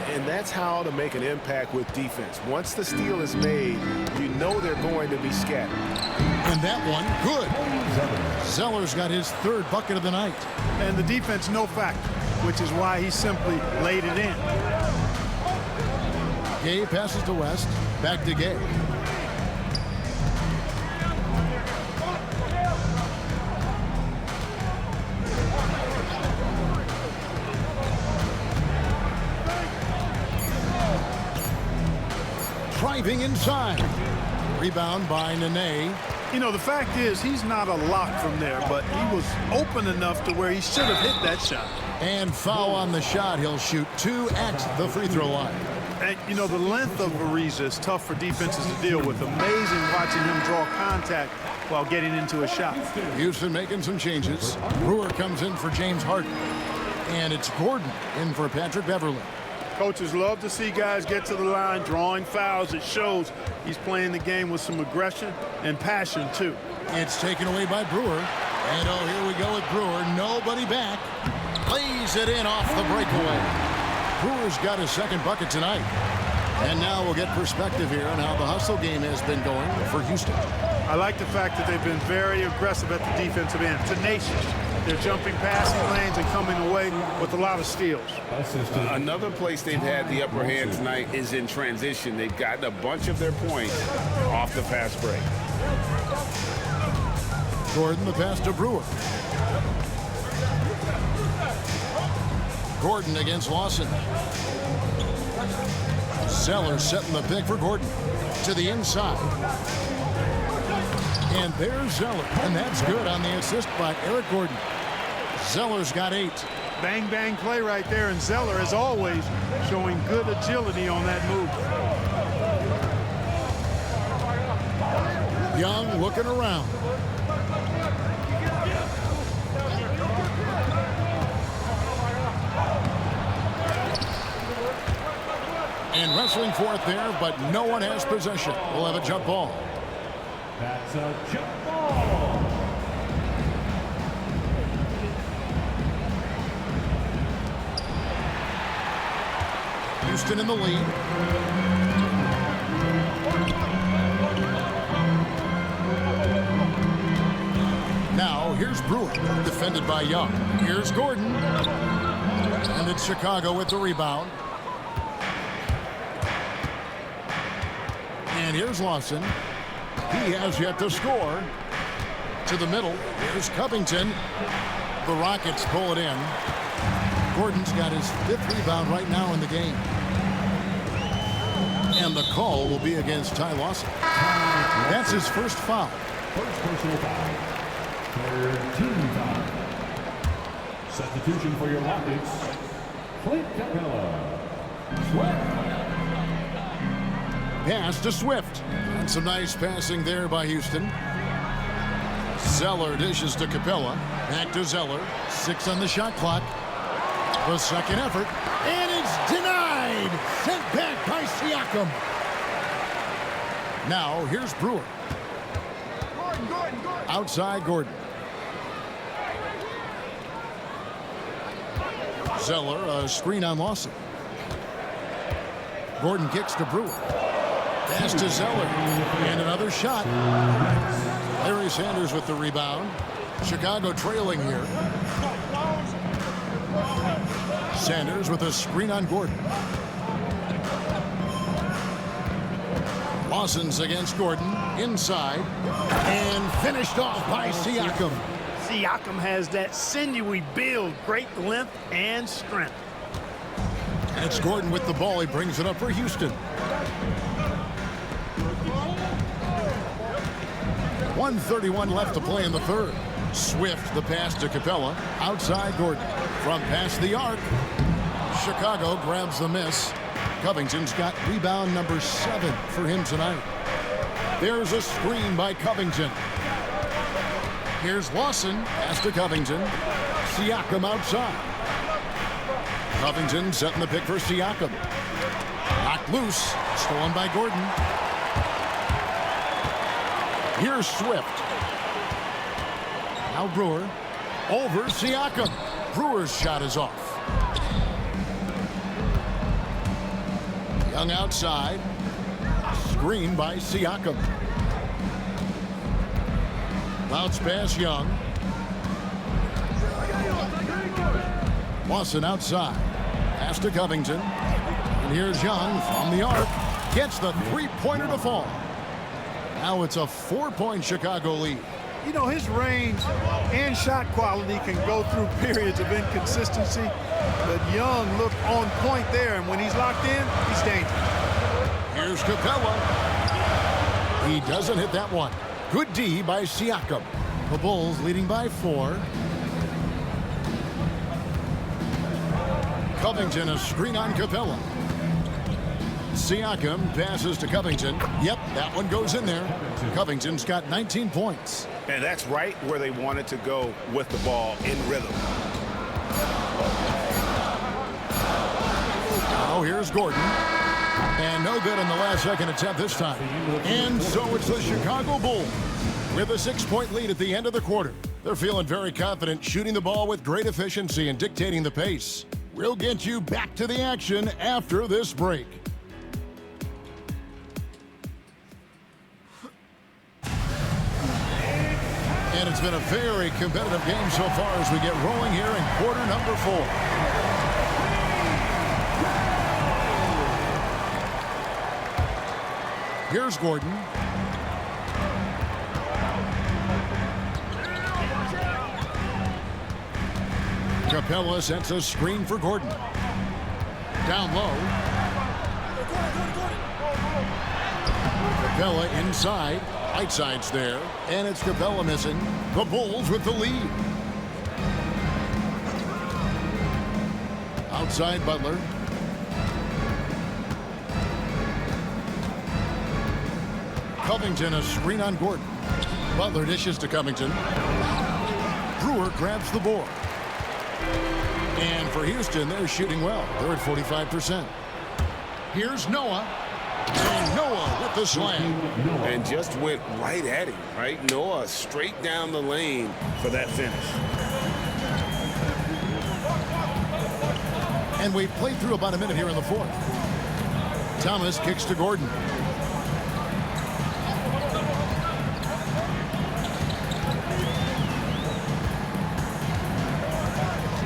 And that's how to make an impact with defense. Once the steal is made, you know they're going to be scattered. And that one, good. Zeller's got his 3rd bucket of the night. And the defense, no factor, which is why he simply laid it in. Gay passes to West. Back to Gay. Driving inside. Rebound by Nene. You know, the fact is he's not a lock from there, but he was open enough to where he should have hit that shot. And foul on the shot. He'll shoot 2 at the free throw line. And, you know, the length of Ariza is tough for defenses to deal with. Amazing watching him draw contact while getting into a shot. Houston making some changes. Brewer comes in for James Harden. And it's Gordon in for Patrick Beverly. Coaches love to see guys get to the line, drawing fouls. It shows he's playing the game with some aggression and passion, too. It's taken away by Brewer. And, oh, here we go with Brewer. Nobody back. Lays it in off the breakaway. Brewer's got his 2nd bucket tonight. And now we'll get perspective here on how the hustle game has been going for Houston. I like the fact that they've been very aggressive at the defensive end, tenacious. They're jumping passing lanes and coming away with a lot of steals. Another place they've had the upper hand tonight is in transition. They've gotten a bunch of their points off the fast break. Gordon the pass to Brewer. Gordon against Lawson. Zeller setting the pick for Gordon. To the inside. And there's Zeller. And that's good on the assist by Eric Gordon. Zeller's got 8. Bang, bang play right there. And Zeller, as always, showing good agility on that move. Young looking around. And wrestling for it there, but no one has possession. We'll have a jump ball. That's a jump ball. Houston in the lead. Now, here's Brewer, defended by Young. Here's Gordon. And it's Chicago with the rebound. And here's Lawson. He has yet to score. To the middle. Here's Covington. The Rockets pull it in. Gordon's got his 5th rebound right now in the game. And the call will be against Ty Lawson. That's his first foul. First personal foul. Third team foul. Substitution for your Rockets, Clint Capella. Pass to Swift. And some nice passing there by Houston. Zeller dishes to Capella. Back to Zeller. 6 on the shot clock. The second effort. And it's denied. Sent back by Siakam. Now here's Brewer. Outside Gordon. Zeller, a screen on Lawson. Gordon kicks to Brewer. Pass to Zeller. And another shot. Larry Sanders with the rebound. Chicago trailing here. Sanders with a screen on Gordon. Lawson's against Gordon. Inside. And finished off by Siakam. Siakam has that sinewy build, great length and strength. It's Gordon with the ball. He brings it up for Houston. 1:31 left to play in the third. Swift, the pass to Capella. Outside Gordon. From past the arc. Chicago grabs the miss. Covington's got rebound number 7 for him tonight. There's a screen by Covington. Here's Lawson. Pass to Covington. Siakam outside. Covington setting the pick for Siakam. Knocked loose. Stolen by Gordon. Here's Swift. Now Brewer. Over Siakam. Brewer's shot is off. Young outside. Screen by Siakam. Bounce pass Young. Lawson outside. Pass to Covington. And here's Young from the arc. Gets the three-pointer to fall. Now it's a 4-point Chicago lead. You know, his range and shot quality can go through periods of inconsistency, but Young looked on point there, and when he's locked in, he's dangerous. Here's Capella. He doesn't hit that one. Good D by Siakam. The Bulls leading by 4. Covington, a screen on Capella. Siakam passes to Covington. Yep, that one goes in there. Covington's got 19 points. And that's right where they wanted to go with the ball in rhythm. Oh, here's Gordon. And no good on the last second attempt this time. And so it's the Chicago Bulls with a 6-point lead at the end of the quarter. They're feeling very confident, shooting the ball with great efficiency and dictating the pace. We'll get you back to the action after this break. And it's been a very competitive game so far as we get rolling here in quarter number 4. Here's Gordon. Capella sets a screen for Gordon. Down low. Capella inside. Whiteside's there. And it's Capella missing. The Bulls with the lead. Outside Butler. Covington, a screen on Gordon. Butler dishes to Covington. Brewer grabs the board. And for Houston, they're shooting well. They're at 45%. Here's Noah. And Noah with the slam. And just went right at him, right? Noah straight down the lane for that finish. And we've played through about a minute here in the fourth. Thomas kicks to Gordon.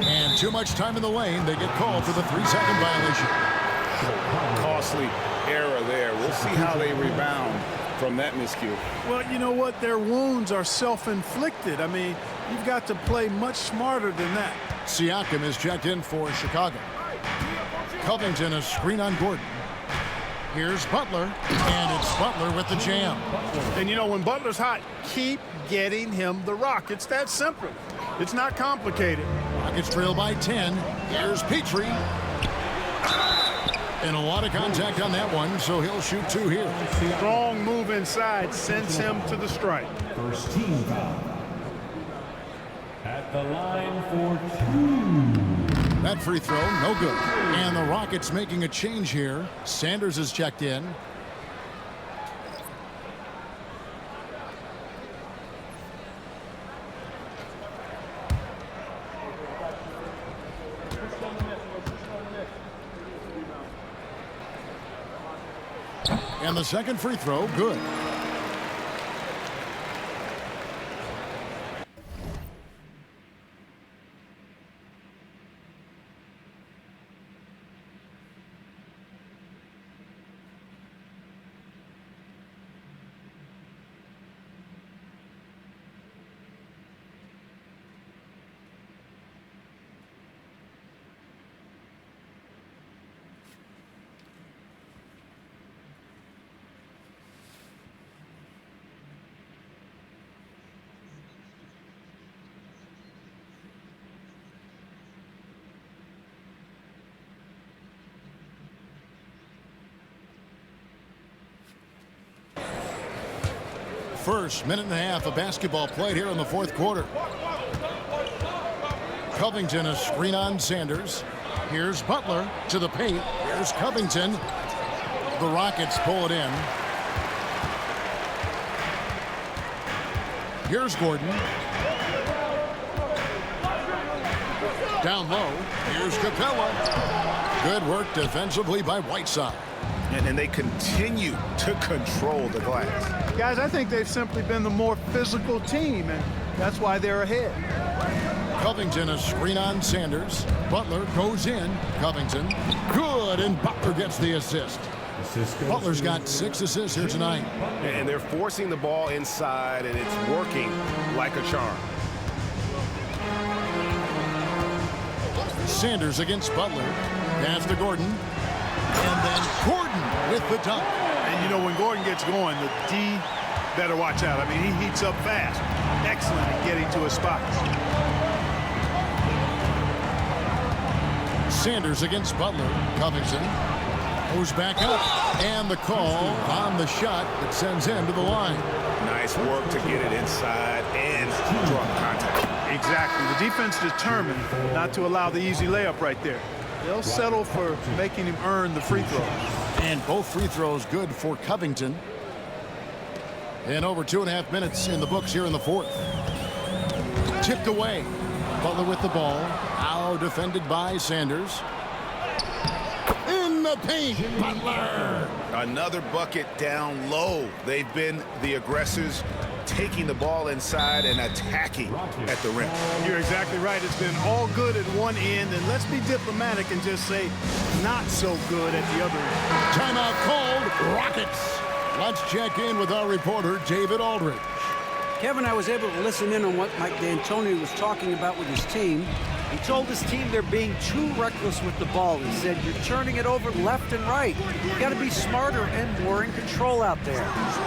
And too much time in the lane. They get called for the 3-second violation. Costly error there. We'll see how they rebound from that miscue. Well, you know what? Their wounds are self-inflicted. I mean, you've got to play much smarter than that. Siakam is checked in for Chicago. Covington, a screen on Gordon. Here's Butler, and it's Butler with the jam. And you know, when Butler's hot, keep getting him the rock. It's that simple. It's not complicated. Rockets trail by 10. Here's Petrie. And a lot of contact on that one, so he'll shoot 2 here. Strong move inside sends him to the stripe. First team foul. At the line for 2. That free throw, no good. And the Rockets making a change here. Sanders is checked in. And the second free throw, good. First minute and a half of basketball played here in the fourth quarter. Covington a screen on Sanders. Here's Butler to the paint. Here's Covington. The Rockets pull it in. Here's Gordon. Down low. Here's Capella. Good work defensively by Whiteside. And they continue to control the glass. Guys, I think they've simply been the more physical team, and that's why they're ahead. Covington a screen on Sanders. Butler goes in. Covington. Good, and Butler gets the assist. Butler's got 6 assists here tonight. And they're forcing the ball inside, and it's working like a charm. Sanders against Butler. Pass to Gordon. And then Gordon with the dunk. And you know, when Gordon gets going, the D better watch out. I mean, he heats up fast. Excellent at getting to his spots. Sanders against Butler. Covington goes back up. And the call on the shot that sends him to the line. Nice work to get it inside and draw contact. Exactly. The defense determined not to allow the easy layup right there. They'll settle for making him earn the free throws. And both free throws good for Covington. And over 2.5 minutes in the books here in the fourth. Tipped away. Butler with the ball. Now defended by Sanders. In the paint, Butler. Another bucket down low. They've been the aggressors, taking the ball inside and attacking at the rim. You're exactly right. It's been all good at one end, and let's be diplomatic and just say not so good at the other end. Timeout called. Rockets. Let's check in with our reporter, David Aldridge. Kevin, I was able to listen in on what Mike D'Antoni was talking about with his team. He told his team they're being too reckless with the ball. He said, you're turning it over left and right. You got to be smarter and more in control out there.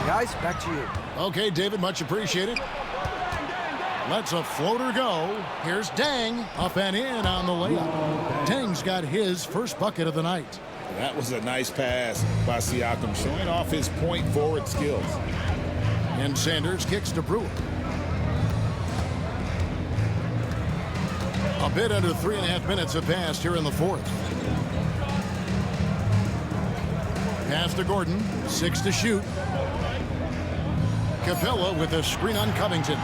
Guys, back to you. Okay, David, much appreciated. Let's a floater go. Here's Dang, up and in on the layup. Dang's got his first bucket of the night. That was a nice pass by Siakam, showing off his point forward skills. And Sanders kicks to Brewer. A bit under 3.5 minutes have passed here in the fourth. Pass to Gordon, 6 to shoot. Capella with a screen on Covington.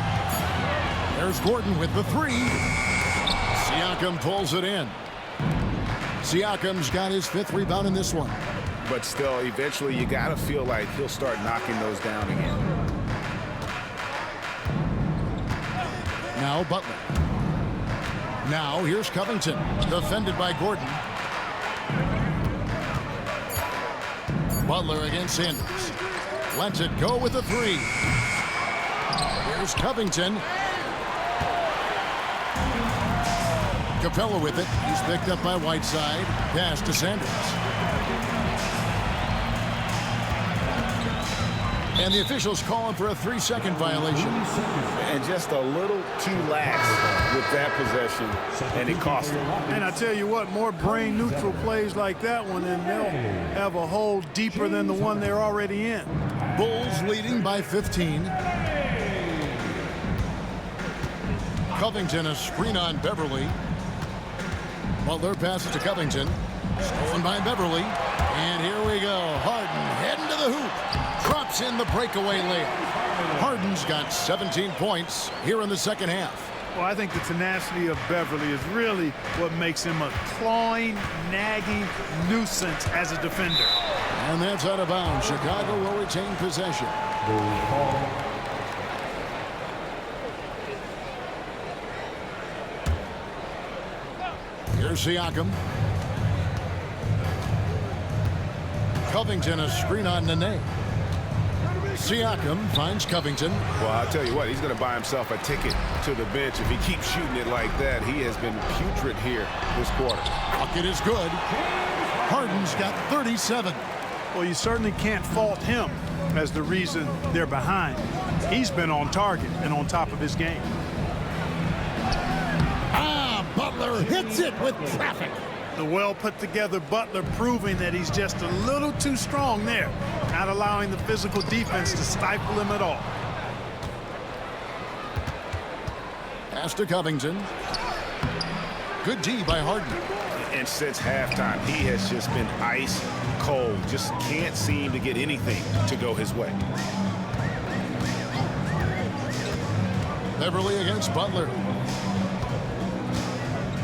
There's Gordon with the 3. Siakam pulls it in. Siakam's got his 5th rebound in this one. But still, eventually you got to feel like he'll start knocking those down again. Now Butler. Now here's Covington, defended by Gordon. Butler against Sanders. Lets it go with the 3. Here's Covington. Capella with it. He's picked up by Whiteside. Pass to Sanders. And the officials calling for a 3-second violation. And just a little too lax with that possession, and it cost them. And I tell you what, more brain-neutral plays like that one, and they'll have a hole deeper than the one they're already in. Bulls leading by 15. Covington, a screen on Beverly. Butler passes to Covington. Stolen by Beverly. And here we go. Harden heading to the hoop. Drops in the breakaway layup. Harden's got 17 points here in the second half. Well, I think the tenacity of Beverly is really what makes him a clawing, nagging nuisance as a defender. And that's out of bounds. Chicago will retain possession. Here's Siakam. Covington, a screen on Nene. Siakam finds Covington. Well, I'll tell you what, he's going to buy himself a ticket to the bench if he keeps shooting it like that. He has been putrid here this quarter. Bucket is good. Harden's got 37. Well, you certainly can't fault him as the reason they're behind. He's been on target and on top of his game. Butler hits it with traffic. The well-put-together Butler proving that he's just a little too strong there, not allowing the physical defense to stifle him at all. Pass to Covington. Good D by Harden. And since halftime, he has just been ice cold. Just can't seem to get anything to go his way. Beverly against Butler.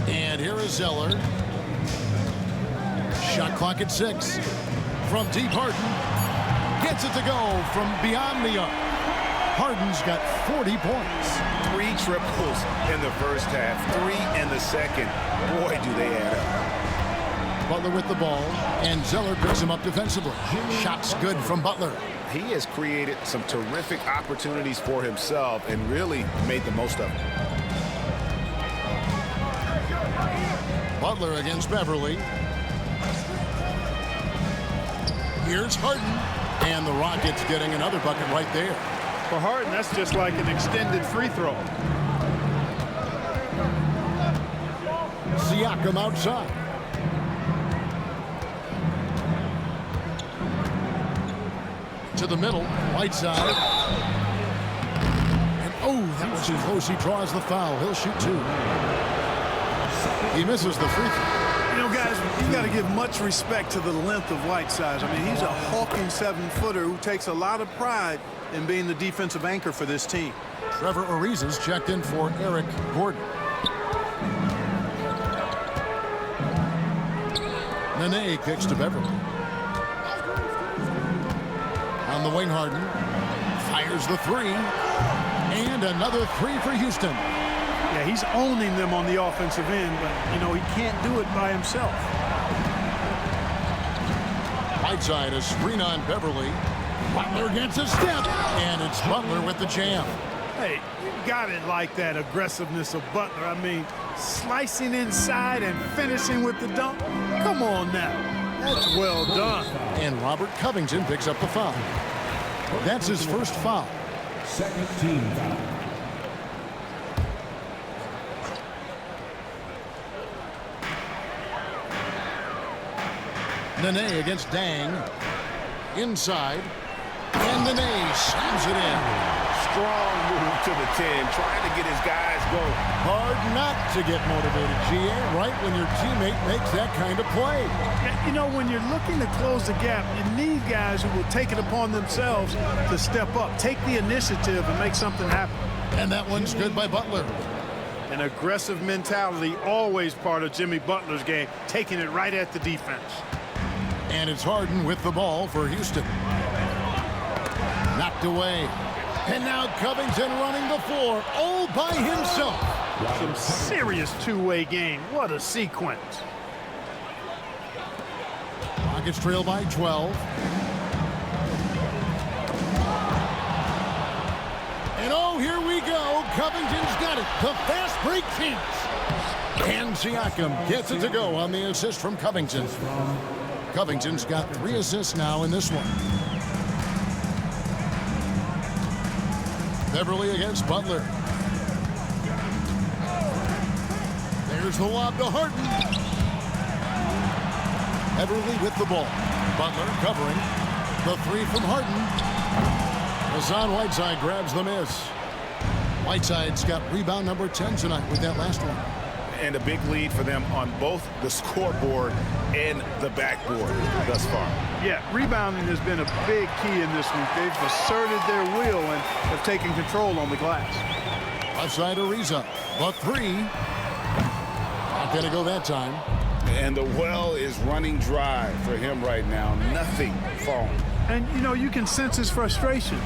And here is Zeller. Shot clock at 6. From deep, Harden gets it to go from beyond the arc. Harden's got 40 points. 3 triples in the first half, 3 in the second. Boy, do they add up. Butler with the ball, and Zeller picks him up defensively. Shots good from Butler. He has created some terrific opportunities for himself and really made the most of them. Butler against Beverly. Here's Harden. And the Rockets getting another bucket right there. For Harden, that's just like an extended free throw. Siakam outside. To the middle, Whiteside. And oh, that was too close. He draws the foul. He'll shoot 2. He misses the free throw. You know, guys, you got to give much respect to the length of Whiteside. I mean, he's a hulking 7-footer who takes a lot of pride in being the defensive anchor for this team. Trevor Ariza's checked in for Eric Gordon. Nene kicks to Beverly. On the wing, Harden fires the 3. And another 3 for Houston. Yeah, he's owning them on the offensive end, but, you know, he can't do it by himself. Whiteside, a screen on Beverly. Butler gets a step, and it's Butler with the jam. Hey, you got it like that aggressiveness of Butler. I mean, slicing inside and finishing with the dunk. Come on now. That's well done. And Robert Covington picks up the foul. That's his first foul. Second team foul. Nene against Dang. Inside. And Nene slams it in. Strong move to the 10, trying to get his guys going. Hard not to get motivated, GA, right when your teammate makes that kind of play. You know, when you're looking to close the gap, you need guys who will take it upon themselves to step up, take the initiative, and make something happen. And that one's good by Butler. An aggressive mentality, always part of Jimmy Butler's game, taking it right at the defense. And it's Harden with the ball for Houston. Knocked away. And now Covington running the floor all by himself. Some serious two-way game. What a sequence. Rockets trail by 12. And oh, here we go. Covington's got it. The fast break chance. And Siakam gets it to go on the assist from Covington. Covington's got 3 assists now in this one. Beverly against Butler. There's the lob to Harden. Beverly with the ball. Butler covering. The three from Harden. Hassan Whiteside grabs the miss. Whiteside's got rebound number 10 tonight with that last one. And a big lead for them on both the scoreboard and the backboard thus far. Yeah, rebounding has been a big key in this one. They've asserted their will and have taken control on the glass. Left side Ariza. The three. Not going to go that time. And the well is running dry for him right now. Nothing falling. And, you know, you can sense his frustration.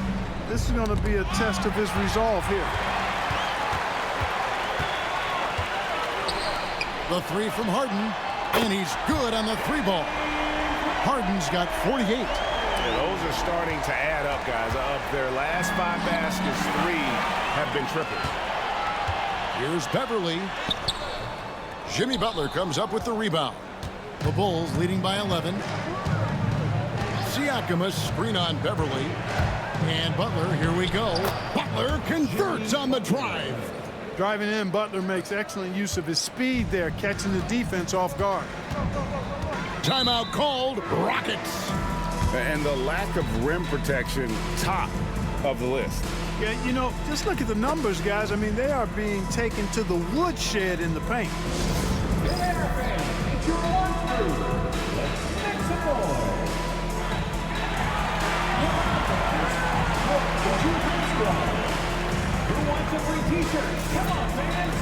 This is going to be a test of his resolve here. The three from Harden, and he's good on the three ball. Harden's got 48. Yeah, those are starting to add up, guys. Of their last 5 baskets, 3 have been triples. Here's Beverly. Jimmy Butler comes up with the rebound. The Bulls leading by 11. Siakam, a screen on Beverly. And Butler, here we go. Butler converts on the drive. Driving in, Butler makes excellent use of his speed there, catching the defense off guard. Timeout called. Rockets. And the lack of rim protection, top of the list. Yeah, you know, just look at the numbers, guys. I mean, they are being taken to the woodshed in the paint. It's your one through. Let's make some noise. Who wants a free t-shirt? Come on, fans!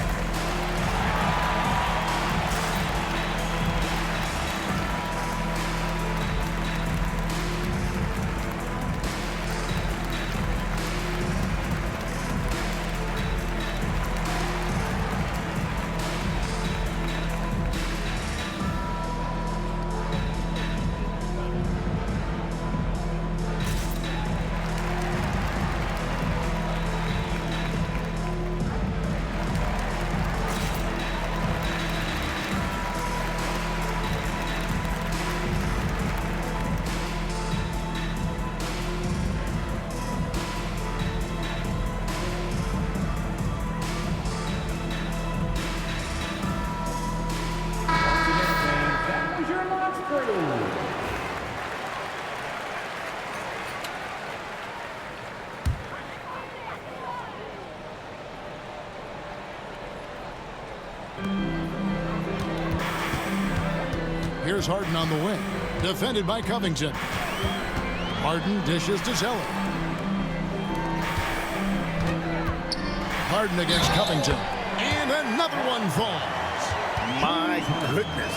Here's Harden on the wing. Defended by Covington. Harden dishes to Zeller. Harden against Covington. And another one falls. My goodness.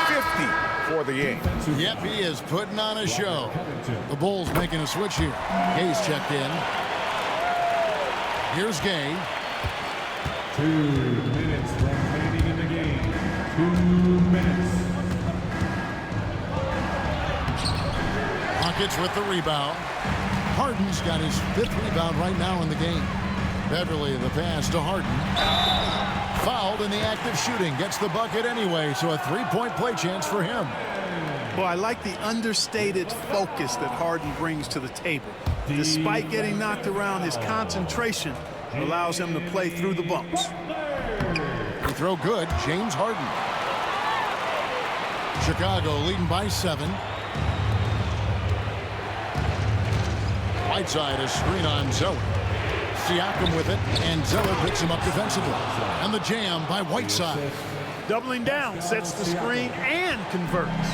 50 for the game. Yep, he is putting on a show. The Bulls making a switch here. Gay's checked in. Here's Gay. 2 minutes remaining in the game. 2 minutes. Rockets with the rebound. Harden's got his 5th rebound right now in the game. Beverly the pass to Harden. Fouled in the act of shooting. Gets the bucket anyway, so a 3-point play chance for him. Well, I like the understated focus that Harden brings to the table. Despite getting knocked around, his concentration allows him to play through the bumps. Free throw good. James Harden. Chicago leading by 7. Whiteside, a screen on Zeller. Siakam with it, and Zeller picks him up defensively. And the jam by Whiteside. Doubling down, sets the screen, and converts.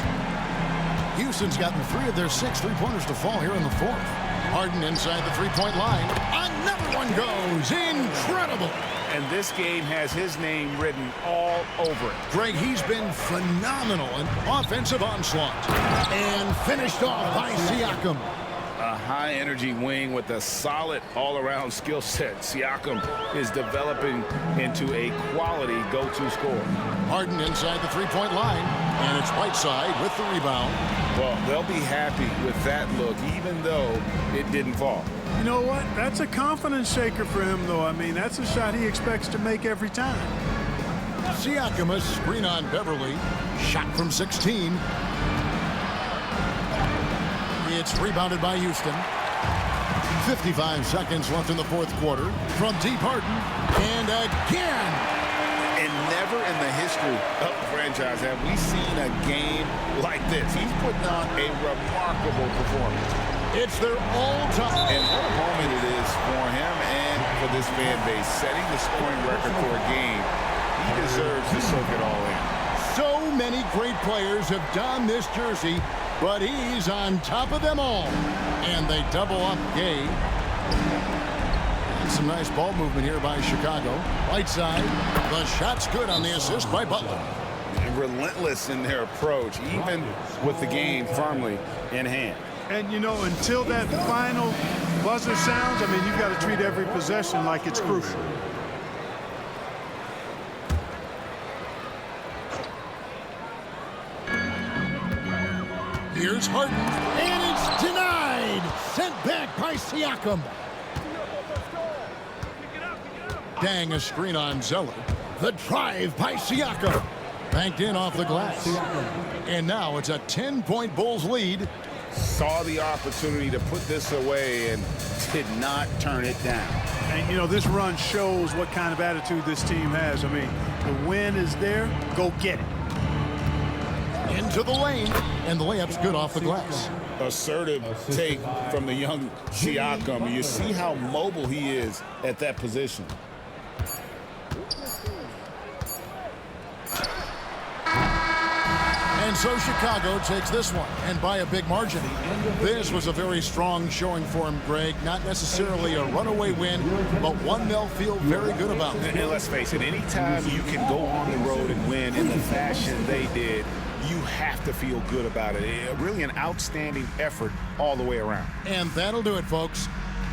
Houston's gotten 3 of their 6 three-pointers to fall here in the 4th. Harden inside the three-point line. Another one goes. Incredible. And this game has his name written all over it. Greg, he's been phenomenal. An offensive onslaught. And finished off by Siakam. A high-energy wing with a solid all-around skill set. Siakam is developing into a quality go-to scorer. Harden inside the three-point line, and it's Whiteside with the rebound. Well, they'll be happy with that look, even though it didn't fall. You know what? That's a confidence shaker for him, though. I mean, that's a shot he expects to make every time. Siakam, a screen on Beverly. Shot from 16. It's rebounded by Houston. 55 seconds left in the fourth quarter. From deep, Harden. And again. And never in the history of the franchise have we seen a game like this. He's putting on a remarkable performance. It's their all-time. And what a moment it is for him and for this fan base. Setting the scoring record for a game. He deserves to soak it all in. So many great players have donned this jersey, but he's on top of them all. And they double up Gay. And some nice ball movement here by Chicago. Right side. The shot's good on the assist by Butler. And relentless in their approach, even with the game firmly in hand. And, you know, until that final buzzer sounds, I mean, you've got to treat every possession like it's crucial. Here's Harden, and it's denied. Sent back by Siakam. Dang, a screen on Zeller. The drive by Siakam. Banked in off the glass. And now it's a 10-point Bulls lead. Saw the opportunity to put this away and did not turn it down. And, you know, this run shows what kind of attitude this team has. I mean, the win is there. Go get it. Into the lane, and the layup's good off the glass. Assertive take from the young Siakam. You see how mobile he is at that position. And so Chicago takes this one, and by a big margin. This was a very strong showing for him, Greg. Not necessarily a runaway win, but one they'll feel very good about. And let's face it, anytime you can go on the road and win in the fashion they did, you have to feel good about it. Really an outstanding effort all the way around. And that'll do it, folks.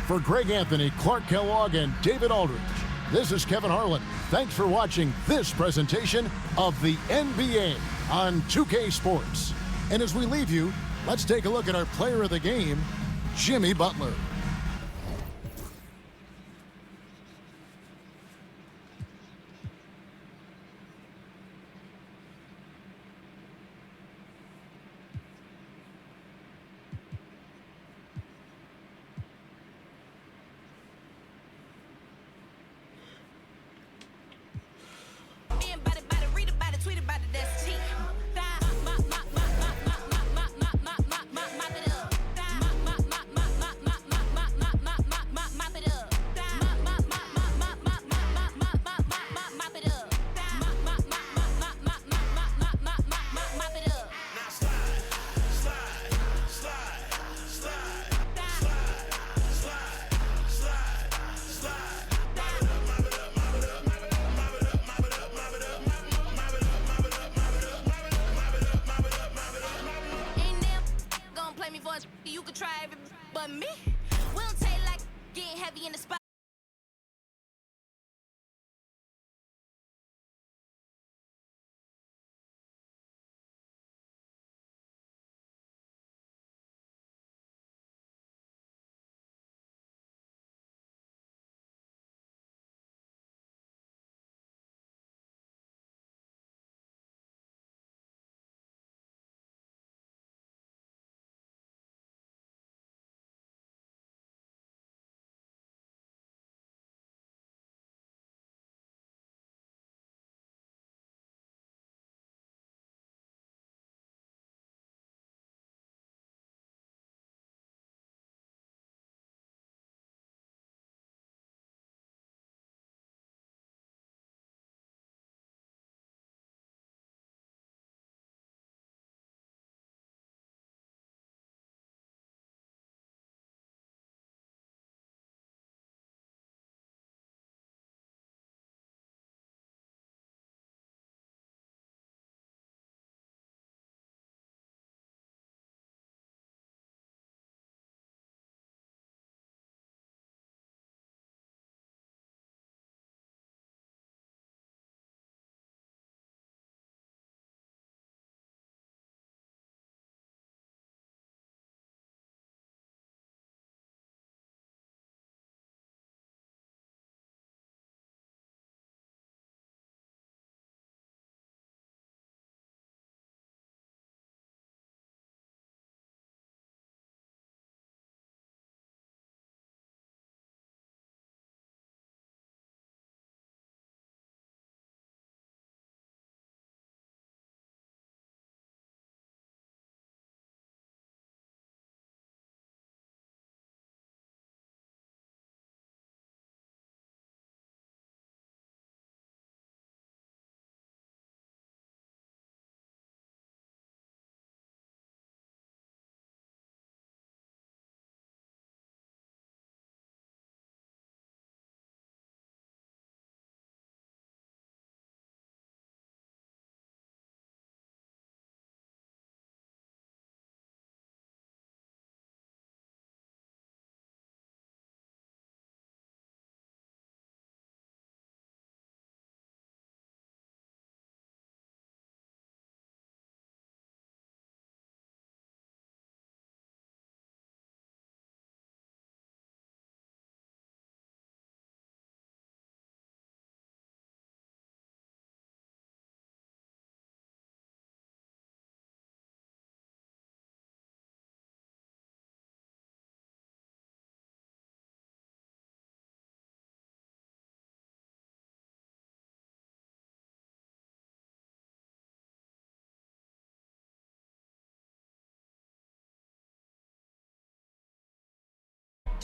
For Greg Anthony, Clark Kellogg, and David Aldridge, this is Kevin Harlan. Thanks for watching this presentation of the NBA on 2K Sports. And as we leave you, let's take a look at our player of the game, Jimmy Butler.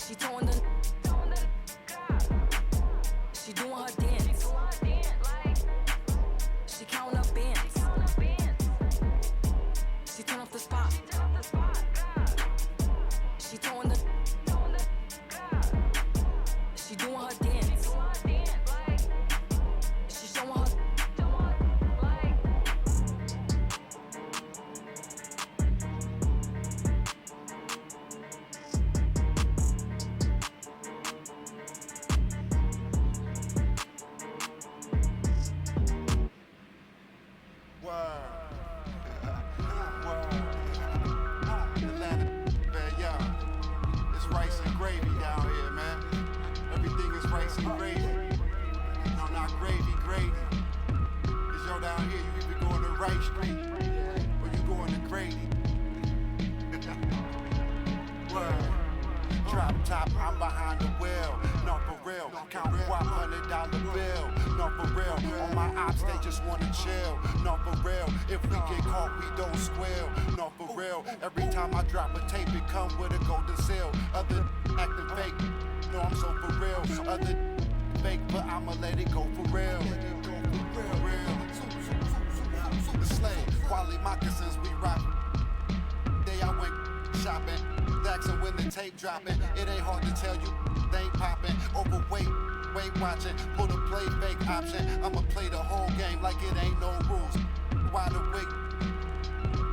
She throwing the. She doing her dance. She counting up bands. She turn off the spot. She throwing the. She doing her dance. She showing her. I'm behind the wheel, no for real. Count $100 bill, no for real. On my ops, they just wanna chill, no for real. If we get caught, we don't squeal, no for real. Every time I drop a tape, it come with a golden seal. Other acting fake, no, I'm so for real. Other fake, but I'ma let it go for real. The slave, quality moccasins, we rock. Day I went shopping. Daxon when the tape dropping, it ain't hard to tell you they ain't popping. Overweight, weight watching, put a play fake option. I'ma play the whole game like it ain't no rules. Wide awake,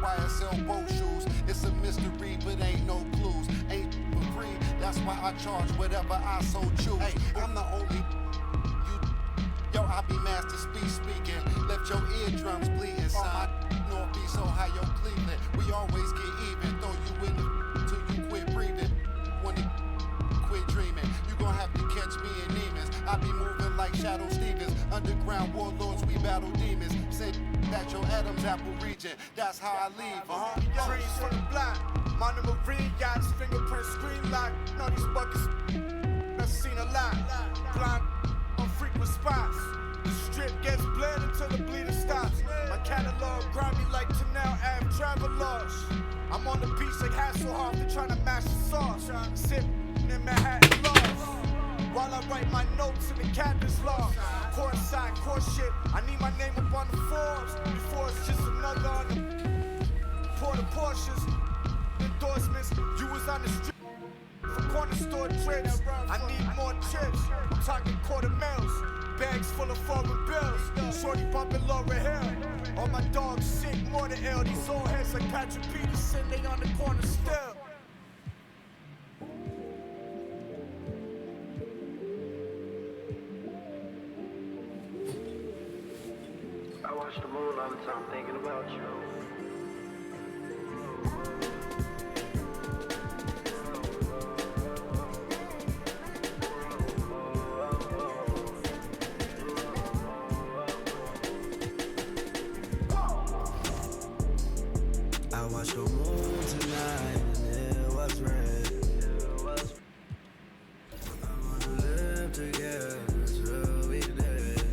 YSL boat shoes. It's a mystery, but ain't no clues. Ain't for free, that's why I charge whatever I so choose. Hey, I'm the only yo, I be master speaking. Left your eardrums bleeding, son. Northeast, Ohio, Cleveland. We always get even, throw you in the till you quit breathing. When it quit dreaming, you gon' have to catch me in demons. I be moving like Shadow Stevens. Underground warlords, we battle demons. Say that your Adam's apple region. That's how I leave. Trees from the block. Monomarine Marine yachts, fingerprint screen lock. Know these buckets, I've seen a lot. Blind on frequent spots. The strip gets bled until the bleeding stops. My catalog grimy like Chanel Ave travelers. I'm on the beach like Hasselhoff, they're trying to mash the sauce. Sip in Manhattan lost. While I write my notes in the captain's log. Court side, court shit. I need my name up on the Forbes. Before it's just another on the Porter Porsches. Endorsements, you was on the street. For corner store trips, I need more trips. I'm talking quarter mils. Bags full of foreign bills. Shorty bumping Laura Hill. All my dogs sick, more than ill. These old heads like Patrick Peterson, they on the corner still. I watch the moon all the time thinking about you. I watched the moon tonight and it was red. I wanna live together till we dead.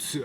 次。